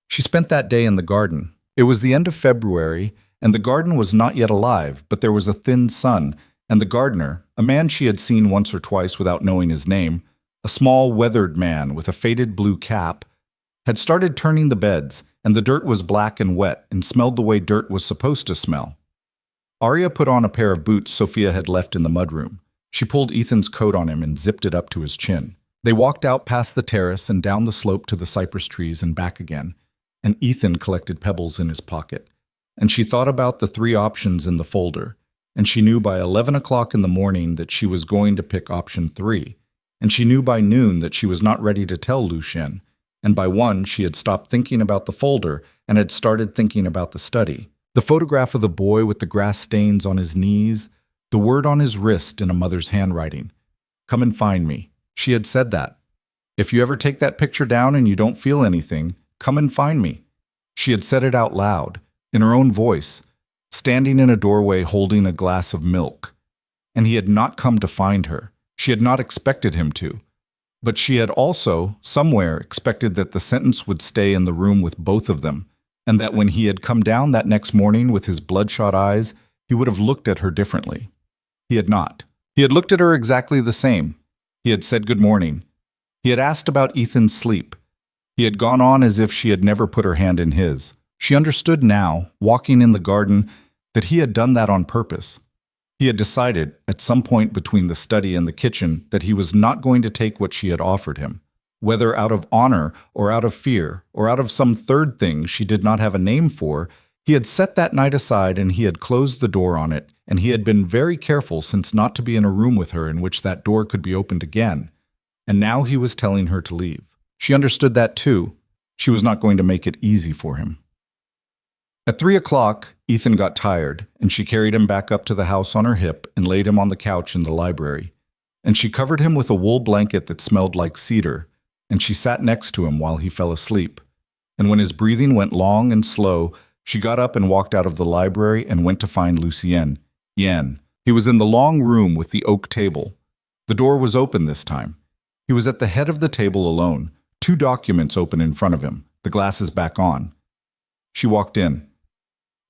She spent that day in the garden. It was the end of February, and the garden was not yet alive, but there was a thin sun, and the gardener, a man she had seen once or twice without knowing his name, a small, weathered man with a faded blue cap, had started turning the beds, and the dirt was black and wet and smelled the way dirt was supposed to smell. Aria put on a pair of boots Sophia had left in the mudroom. She pulled Ethan's coat on him and zipped it up to his chin. They walked out past the terrace and down the slope to the cypress trees and back again, and Ethan collected pebbles in his pocket. And she thought about the 3 options in the folder, and she knew by 11 o'clock in the morning that she was going to pick option 3, and she knew by noon that she was not ready to tell Lucien, and by 1 she had stopped thinking about the folder and had started thinking about the study. The photograph of the boy with the grass stains on his knees, the word on his wrist in a mother's handwriting. Come and find me. She had said that. If you ever take that picture down and you don't feel anything, come and find me. She had said it out loud, in her own voice, standing in a doorway holding a glass of milk. And he had not come to find her. She had not expected him to. But she had also, somewhere, expected that the sentence would stay in the room with both of them, and that when he had come down that next morning with his bloodshot eyes, he would have looked at her differently. He had not. He had looked at her exactly the same. He had said good morning. He had asked about Ethan's sleep. He had gone on as if she had never put her hand in his. She understood now, walking in the garden, that he had done that on purpose. He had decided, at some point between the study and the kitchen, that he was not going to take what she had offered him. Whether out of honor or out of fear or out of some third thing she did not have a name for, he had set that night aside and he had closed the door on it, and he had been very careful since not to be in a room with her in which that door could be opened again. And now he was telling her to leave. She understood that too. She was not going to make it easy for him. At 3 o'clock, Ethan got tired, and she carried him back up to the house on her hip and laid him on the couch in the library. And she covered him with a wool blanket that smelled like cedar, and she sat next to him while he fell asleep. And when his breathing went long and slow, she got up and walked out of the library and went to find Lucien. He was in the long room with the oak table. The door was open this time. He was at the head of the table alone, 2 documents open in front of him, the glasses back on. She walked in.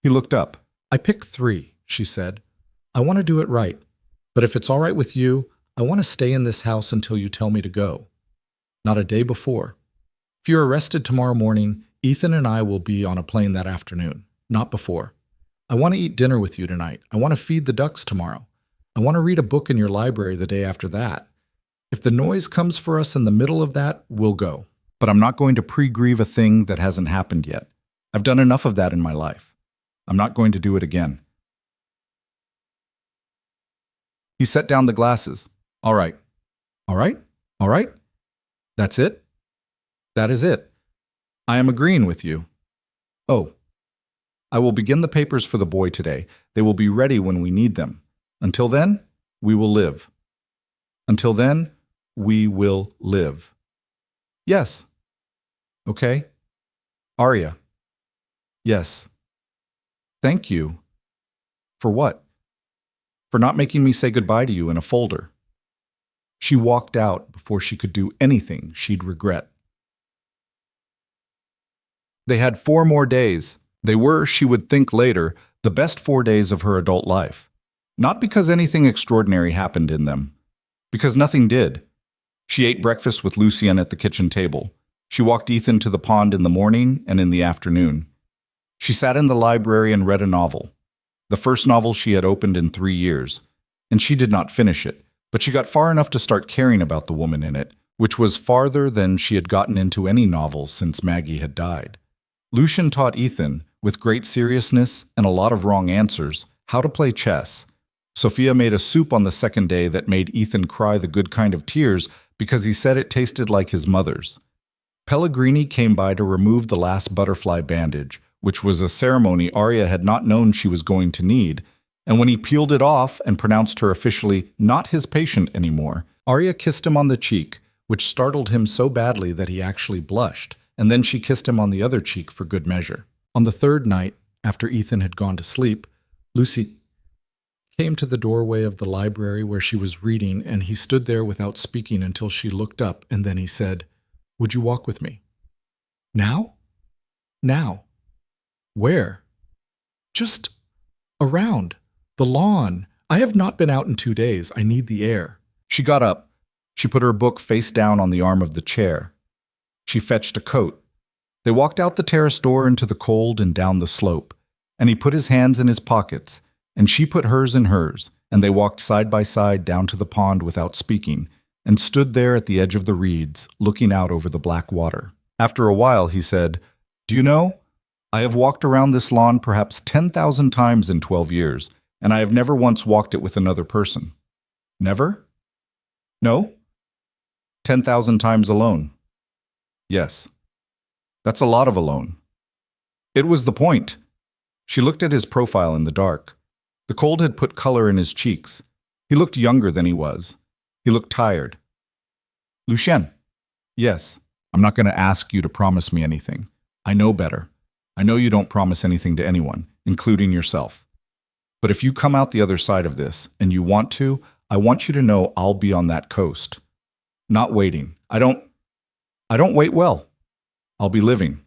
He looked up. I picked 3, she said. I want to do it right, but if it's all right with you, I want to stay in this house until you tell me to go. Not a day before. If you're arrested tomorrow morning, Ethan and I will be on a plane that afternoon, not before. I want to eat dinner with you tonight. I want to feed the ducks tomorrow. I want to read a book in your library the day after that. If the noise comes for us in the middle of that, we'll go. But I'm not going to pre-grieve a thing that hasn't happened yet. I've done enough of that in my life. I'm not going to do it again. He set down the glasses. All right. All right. All right. That's it? That is it. I am agreeing with you. Oh. I will begin the papers for the boy today. They will be ready when we need them. Until then, we will live. Until then, we will live. Yes. Okay. Arya. Yes. Thank you. For what? For not making me say goodbye to you in a folder. She walked out before she could do anything she'd regret. They had 4 more days. They were, she would think later, the best 4 days of her adult life. Not because anything extraordinary happened in them. Because nothing did. She ate breakfast with Lucien at the kitchen table. She walked Ethan to the pond in the morning and in the afternoon. She sat in the library and read a novel. The first novel she had opened in 3 years. And she did not finish it, but she got far enough to start caring about the woman in it, which was farther than she had gotten into any novel since Maggie had died. Lucien taught Ethan, with great seriousness and a lot of wrong answers, how to play chess. Sophia made a soup on the second day that made Ethan cry the good kind of tears because he said it tasted like his mother's. Pellegrini came by to remove the last butterfly bandage, which was a ceremony Arya had not known she was going to need, and when he peeled it off and pronounced her officially not his patient anymore, Arya kissed him on the cheek, which startled him so badly that he actually blushed, and then she kissed him on the other cheek for good measure. On the third night, after Ethan had gone to sleep, Lucy came to the doorway of the library where she was reading, and he stood there without speaking until she looked up, and then he said, "Would you walk with me?" "Now?" "Now." "Where?" "Just around. The lawn. I have not been out in 2 days. I need the air." She got up. She put her book face down on the arm of the chair. She fetched a coat. They walked out the terrace door into the cold and down the slope, and he put his hands in his pockets, and she put hers in hers, and they walked side by side down to the pond without speaking, and stood there at the edge of the reeds, looking out over the black water. After a while, he said, "Do you know, I have walked around this lawn perhaps 10,000 times in 12 years, and I have never once walked it with another person." "Never?" "No." 10,000 times alone." "Yes." "That's a lot of alone." It was the point. She looked at his profile in the dark. The cold had put color in his cheeks. He looked younger than he was. He looked tired. "Lucien." "Yes. I'm not going to ask you to promise me anything. I know better. I know you don't promise anything to anyone, including yourself. But if you come out the other side of this, and you want to, I want you to know I'll be on that coast. Not waiting. I don't wait well. I'll be living.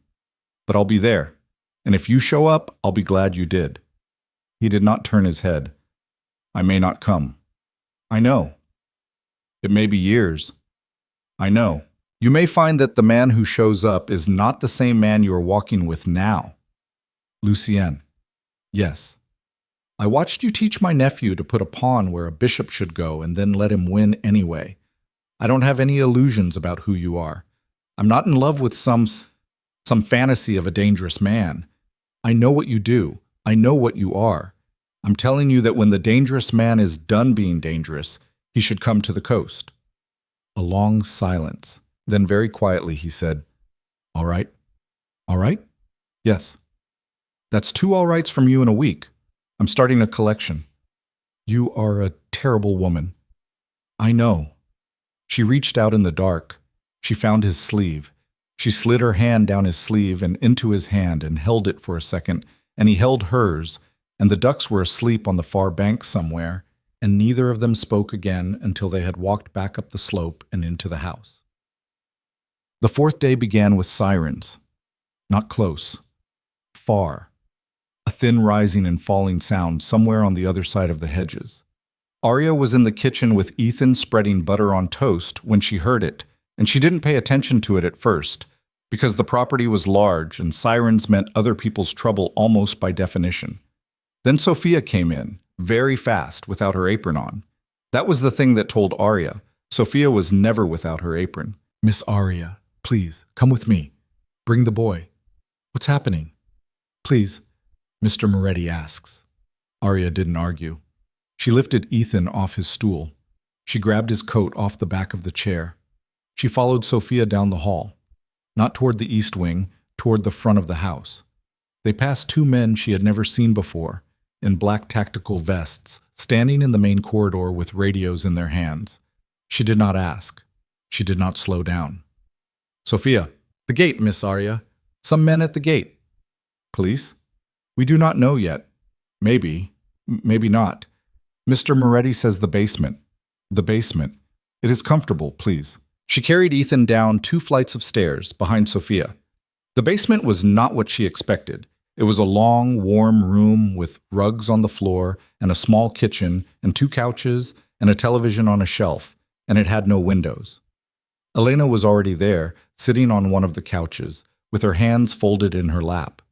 But I'll be there. And if you show up, I'll be glad you did." He did not turn his head. "I may not come." "I know. It may be years." "I know. You may find that the man who shows up is not the same man you are walking with now." "Lucien." "Yes. I watched you teach my nephew to put a pawn where a bishop should go and then let him win anyway. I don't have any illusions about who you are. I'm not in love with some fantasy of a dangerous man. I know what you do. I know what you are. I'm telling you that when the dangerous man is done being dangerous, he should come to the coast." A long silence. Then very quietly he said, "All right." "All right?" "Yes." "That's 2 all rights from you in a week. I'm starting a collection." "You are a terrible woman." "I know." She reached out in the dark. She found his sleeve. She slid her hand down his sleeve and into his hand and held it for a second, and he held hers, and the ducks were asleep on the far bank somewhere, and neither of them spoke again until they had walked back up the slope and into the house. The 4th day began with sirens. Not close. Far. A thin rising and falling sound somewhere on the other side of the hedges. Arya was in the kitchen with Ethan spreading butter on toast when she heard it, and she didn't pay attention to it at first, because the property was large and sirens meant other people's trouble almost by definition. Then Sophia came in, very fast, without her apron on. That was the thing that told Arya. Sophia was never without her apron. "Miss Arya, please, come with me. Bring the boy." "What's happening?" "Please, Mr. Moretti asks. Arya didn't argue. She lifted Ethan off his stool. She grabbed his coat off the back of the chair. She followed Sophia down the hall, not toward the east wing, toward the front of the house. They passed two men she had never seen before, in black tactical vests, standing in the main corridor with radios in their hands. She did not ask. She did not slow down. Sophia, the gate, Miss Arya. Some men at the gate. Police? We do not know yet. Maybe not. Mr. Moretti says the basement. The basement. It is comfortable, please. She carried Ethan down 2 flights of stairs behind Sophia. The basement was not what she expected. It was a long, warm room with rugs on the floor and a small kitchen and 2 couches and a television on a shelf, and it had no windows. Elena was already there, sitting on one of the couches, with her hands folded in her lap.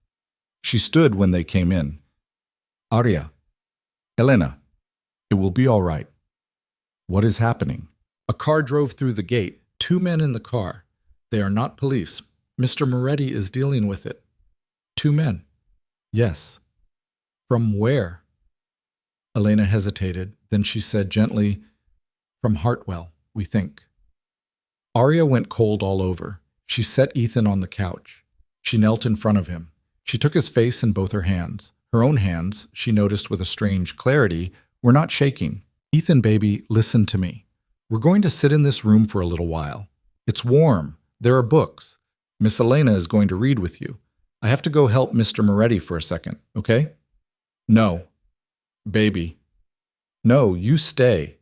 She stood when they came in. Arya. Elena. It will be all right. What is happening? A car drove through the gate. 2 men in the car. They are not police. Mr. Moretti is dealing with it. 2 men. Yes. From where? Elena hesitated. Then she said gently, From Hartwell, we think. Arya went cold all over. She set Ethan on the couch. She knelt in front of him. She took his face in both her hands. Her own hands, she noticed with a strange clarity, were not shaking. Ethan, baby, listen to me. We're going to sit in this room for a little while. It's warm. There are books. Miss Elena is going to read with you. I have to go help Mr. Moretti for a second, okay? No. Baby. No, you stay.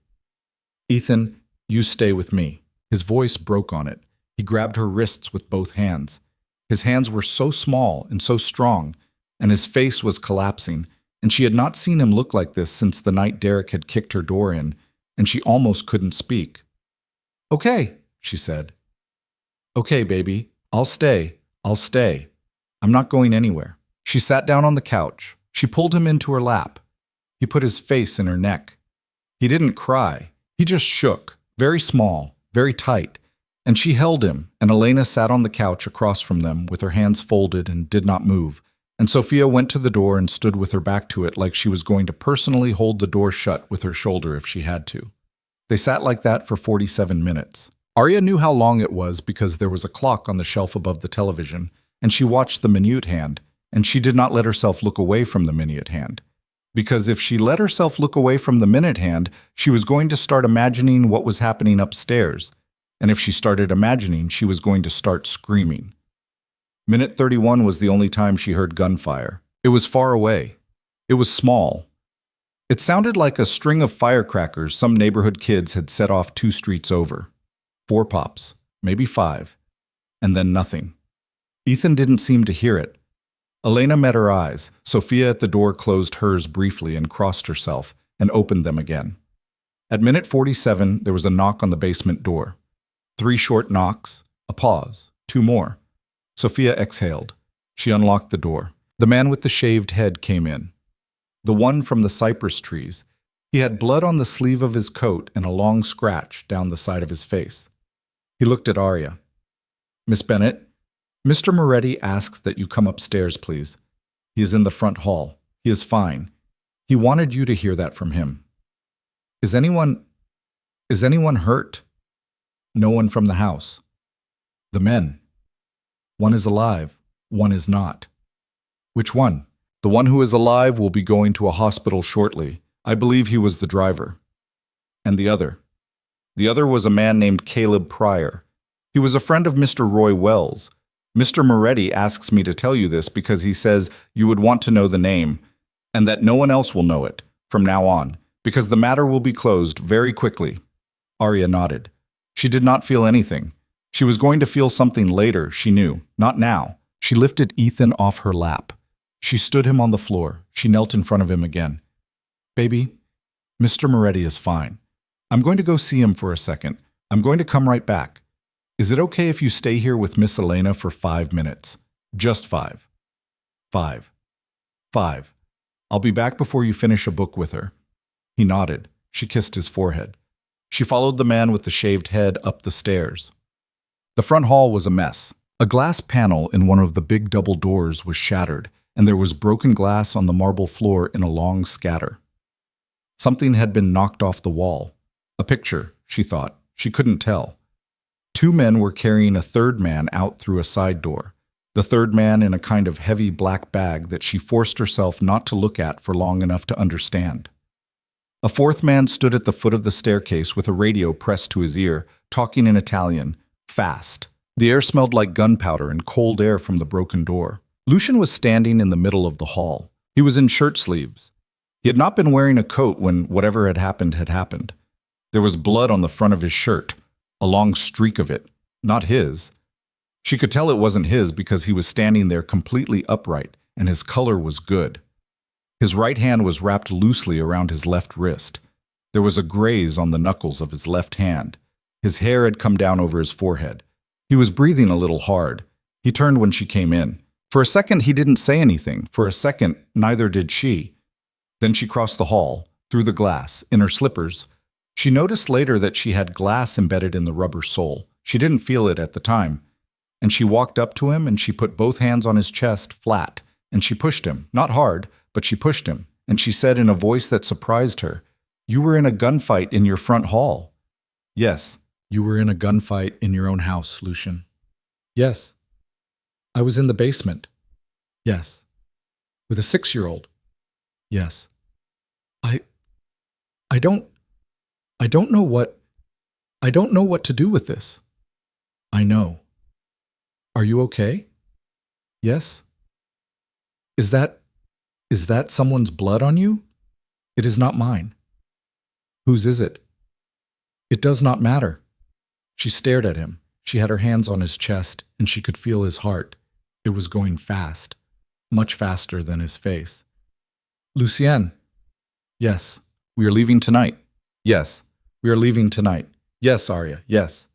Ethan, you stay with me. His voice broke on it. He grabbed her wrists with both hands. His hands were so small and so strong, and his face was collapsing, and she had not seen him look like this since the night Derek had kicked her door in, and she almost couldn't speak. Okay, she said. Okay, baby, I'll stay. I'm not going anywhere. She sat down on the couch. She pulled him into her lap. He put his face in her neck. He didn't cry. He just shook, very small, very tight, and she held him, and Elena sat on the couch across from them with her hands folded and did not move, and Sophia went to the door and stood with her back to it like she was going to personally hold the door shut with her shoulder if she had to. They sat like that for 47 minutes. Arya knew how long it was because there was a clock on the shelf above the television, and she watched the minute hand, and she did not let herself look away from the minute hand. Because if she let herself look away from the minute hand, she was going to start imagining what was happening upstairs, and if she started imagining, she was going to start screaming. Minute 31 was the only time she heard gunfire. It was far away. It was small. It sounded like a string of firecrackers some neighborhood kids had set off 2 streets over. 4 pops, maybe 5, and then nothing. Ethan didn't seem to hear it. Elena met her eyes. Sophia at the door closed hers briefly and crossed herself and opened them again. At minute 47, there was a knock on the basement door. 3 short knocks, a pause, 2 more. Sophia exhaled. She unlocked the door. The man with the shaved head came in. The one from the cypress trees. He had blood on the sleeve of his coat and a long scratch down the side of his face. He looked at Arya. Miss Bennett, Mr. Moretti asks that you come upstairs, please. He is in the front hall. He is fine. He wanted you to hear that from him. Is anyone hurt? No one from the house. The men. One is alive. One is not. Which one? The one who is alive will be going to a hospital shortly. I believe he was the driver. And the other? The other was a man named Caleb Pryor. He was a friend of Mr. Roy Wells. Mr. Moretti asks me to tell you this because he says you would want to know the name, and that no one else will know it from now on, because the matter will be closed very quickly. Arya nodded. She did not feel anything. She was going to feel something later, she knew. Not now. She lifted Ethan off her lap. She stood him on the floor. She knelt in front of him again. Baby, Mr. Moretti is fine. I'm going to go see him for a second. I'm going to come right back. Is it okay if you stay here with Miss Elena for 5 minutes? Just 5. 5. 5. I'll be back before you finish a book with her. He nodded. She kissed his forehead. She followed the man with the shaved head up the stairs. The front hall was a mess. A glass panel in one of the big double doors was shattered, and there was broken glass on the marble floor in a long scatter. Something had been knocked off the wall. A picture, she thought. She couldn't tell. Two men were carrying a third man out through a side door, the third man in a kind of heavy black bag that she forced herself not to look at for long enough to understand. A fourth man stood at the foot of the staircase with a radio pressed to his ear, talking in Italian, fast. The air smelled like gunpowder and cold air from the broken door. Lucian was standing in the middle of the hall. He was in shirt sleeves. He had not been wearing a coat when whatever had happened had happened. There was blood on the front of his shirt, a long streak of it, not his. She could tell it wasn't his because he was standing there completely upright, and his color was good. His right hand was wrapped loosely around his left wrist. There was a graze on the knuckles of his left hand. His hair had come down over his forehead. He was breathing a little hard. He turned when she came in. For a second, he didn't say anything. For a second, neither did she. Then she crossed the hall, through the glass, in her slippers. She noticed later that she had glass embedded in the rubber sole. She didn't feel it at the time. And she walked up to him and she put both hands on his chest, flat, and she pushed him, not hard, but she pushed him. And she said in a voice that surprised her, "You were in a gunfight in your front hall." "Yes." You were in a gunfight in your own house, Lucian. Yes. I was in the basement. Yes. With a 6-year-old. Yes. I don't know what to do with this. I know. Are you okay? Yes. Is that someone's blood on you? It is not mine. Whose is it? It does not matter. She stared at him. She had her hands on his chest, and she could feel his heart. It was going fast, much faster than his face. Lucien. Yes. We are leaving tonight. Yes. We are leaving tonight. Yes, Arya. Yes.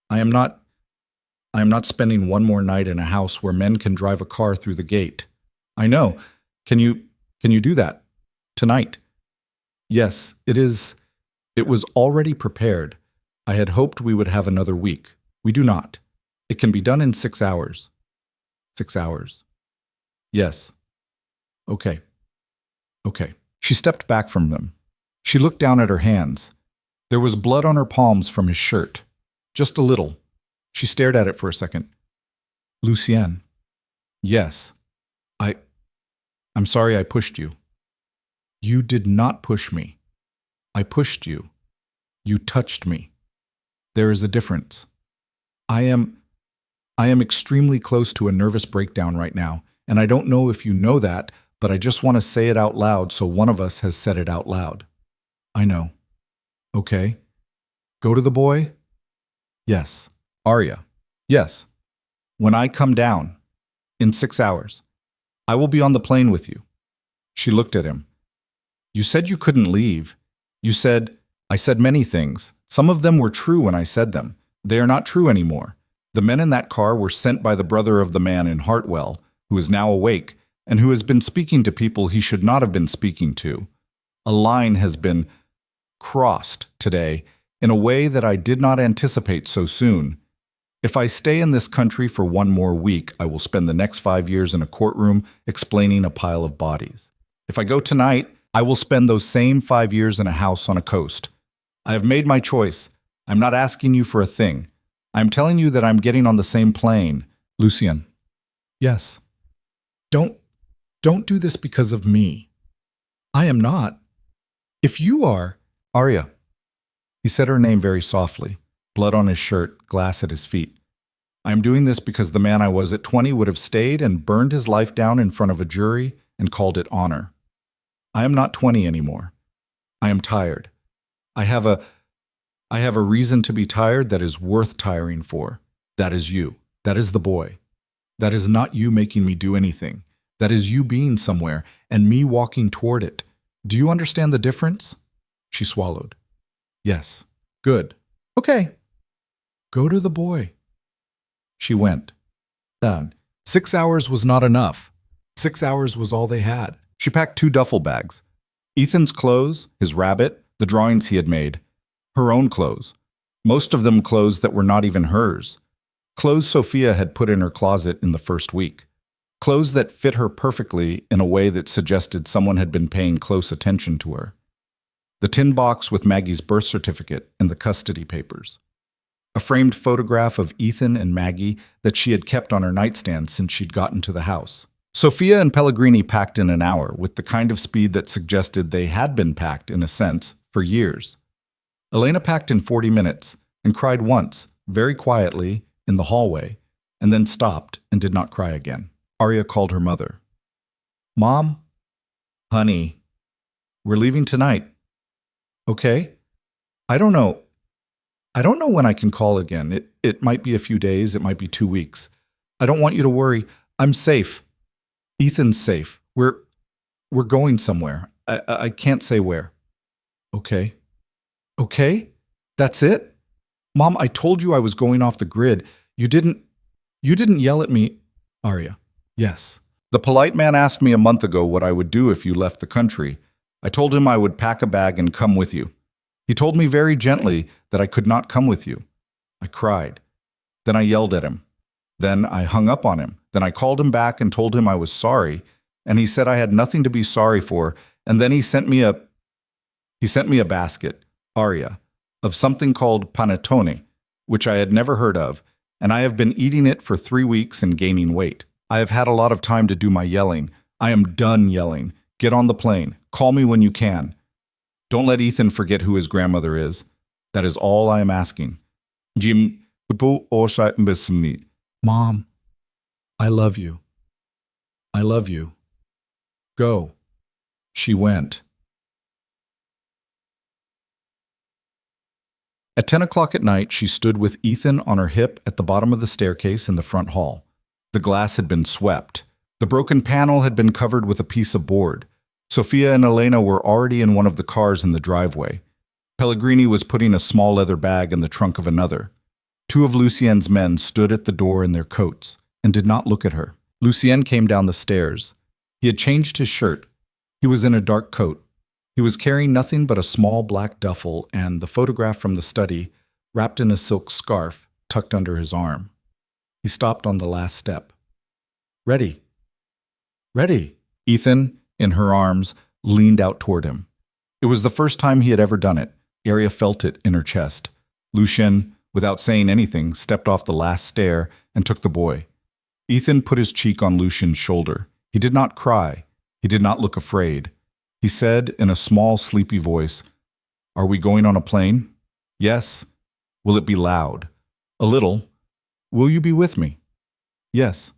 I am not spending one more night in a house where men can drive a car through the gate. I know. Can you do that? Tonight? Yes, it was already prepared. I had hoped we would have another week. We do not. It can be done in 6 hours. 6 hours. Yes. Okay. Okay. She stepped back from them. She looked down at her hands. There was blood on her palms from his shirt. Just a little. She stared at it for a second. Lucien. Yes. I'm sorry I pushed you. You did not push me. I pushed you. You touched me. There is a difference. I am extremely close to a nervous breakdown right now, and I don't know if you know that, but I just want to say it out loud so one of us has said it out loud. I know. Okay. Go to the boy? Yes. Arya. Yes. When I come down, in 6 hours, I will be on the plane with you. She looked at him. You said you couldn't leave. I said many things. Some of them were true when I said them. They are not true anymore. The men in that car were sent by the brother of the man in Hartwell, who is now awake, and who has been speaking to people he should not have been speaking to. A line has been crossed today in a way that I did not anticipate so soon. If I stay in this country for one more week, I will spend the next 5 years in a courtroom explaining a pile of bodies. If I go tonight, I will spend those same 5 years in a house on a coast. I have made my choice. I'm not asking you for a thing. I'm telling you that I'm getting on the same plane. Lucien. Yes. Don't do this because of me. I am not. If you are... Arya. He said her name very softly, blood on his shirt, glass at his feet. I am doing this because the man I was at 20 would have stayed and burned his life down in front of a jury and called it honor. I am not 20 anymore. I am tired. I have a reason to be tired that is worth tiring for. That is you. That is the boy. That is not you making me do anything. That is you being somewhere and me walking toward it. Do you understand the difference? She swallowed. Yes. Good. Okay. Go to the boy. She went. Done. 6 hours was not enough. 6 hours was all they had. She packed 2 duffel bags. Ethan's clothes, his rabbit, the drawings he had made. Her own clothes. Most of them clothes that were not even hers. Clothes Sophia had put in her closet in the first week. clothes that fit her perfectly in a way that suggested someone had been paying close attention to her. The tin box with Maggie's birth certificate and the custody papers. A framed photograph of Ethan and Maggie that she had kept on her nightstand since she'd gotten to the house. Sophia and Pellegrini packed in an hour with the kind of speed that suggested they had been packed, in a sense, for years. Elena packed in 40 minutes and cried once, very quietly, in the hallway, and then stopped and did not cry again. Arya called her mother. "Mom? Honey, we're leaving tonight. Okay? I don't know when I can call again. It might be a few days, it might be 2 weeks. I don't want you to worry. I'm safe. Ethan's safe. We're going somewhere. I can't say where." "Okay. Okay? That's it? Mom, I told you I was going off the grid. You didn't yell at me." Arya. "Yes. The polite man asked me a month ago what I would do if you left the country. I told him I would pack a bag and come with you. He told me very gently that I could not come with you. I cried. Then I yelled at him. Then I hung up on him. Then I called him back and told him I was sorry, and he said I had nothing to be sorry for, and then he sent me a basket, Arya, of something called panettone, which I had never heard of, and I have been eating it for 3 weeks and gaining weight. I have had a lot of time to do my yelling. I am done yelling. Get on the plane. Call me when you can. Don't let Ethan forget who his grandmother is. That is all I am asking." Mom, I love you. I love you. Go. She went. At 10 o'clock at night, she stood with Ethan on her hip at the bottom of the staircase in the front hall. The glass had been swept. The broken panel had been covered with a piece of board. Sophia and Elena were already in one of the cars in the driveway. Pellegrini was putting a small leather bag in the trunk of another. 2 of Lucien's men stood at the door in their coats and did not look at her. Lucien came down the stairs. He had changed his shirt. He was in a dark coat. He was carrying nothing but a small black duffel and the photograph from the study, wrapped in a silk scarf, tucked under his arm. He stopped on the last step. "Ready. Ready." Ethan, in her arms, leaned out toward him. It was the first time he had ever done it. Arya felt it in her chest. Lucien, without saying anything, stepped off the last stair and took the boy. Ethan put his cheek on Lucien's shoulder. He did not cry. He did not look afraid. He said in a small, sleepy voice, "Are we going on a plane?" "Yes." "Will it be loud?" "A little." "Will you be with me?" "Yes."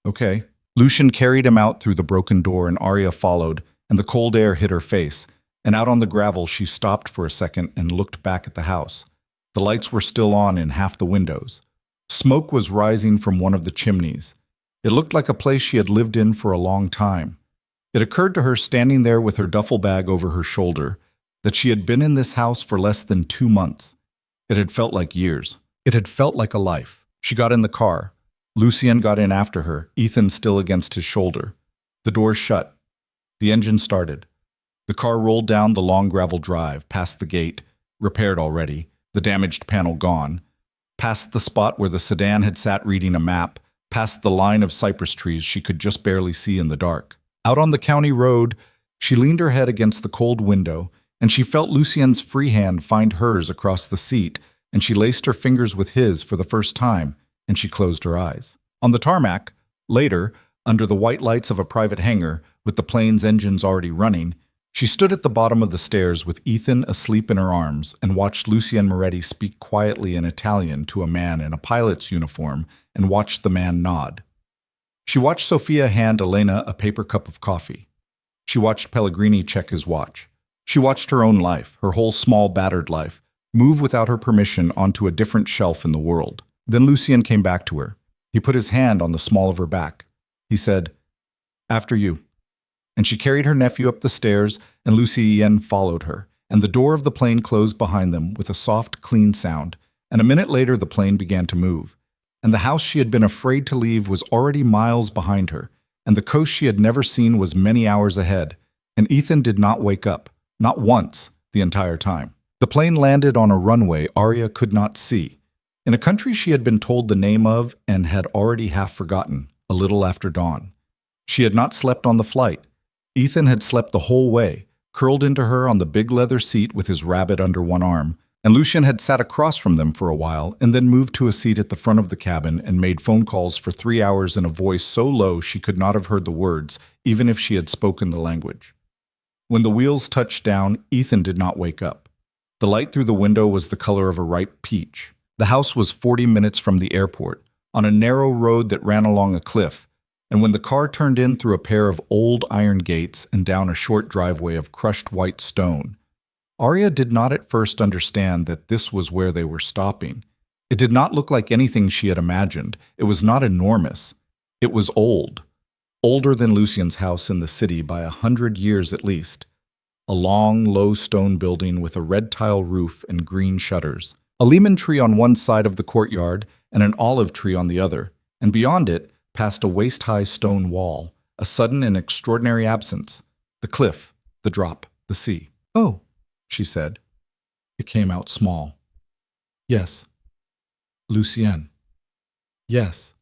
"Okay." Lucien carried him out through the broken door and Arya followed, and the cold air hit her face, and out on the gravel she stopped for a second and looked back at the house. The lights were still on in half the windows. Smoke was rising from one of the chimneys. It looked like a place she had lived in for a long time. It occurred to her, standing there with her duffel bag over her shoulder, that she had been in this house for less than 2 months. It had felt like years. It had felt like a life. She got in the car. Lucien got in after her, Ethan still against his shoulder. The doors shut. The engine started. The car rolled down the long gravel drive, past the gate, repaired already, the damaged panel gone, past the spot where the sedan had sat reading a map, past the line of cypress trees she could just barely see in the dark. Out on the county road, she leaned her head against the cold window, and she felt Lucien's free hand find hers across the seat, and she laced her fingers with his for the first time, and she closed her eyes. On the tarmac, later, under the white lights of a private hangar, with the plane's engines already running, she stood at the bottom of the stairs with Ethan asleep in her arms and watched Lucien Moretti speak quietly in Italian to a man in a pilot's uniform and watched the man nod. She watched Sophia hand Elena a paper cup of coffee. She watched Pellegrini check his watch. She watched her own life, her whole small battered life, move without her permission onto a different shelf in the world. Then Lucien came back to her. He put his hand on the small of her back. He said, "After you." And she carried her nephew up the stairs, and Lucien followed her, and the door of the plane closed behind them with a soft, clean sound, and a minute later the plane began to move. And the house she had been afraid to leave was already miles behind her, and the coast she had never seen was many hours ahead, and Ethan did not wake up, not once, the entire time. The plane landed on a runway Arya could not see, in a country she had been told the name of and had already half forgotten. a little after dawn. She had not slept on the flight. Ethan had slept the whole way, curled into her on the big leather seat with his rabbit under one arm, and Lucien had sat across from them for a while and then moved to a seat at the front of the cabin and made phone calls for 3 hours in a voice so low she could not have heard the words, even if she had spoken the language. When the wheels touched down, Ethan did not wake up. The light through the window was the color of a ripe peach. The house was 40 minutes from the airport, on a narrow road that ran along a cliff, and when the car turned in through a pair of old iron gates and down a short driveway of crushed white stone, Arya did not at first understand that this was where they were stopping. It did not look like anything she had imagined. It was not enormous. It was old. Older than Lucien's house in the city by 100 years at least. A long, low stone building with a red tile roof and green shutters. A lemon tree on one side of the courtyard and an olive tree on the other, and beyond it, past a waist-high stone wall, a sudden and extraordinary absence. The cliff, the drop, the sea. "Oh," she said. It came out small. "Yes." "Lucien." "Yes."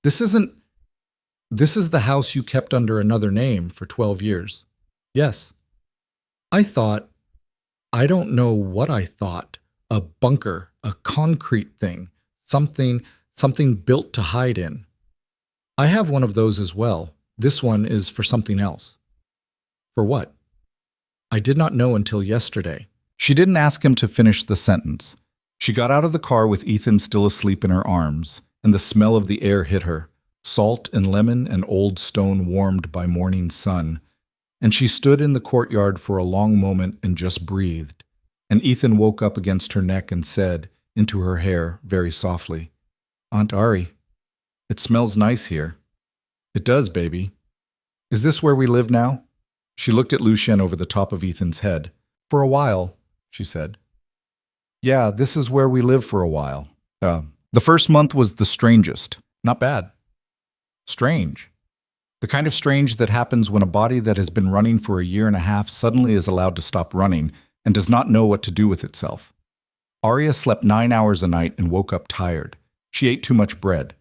This is the house you kept under another name for 12 years." "Yes." I don't know what I thought. A bunker, a concrete thing, something built to hide in. I have one of those as well. This one is for something else." "For what?" "I did not know until yesterday." She didn't ask him to finish the sentence. She got out of the car with Ethan still asleep in her arms, and the smell of the air hit her, salt and lemon and old stone warmed by morning sun, and she stood in the courtyard for a long moment and just breathed, and Ethan woke up against her neck and said, into her hair, very softly, "Aunt Ari, it smells nice here." "It does, baby." "Is this where we live now?" She looked at Lucien over the top of Ethan's head. "For a while," she said. "Yeah, this is where we live for a while. The first month was the strangest. Not bad. Strange. The kind of strange that happens when a body that has been running for a year and a half suddenly is allowed to stop running and does not know what to do with itself. Arya slept 9 hours a night and woke up tired. She ate too much bread.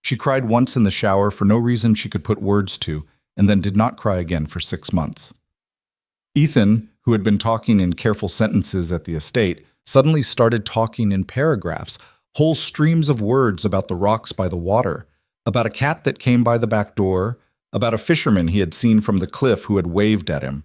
She cried once in the shower for no reason she could put words to, and then did not cry again for 6 months. Ethan, who had been talking in careful sentences at the estate, suddenly started talking in paragraphs, whole streams of words about the rocks by the water, about a cat that came by the back door, about a fisherman he had seen from the cliff who had waved at him.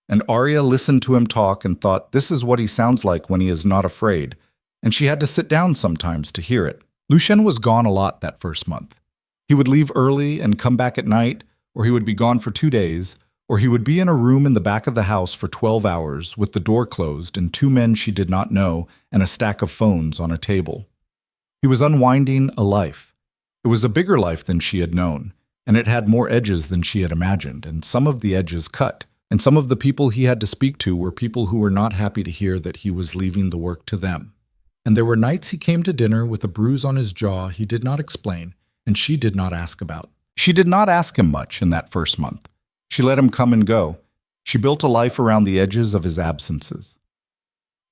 And Arya listened to him talk and thought, this is what he sounds like when he is not afraid, and she had to sit down sometimes to hear it. Lucien was gone a lot that first month. He would leave early and come back at night, or he would be gone for 2 days, or he would be in a room in the back of the house for 12 hours with the door closed and 2 men she did not know and a stack of phones on a table. He was unwinding a life. It was a bigger life than she had known, and it had more edges than she had imagined, and some of the edges cut, and some of the people he had to speak to were people who were not happy to hear that he was leaving the work to them. And there were nights he came to dinner with a bruise on his jaw he did not explain, and she did not ask about. She did not ask him much in that first month. She let him come and go. She built a life around the edges of his absences.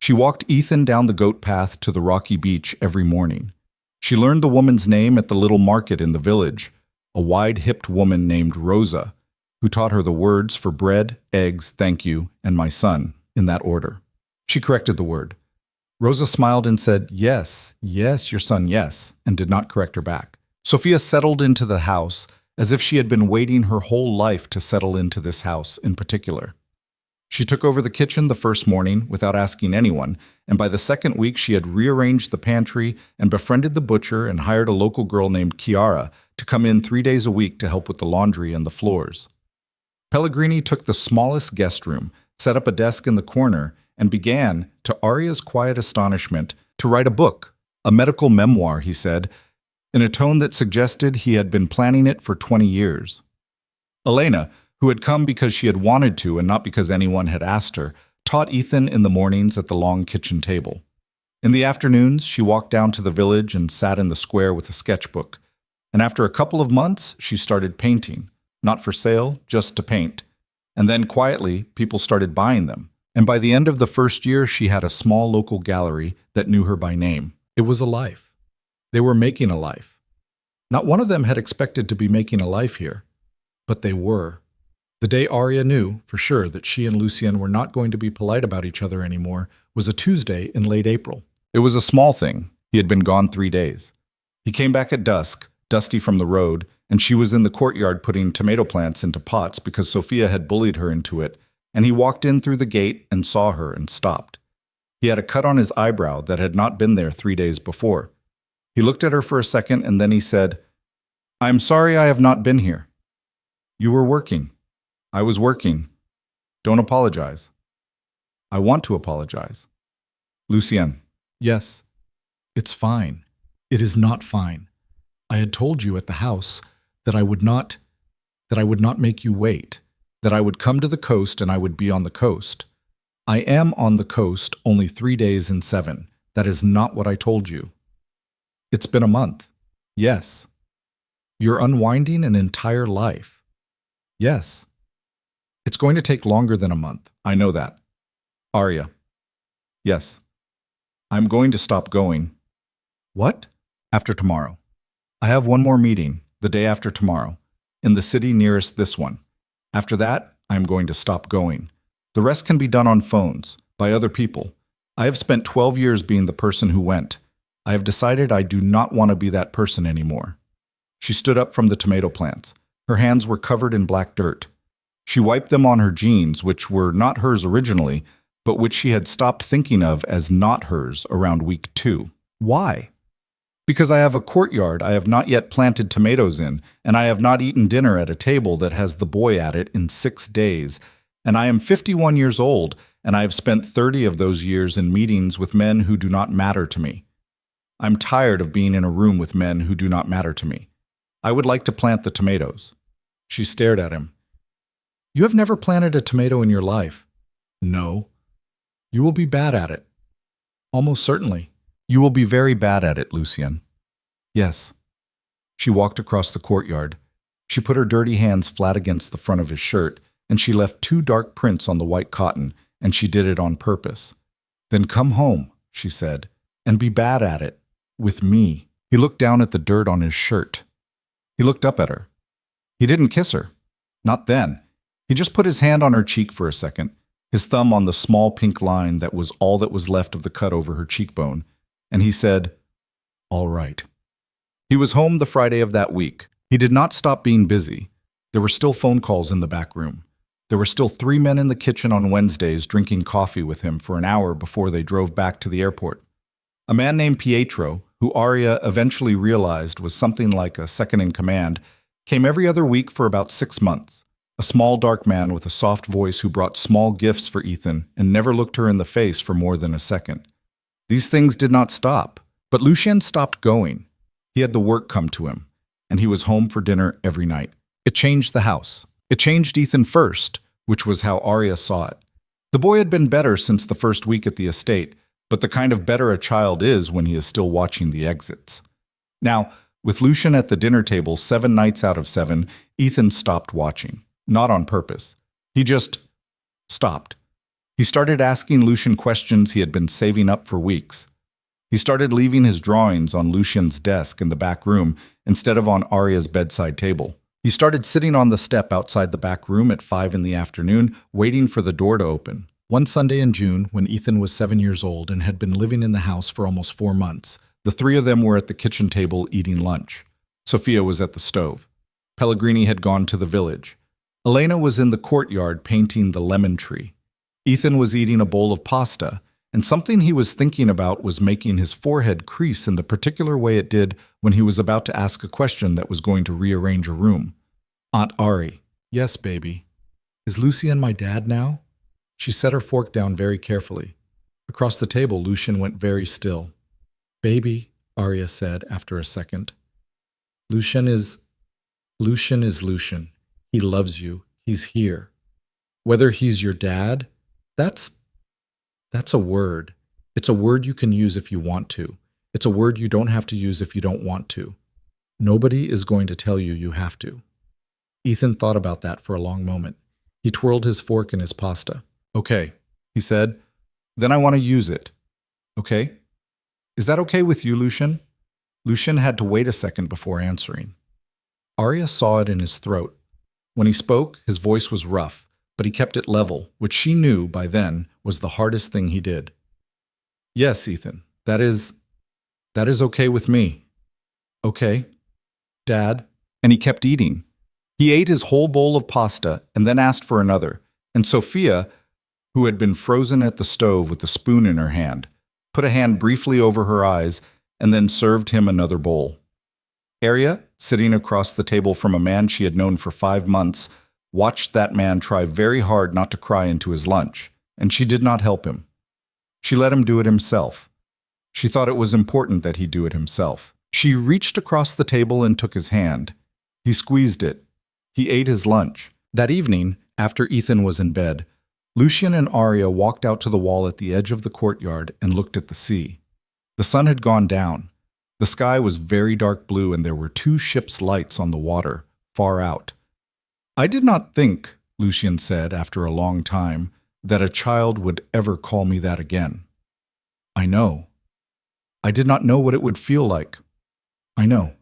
She walked Ethan down the goat path to the rocky beach every morning. She learned the woman's name at the little market in the village, a wide-hipped woman named Rosa, who taught her the words for bread, eggs, thank you, and my son, in that order. She corrected the word. Rosa smiled and said, yes, your son, yes, and did not correct her back. Sophia settled into the house as if she had been waiting her whole life to settle into this house in particular. She took over the kitchen the first morning without asking anyone, and by the second week she had rearranged the pantry and befriended the butcher and hired a local girl named Chiara to come in 3 days a week to help with the laundry and the floors. Pellegrini took the smallest guest room, set up a desk in the corner, and began, to Arya's quiet astonishment, to write a book, a medical memoir, he said, in a tone that suggested he had been planning it for 20 years. Elena, who had come because she had wanted to and not because anyone had asked her, taught Ethan in the mornings at the long kitchen table. In the afternoons, she walked down to the village and sat in the square with a sketchbook. And after a couple of months, she started painting, not for sale, just to paint. And then quietly, people started buying them. And by the end of the first year, she had a small local gallery that knew her by name. It was a life. They were making a life. Not one of them had expected to be making a life here, but they were. The day Arya knew, for sure, that she and Lucien were not going to be polite about each other anymore was a Tuesday in late April. It was a small thing. He had been gone 3 days. He came back at dusk, dusty from the road, and she was in the courtyard putting tomato plants into pots because Sophia had bullied her into it, and he walked in through the gate and saw her and stopped. He had a cut on his eyebrow that had not been there 3 days before. He looked at her for a second and then he said, "I am sorry I have not been here." "You were working." "I was working. Don't apologize." "I want to apologize." "Lucien." Yes, it's fine. It is not fine. I had told you at the house that I would not make you wait, that I would come to the coast and I would be on the coast. I am on the coast only 3 days in 7. That is not what I told you. It's been a month. Yes. You're unwinding an entire life. Yes. It's going to take longer than a month. I know that. Arya. Yes. I'm going to stop going. What? After tomorrow. I have one more meeting, the day after tomorrow, in the city nearest this one. After that, I'm going to stop going. The rest can be done on phones, by other people. I have spent 12 years being the person who went. I have decided I do not want to be that person anymore. She stood up from the tomato plants. Her hands were covered in black dirt. She wiped them on her jeans, which were not hers originally, but which she had stopped thinking of as not hers around week 2. Why? Because I have a courtyard I have not yet planted tomatoes in, and I have not eaten dinner at a table that has the boy at it in 6 days, and I am 51 years old, and I have spent 30 of those years in meetings with men who do not matter to me. I'm tired of being in a room with men who do not matter to me. I would like to plant the tomatoes. She stared at him. You have never planted a tomato in your life. No. You will be bad at it. Almost certainly. You will be very bad at it, Lucien. Yes. She walked across the courtyard. She put her dirty hands flat against the front of his shirt, and she left 2 dark prints on the white cotton, and she did it on purpose. Then come home, she said, and be bad at it, with me. He looked down at the dirt on his shirt. He looked up at her. He didn't kiss her. Not then. He just put his hand on her cheek for a second, his thumb on the small pink line that was all that was left of the cut over her cheekbone, and he said, "All right." He was home the Friday of that week. He did not stop being busy. There were still phone calls in the back room. There were still 3 men in the kitchen on Wednesdays drinking coffee with him for an hour before they drove back to the airport. A man named Pietro, who Arya eventually realized was something like a second-in-command, came every other week for about 6 months. A small dark man with a soft voice who brought small gifts for Ethan and never looked her in the face for more than a second. These things did not stop, but Lucien stopped going. He had the work come to him, and he was home for dinner every night. It changed the house. It changed Ethan first, which was how Arya saw it. The boy had been better since the first week at the estate, but the kind of better a child is when he is still watching the exits. Now, with Lucien at the dinner table 7 nights out of 7, Ethan stopped watching. Not on purpose. He just stopped. He started asking Lucien questions he had been saving up for weeks. He started leaving his drawings on Lucien's desk in the back room instead of on Arya's bedside table. He started sitting on the step outside the back room at 5 in the afternoon, waiting for the door to open. One Sunday in June, when Ethan was 7 years old and had been living in the house for almost 4 months, the 3 of them were at the kitchen table eating lunch. Sophia was at the stove. Pellegrini had gone to the village. Elena was in the courtyard painting the lemon tree. Ethan was eating a bowl of pasta, and something he was thinking about was making his forehead crease in the particular way it did when he was about to ask a question that was going to rearrange a room. Aunt Ari. Yes, baby. Is Lucien my dad now? She set her fork down very carefully. Across the table, Lucien went very still. Baby, Arya said after a second. Lucien is Lucien. He loves you. He's here. Whether he's your dad, that's a word. It's a word you can use if you want to. It's a word you don't have to use if you don't want to. Nobody is going to tell you you have to. Ethan thought about that for a long moment. He twirled his fork in his pasta. Okay, he said. Then I want to use it. Okay? Is that okay with you, Lucien? Lucien had to wait a second before answering. Arya saw it in his throat. When he spoke, his voice was rough, but he kept it level, which she knew by then was the hardest thing he did. Yes, Ethan, that is okay with me. Okay, Dad. And he kept eating. He ate his whole bowl of pasta and then asked for another, and Sophia, who had been frozen at the stove with a spoon in her hand, put a hand briefly over her eyes and then served him another bowl. Arya, sitting across the table from a man she had known for 5 months, watched that man try very hard not to cry into his lunch, and she did not help him. She let him do it himself. She thought it was important that he do it himself. She reached across the table and took his hand. He squeezed it. He ate his lunch. That evening, after Ethan was in bed, Lucien and Arya walked out to the wall at the edge of the courtyard and looked at the sea. The sun had gone down. The sky was very dark blue and there were 2 ships' lights on the water, far out. I did not think, Lucien said after a long time, that a child would ever call me that again. I know. I did not know what it would feel like. I know.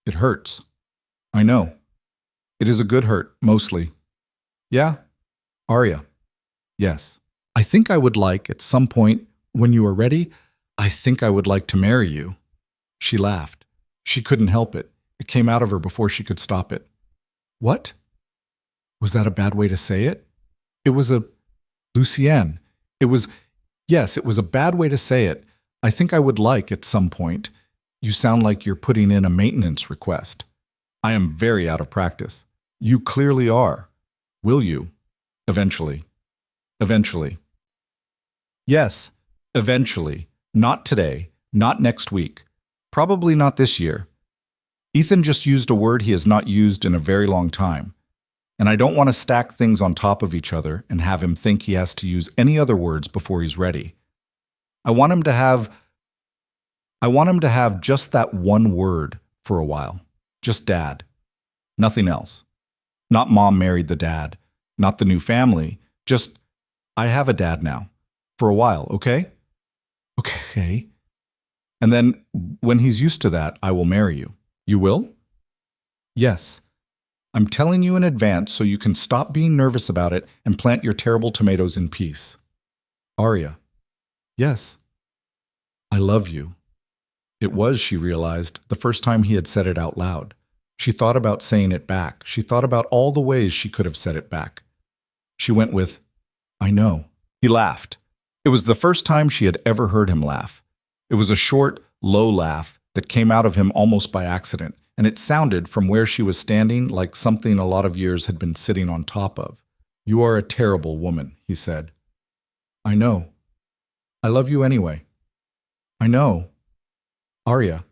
It hurts. I know. It is a good hurt, mostly. Yeah? Arya. Yes. I think I would like, at some point, when you are ready, I think I would like to marry you. She laughed. She couldn't help it. It came out of her before she could stop it. What? Was that a bad way to say it? It was a... Lucienne. It was... Yes, it was a bad way to say it. I think I would like, at some point. You sound like you're putting in a maintenance request. I am very out of practice. You clearly are. Will you? Eventually. Eventually. Yes, eventually. Not today. Not next week. Probably not this year. Ethan just used a word he has not used in a very long time. And I don't want to stack things on top of each other and have him think he has to use any other words before he's ready. I want him to have just that one word for a while. Just Dad. Nothing else. Not Mom married the dad. Not the new family. Just, I have a dad now. For a while, okay? Okay. And then, when he's used to that, I will marry you. You will? Yes. I'm telling you in advance so you can stop being nervous about it and plant your terrible tomatoes in peace. Arya. Yes. I love you. It was, she realized, the first time he had said it out loud. She thought about saying it back. She thought about all the ways she could have said it back. She went with, I know. He laughed. It was the first time she had ever heard him laugh. It was a short, low laugh that came out of him almost by accident, and it sounded, from where she was standing, like something a lot of years had been sitting on top of. You are a terrible woman, he said. I know. I love you anyway. I know. Arya.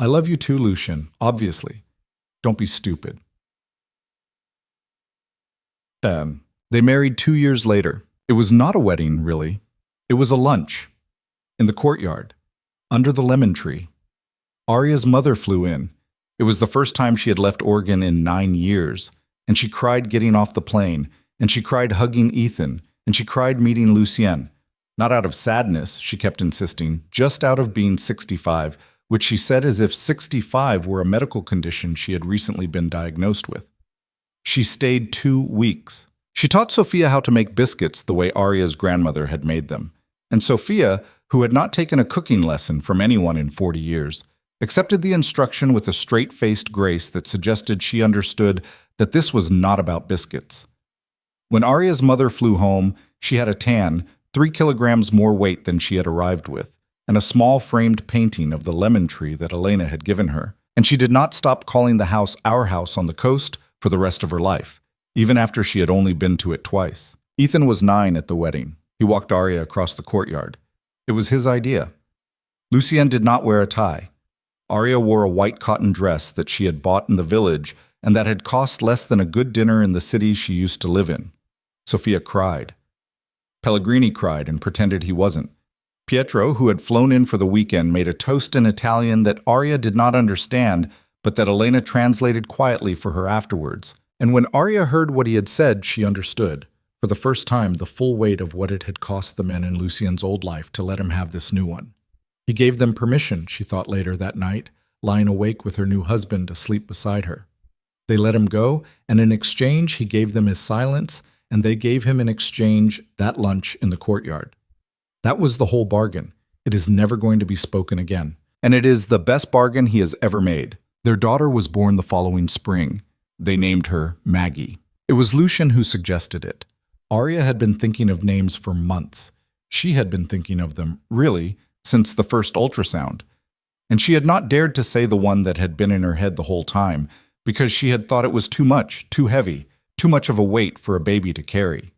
I love you too, Lucien, obviously. Don't be stupid. They married 2 years later. It was not a wedding, really. It was a lunch. In the courtyard. Under the lemon tree. Arya's mother flew in. It was the first time she had left Oregon in 9 years. And she cried getting off the plane. And she cried hugging Ethan. And she cried meeting Lucien. Not out of sadness, she kept insisting, just out of being 65, which she said as if 65 were a medical condition she had recently been diagnosed with. She stayed 2 weeks. She taught Sophia how to make biscuits the way Arya's grandmother had made them. And Sophia, who had not taken a cooking lesson from anyone in 40 years, accepted the instruction with a straight-faced grace that suggested she understood that this was not about biscuits. When Arya's mother flew home, she had a tan, 3 kilograms more weight than she had arrived with, and a small framed painting of the lemon tree that Elena had given her, and she did not stop calling the house our house on the coast for the rest of her life, even after she had only been to it twice. Ethan was 9 at the wedding. He walked Arya across the courtyard. It was his idea. Lucien did not wear a tie. Arya wore a white cotton dress that she had bought in the village and that had cost less than a good dinner in the city she used to live in. Sophia cried. Pellegrini cried and pretended he wasn't. Pietro, who had flown in for the weekend, made a toast in Italian that Arya did not understand, but that Elena translated quietly for her afterwards. And when Arya heard what he had said, she understood, for the first time, the full weight of what it had cost the men in Lucien's old life to let him have this new one. He gave them permission, she thought later that night, lying awake with her new husband asleep beside her. They let him go, and in exchange he gave them his silence, and they gave him in exchange that lunch in the courtyard. That was the whole bargain. It is never going to be spoken again. And it is the best bargain he has ever made. Their daughter was born the following spring. They named her Maggie. It was Lucian who suggested it. Arya had been thinking of names for months. She had been thinking of them, really, since the first ultrasound. And she had not dared to say the one that had been in her head the whole time, because she had thought it was too much, too heavy, too much of a weight for a baby to carry.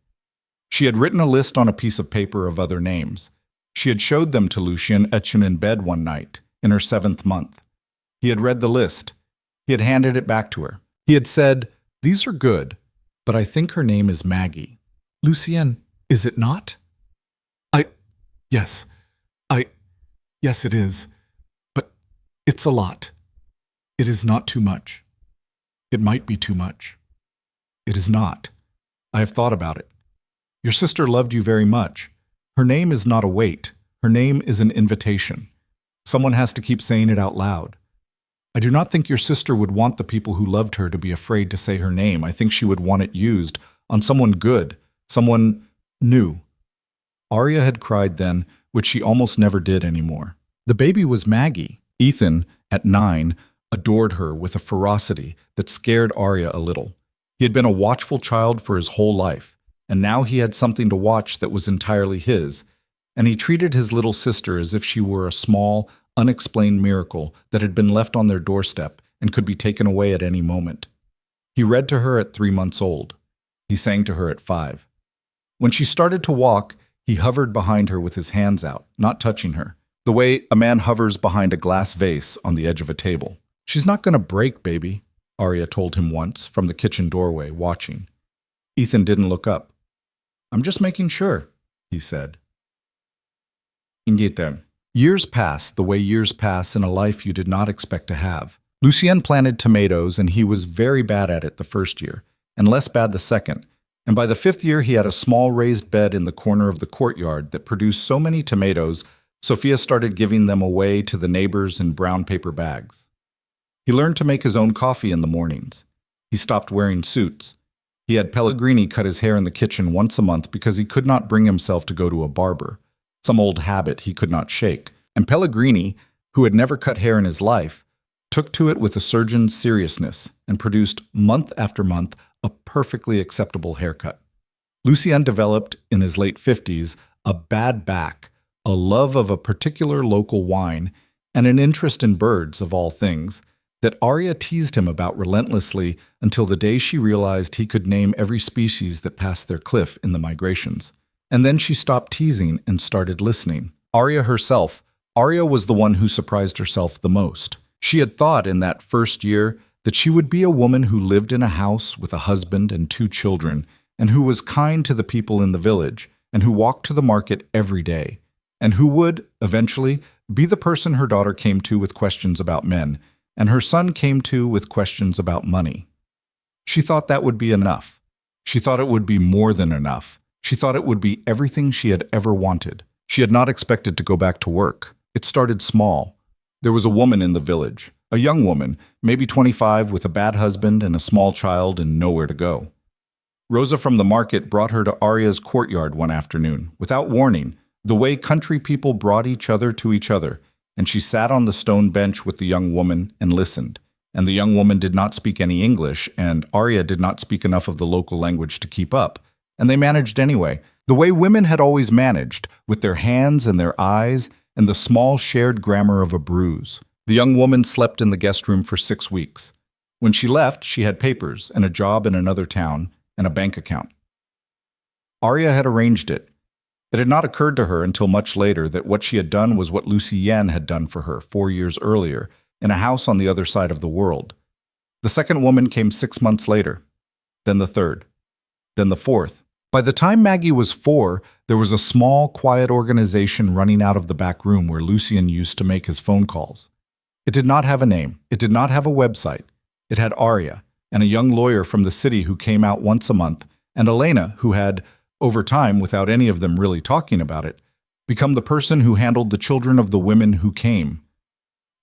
She had written a list on a piece of paper of other names. She had showed them to Lucian etched in bed one night, in her 7th month. He had read the list. He had handed it back to her. He had said, "These are good, but I think her name is Maggie." "Lucien, is it not?" Yes, it is. But it's a lot. It is not too much. It might be too much. It is not. I have thought about it. Your sister loved you very much. Her name is not a weight. Her name is an invitation. Someone has to keep saying it out loud. I do not think your sister would want the people who loved her to be afraid to say her name. I think she would want it used on someone good, someone new. Arya had cried then, which she almost never did anymore. The baby was Maggie. Ethan, at 9, adored her with a ferocity that scared Arya a little. He had been a watchful child for his whole life, and now he had something to watch that was entirely his, and he treated his little sister as if she were a small, unexplained miracle that had been left on their doorstep and could be taken away at any moment. He read to her at 3 months old. He sang to her at 5. When she started to walk, he hovered behind her with his hands out, not touching her, the way a man hovers behind a glass vase on the edge of a table. "She's not going to break, baby," Arya told him once from the kitchen doorway, watching. Ethan didn't look up. "I'm just making sure," he said. Years passed the way years pass in a life you did not expect to have. Lucien planted tomatoes, and he was very bad at it the first year, and less bad the second. And by the 5th year, he had a small raised bed in the corner of the courtyard that produced so many tomatoes, Sophia started giving them away to the neighbors in brown paper bags. He learned to make his own coffee in the mornings. He stopped wearing suits. He had Pellegrini cut his hair in the kitchen once a month because he could not bring himself to go to a barber, some old habit he could not shake. And Pellegrini, who had never cut hair in his life, took to it with a surgeon's seriousness and produced, month after month, a perfectly acceptable haircut. Lucien developed, in his late 50s, a bad back, a love of a particular local wine, and an interest in birds, of all things, that Arya teased him about relentlessly until the day she realized he could name every species that passed their cliff in the migrations. And then she stopped teasing and started listening. Arya was the one who surprised herself the most. She had thought in that first year that she would be a woman who lived in a house with a husband and 2 children, and who was kind to the people in the village, and who walked to the market every day, and who would, eventually, be the person her daughter came to with questions about men, and her son came to with questions about money. She thought that would be enough. She thought it would be more than enough. She thought it would be everything she had ever wanted. She had not expected to go back to work. It started small. There was a woman in the village, a young woman, maybe 25, with a bad husband and a small child and nowhere to go. Rosa from the market brought her to Arya's courtyard one afternoon, without warning, the way country people brought each other to each other, and she sat on the stone bench with the young woman and listened. And the young woman did not speak any English, and Arya did not speak enough of the local language to keep up, and they managed anyway, the way women had always managed, with their hands and their eyes and the small shared grammar of a bruise. The young woman slept in the guest room for 6 weeks. When she left, she had papers and a job in another town and a bank account. Arya had arranged it. It had not occurred to her until much later that what she had done was what Lucien had done for her 4 years earlier in a house on the other side of the world. The second woman came 6 months later, then the third, then the fourth. By the time Maggie was 4, there was a small, quiet organization running out of the back room where Lucien used to make his phone calls. It did not have a name. It did not have a website. It had Arya, and a young lawyer from the city who came out once a month, and Elena, who had, over time, without any of them really talking about it, become the person who handled the children of the women who came.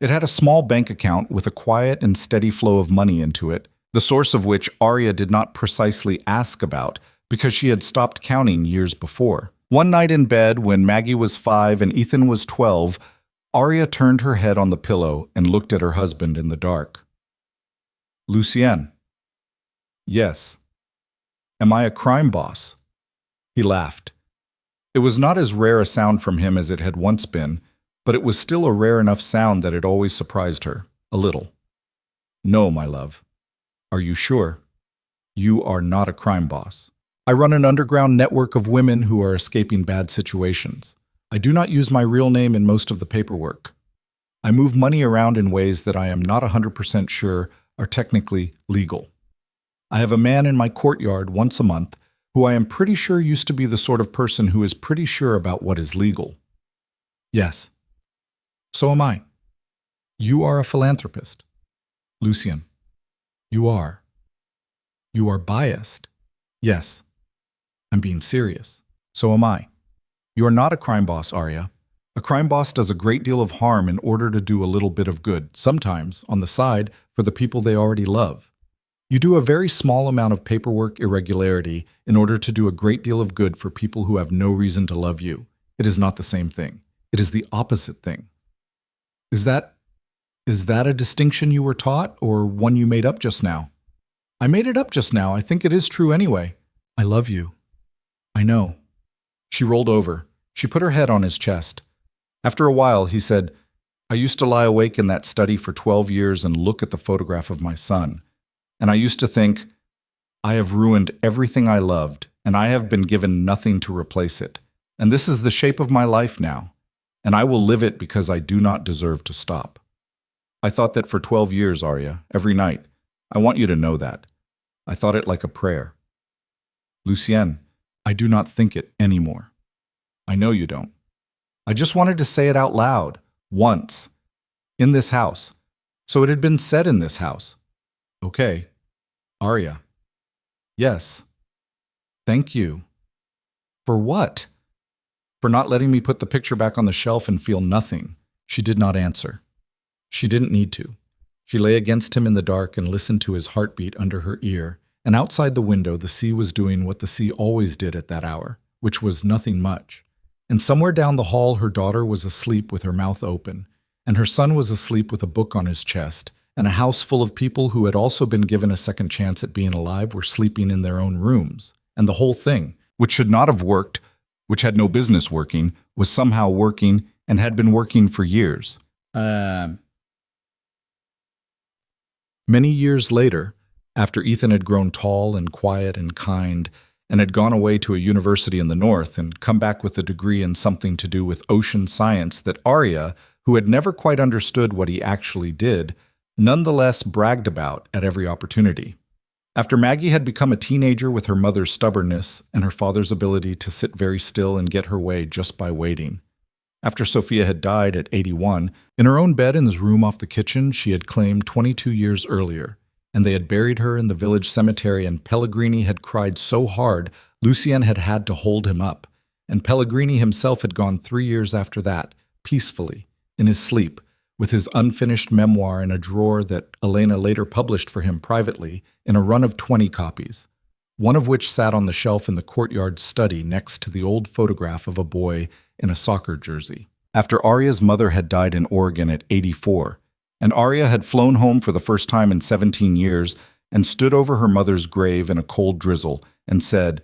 It had a small bank account with a quiet and steady flow of money into it, the source of which Arya did not precisely ask about because she had stopped counting years before. One night in bed, when Maggie was 5 and Ethan was 12, Arya turned her head on the pillow and looked at her husband in the dark. "Lucien." "Yes." "Am I a crime boss?" He laughed. It was not as rare a sound from him as it had once been, but it was still a rare enough sound that it always surprised her, a little. "No, my love." "Are you sure?" "You are not a crime boss. I run an underground network of women who are escaping bad situations. I do not use my real name in most of the paperwork. I move money around in ways that I am not 100% sure are technically legal. I have a man in my courtyard once a month who I am pretty sure used to be the sort of person who is pretty sure about what is legal." "Yes." "So am I." "You are a philanthropist." "Lucien." "You are." "You are biased." "Yes." "I'm being serious." "So am I." "You are not a crime boss, Arya. A crime boss does a great deal of harm in order to do a little bit of good, sometimes, on the side, for the people they already love. You do a very small amount of paperwork irregularity in order to do a great deal of good for people who have no reason to love you. It is not the same thing. It is the opposite thing. Is that a distinction you were taught, or one you made up just now?" "I made it up just now. I think it is true anyway." "I love you." "I know." She rolled over. She put her head on his chest. After a while, he said, "I used to lie awake in that study for 12 years and look at the photograph of my son. And I used to think, I have ruined everything I loved, and I have been given nothing to replace it. And this is the shape of my life now. And I will live it because I do not deserve to stop. I thought that for 12 years, Arya, every night. I want you to know that. I thought it like a prayer. Lucien, I do not think it anymore. I know you don't. I just wanted to say it out loud, once, in this house. So it had been said in this house. Okay. Arya. Yes. Thank you. For what? For not letting me put the picture back on the shelf and feel nothing. She did not answer. She didn't need to. She lay against him in the dark and listened to his heartbeat under her ear, and outside the window the sea was doing what the sea always did at that hour, which was nothing much. And somewhere down the hall her daughter was asleep with her mouth open, and her son was asleep with a book on his chest, and a house full of people who had also been given a second chance at being alive were sleeping in their own rooms. And the whole thing, which should not have worked, which had no business working, was somehow working and had been working for years. Many years later, after Ethan had grown tall and quiet and kind, and had gone away to a university in the north and come back with a degree in something to do with ocean science that Arya, who had never quite understood what he actually did, nonetheless bragged about at every opportunity. After Maggie had become a teenager with her mother's stubbornness and her father's ability to sit very still and get her way just by waiting. After Sophia had died at 81, in her own bed in this room off the kitchen she had claimed 22 years earlier, and they had buried her in the village cemetery, and Pellegrini had cried so hard Lucien had had to hold him up, and Pellegrini himself had gone 3 years after that, peacefully, in his sleep, with his unfinished memoir in a drawer that Elena later published for him privately in a run of 20 copies, one of which sat on the shelf in the courtyard study next to the old photograph of a boy in a soccer jersey. After Arya's mother had died in Oregon at 84, and Arya had flown home for the first time in 17 years and stood over her mother's grave in a cold drizzle and said,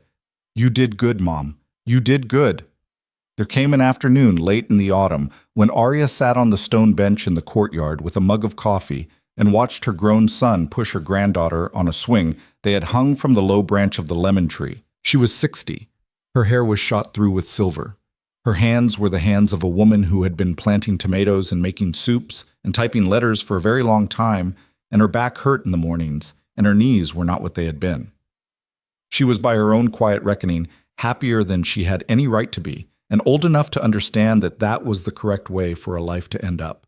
"You did good, Mom. You did good." There came an afternoon late in the autumn when Arya sat on the stone bench in the courtyard with a mug of coffee and watched her grown son push her granddaughter on a swing they had hung from the low branch of the lemon tree. She was 60. Her hair was shot through with silver. Her hands were the hands of a woman who had been planting tomatoes and making soups and typing letters for a very long time, and her back hurt in the mornings, and her knees were not what they had been. She was, by her own quiet reckoning, happier than she had any right to be, and old enough to understand that that was the correct way for a life to end up,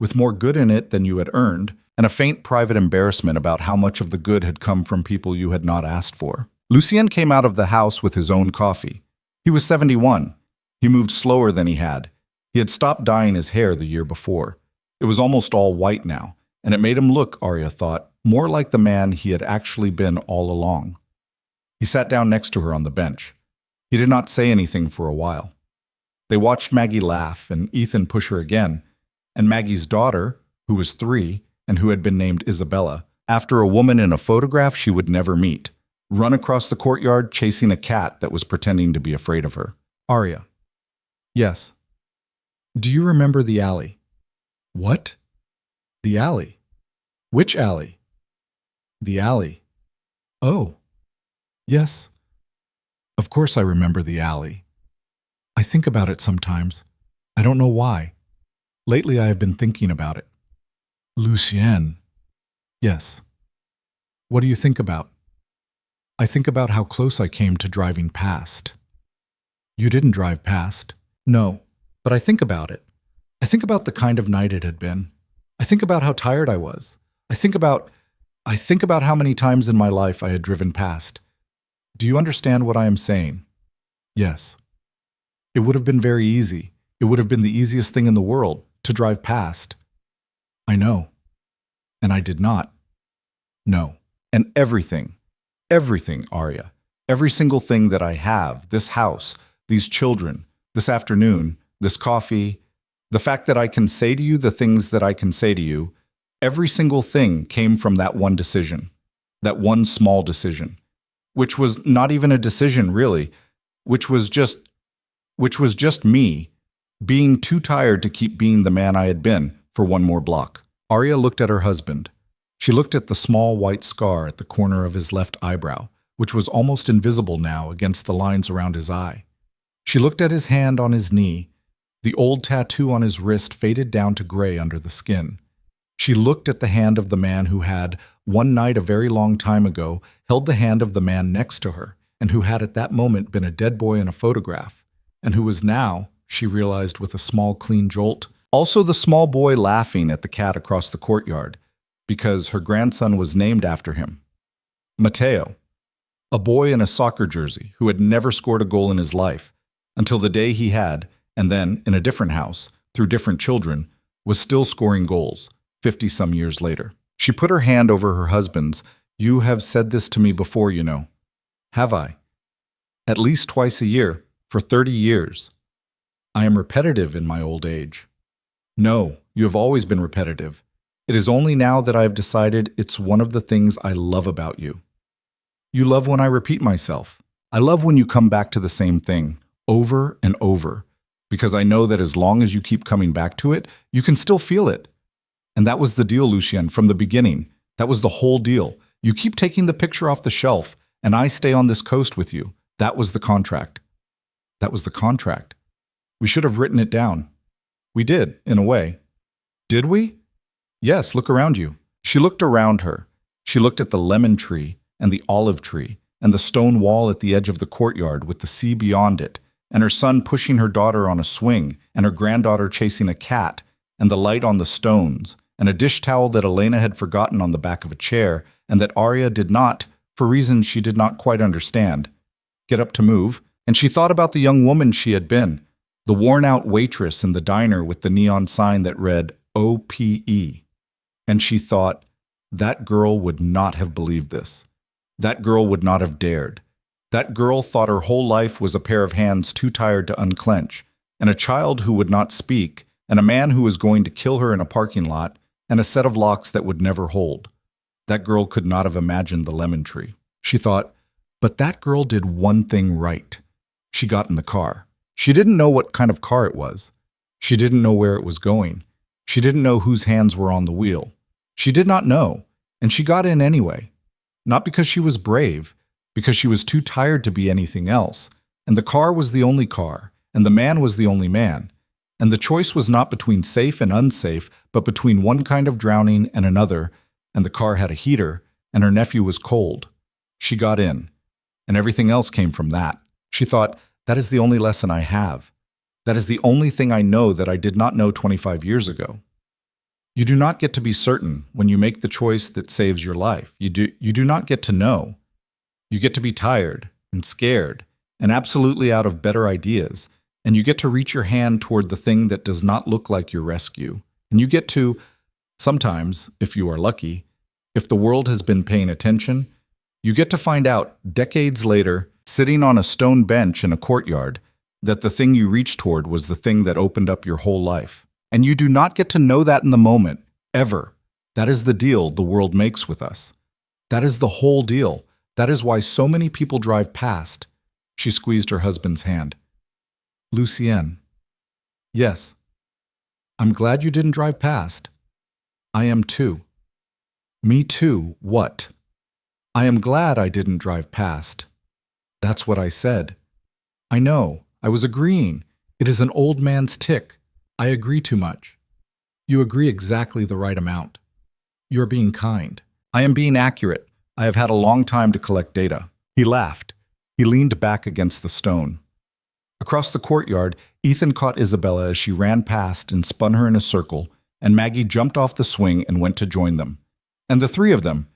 with more good in it than you had earned, and a faint private embarrassment about how much of the good had come from people you had not asked for. Lucien came out of the house with his own coffee. He was 71. He moved slower than he had. He had stopped dyeing his hair the year before. It was almost all white now, and it made him look, Arya thought, more like the man he had actually been all along. He sat down next to her on the bench. He did not say anything for a while. They watched Maggie laugh and Ethan push her again, and Maggie's daughter, who was 3 and who had been named Isabella, after a woman in a photograph she would never meet, run across the courtyard chasing a cat that was pretending to be afraid of her. Arya. Yes. Do you remember the alley? What? The alley? Which alley? The alley. Oh. Yes. Of course I remember the alley. I think about it sometimes. I don't know why. Lately I have been thinking about it. Lucienne. Yes. What do you think about? I think about how close I came to driving past. You didn't drive past. No, but I think about it. I think about the kind of night it had been. I think about how tired I was. I think about how many times in my life I had driven past. Do you understand what I am saying? Yes. It would have been very easy. It would have been the easiest thing in the world to drive past. I know. And I did not. No. And everything, Arya, every single thing that I have, this house, these children, this afternoon, this coffee, the fact that I can say to you the things that I can say to you, every single thing came from that one decision, that one small decision, which was not even a decision really, which was just me being too tired to keep being the man I had been for one more block. Arya looked at her husband. She looked at the small white scar at the corner of his left eyebrow, which was almost invisible now against the lines around his eye. She looked at his hand on his knee. The old tattoo on his wrist faded down to gray under the skin. She looked at the hand of the man who had, one night a very long time ago, held the hand of the man next to her, and who had at that moment been a dead boy in a photograph, and who was now, she realized with a small clean jolt, also the small boy laughing at the cat across the courtyard, because her grandson was named after him. Matteo, a boy in a soccer jersey who had never scored a goal in his life, until the day he had, and then, in a different house, through different children, was still scoring goals, 50-some years later. She put her hand over her husband's. You have said this to me before, you know. Have I? At least twice a year, for 30 years. I am repetitive in my old age. No, you have always been repetitive. It is only now that I have decided it's one of the things I love about you. You love when I repeat myself. I love when you come back to the same thing, over and over, because I know that as long as you keep coming back to it, you can still feel it. And that was the deal, Lucien, from the beginning. That was the whole deal. You keep taking the picture off the shelf, and I stay on this coast with you. That was the contract. That was the contract. We should have written it down. We did, in a way. Did we? Yes, look around you. She looked around her. She looked at the lemon tree and the olive tree and the stone wall at the edge of the courtyard with the sea beyond it, and her son pushing her daughter on a swing, and her granddaughter chasing a cat, and the light on the stones, and a dish towel that Elena had forgotten on the back of a chair, and that Arya did not, for reasons she did not quite understand, get up to move, and she thought about the young woman she had been, the worn-out waitress in the diner with the neon sign that read OPE. And she thought, that girl would not have believed this. That girl would not have dared. That girl thought her whole life was a pair of hands too tired to unclench, and a child who would not speak, and a man who was going to kill her in a parking lot, and a set of locks that would never hold. That girl could not have imagined the lemon tree. She thought, but that girl did one thing right. She got in the car. She didn't know what kind of car it was. She didn't know where it was going. She didn't know whose hands were on the wheel. She did not know, and she got in anyway. Not because she was brave, because she was too tired to be anything else, and the car was the only car, and the man was the only man, and the choice was not between safe and unsafe, but between one kind of drowning and another, and the car had a heater, and her nephew was cold. She got in, and everything else came from that. She thought, that is the only lesson I have. That is the only thing I know that I did not know 25 years ago. You do not get to be certain when you make the choice that saves your life. You do not get to know. You get to be tired and scared and absolutely out of better ideas, and you get to reach your hand toward the thing that does not look like your rescue. And you get to, sometimes, if you are lucky, if the world has been paying attention, you get to find out, decades later, sitting on a stone bench in a courtyard, that the thing you reached toward was the thing that opened up your whole life. And you do not get to know that in the moment, ever. That is the deal the world makes with us. That is the whole deal. That is why so many people drive past. She squeezed her husband's hand. Lucienne. Yes. I'm glad you didn't drive past. I am too. Me too, what? I am glad I didn't drive past. That's what I said. I know, I was agreeing. It is an old man's tick. I agree too much. You agree exactly the right amount. You're being kind. I am being accurate. I have had a long time to collect data. He laughed. He leaned back against the stone. Across the courtyard, Ethan caught Isabella as she ran past and spun her in a circle, and Maggie jumped off the swing and went to join them. And the three of them,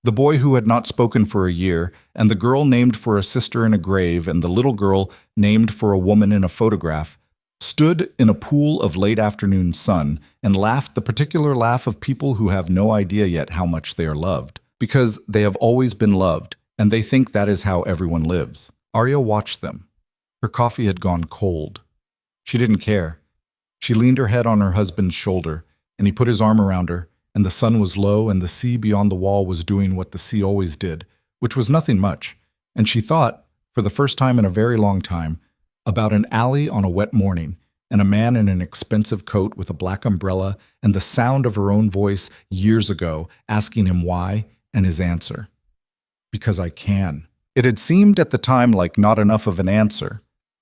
the boy who had not spoken for a year, and the girl named for a sister in a grave, and the little girl named for a woman in a photograph, stood in a pool of late afternoon sun and laughed the particular laugh of people who have no idea yet how much they are loved, because they have always been loved, and they think that is how everyone lives. Arya watched them. Her coffee had gone cold. She didn't care. She leaned her head on her husband's shoulder, and he put his arm around her, and the sun was low, and the sea beyond the wall was doing what the sea always did, which was nothing much, and she thought, for the first time in a very long time, about an alley on a wet morning, and a man in an expensive coat with a black umbrella, and the sound of her own voice years ago asking him why, and his answer. Because I can. It had seemed at the time like not enough of an answer.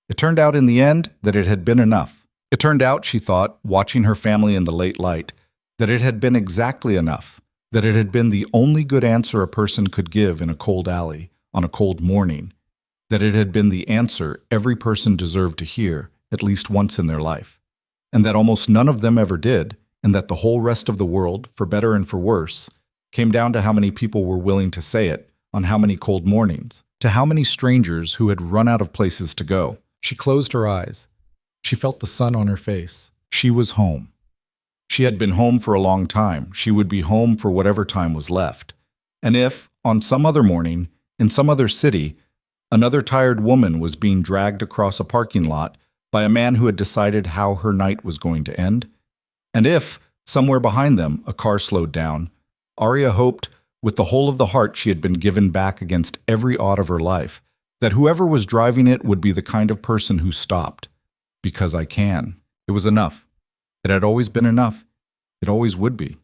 It turned out in the end that it had been enough. It turned out, she thought, watching her family in the late light, that it had been exactly enough, that it had been the only good answer a person could give in a cold alley, on a cold morning, that it had been the answer every person deserved to hear at least once in their life, and that almost none of them ever did, and that the whole rest of the world, for better and for worse, came down to how many people were willing to say it on how many cold mornings, to how many strangers who had run out of places to go. She closed her eyes. She felt the sun on her face. She was home. She had been home for a long time. She would be home for whatever time was left. And if, on some other morning, in some other city, another tired woman was being dragged across a parking lot by a man who had decided how her night was going to end, and if, somewhere behind them, a car slowed down, Arya hoped, with the whole of the heart she had been given back against every odd of her life, that whoever was driving it would be the kind of person who stopped. Because I can. It was enough. It had always been enough. It always would be.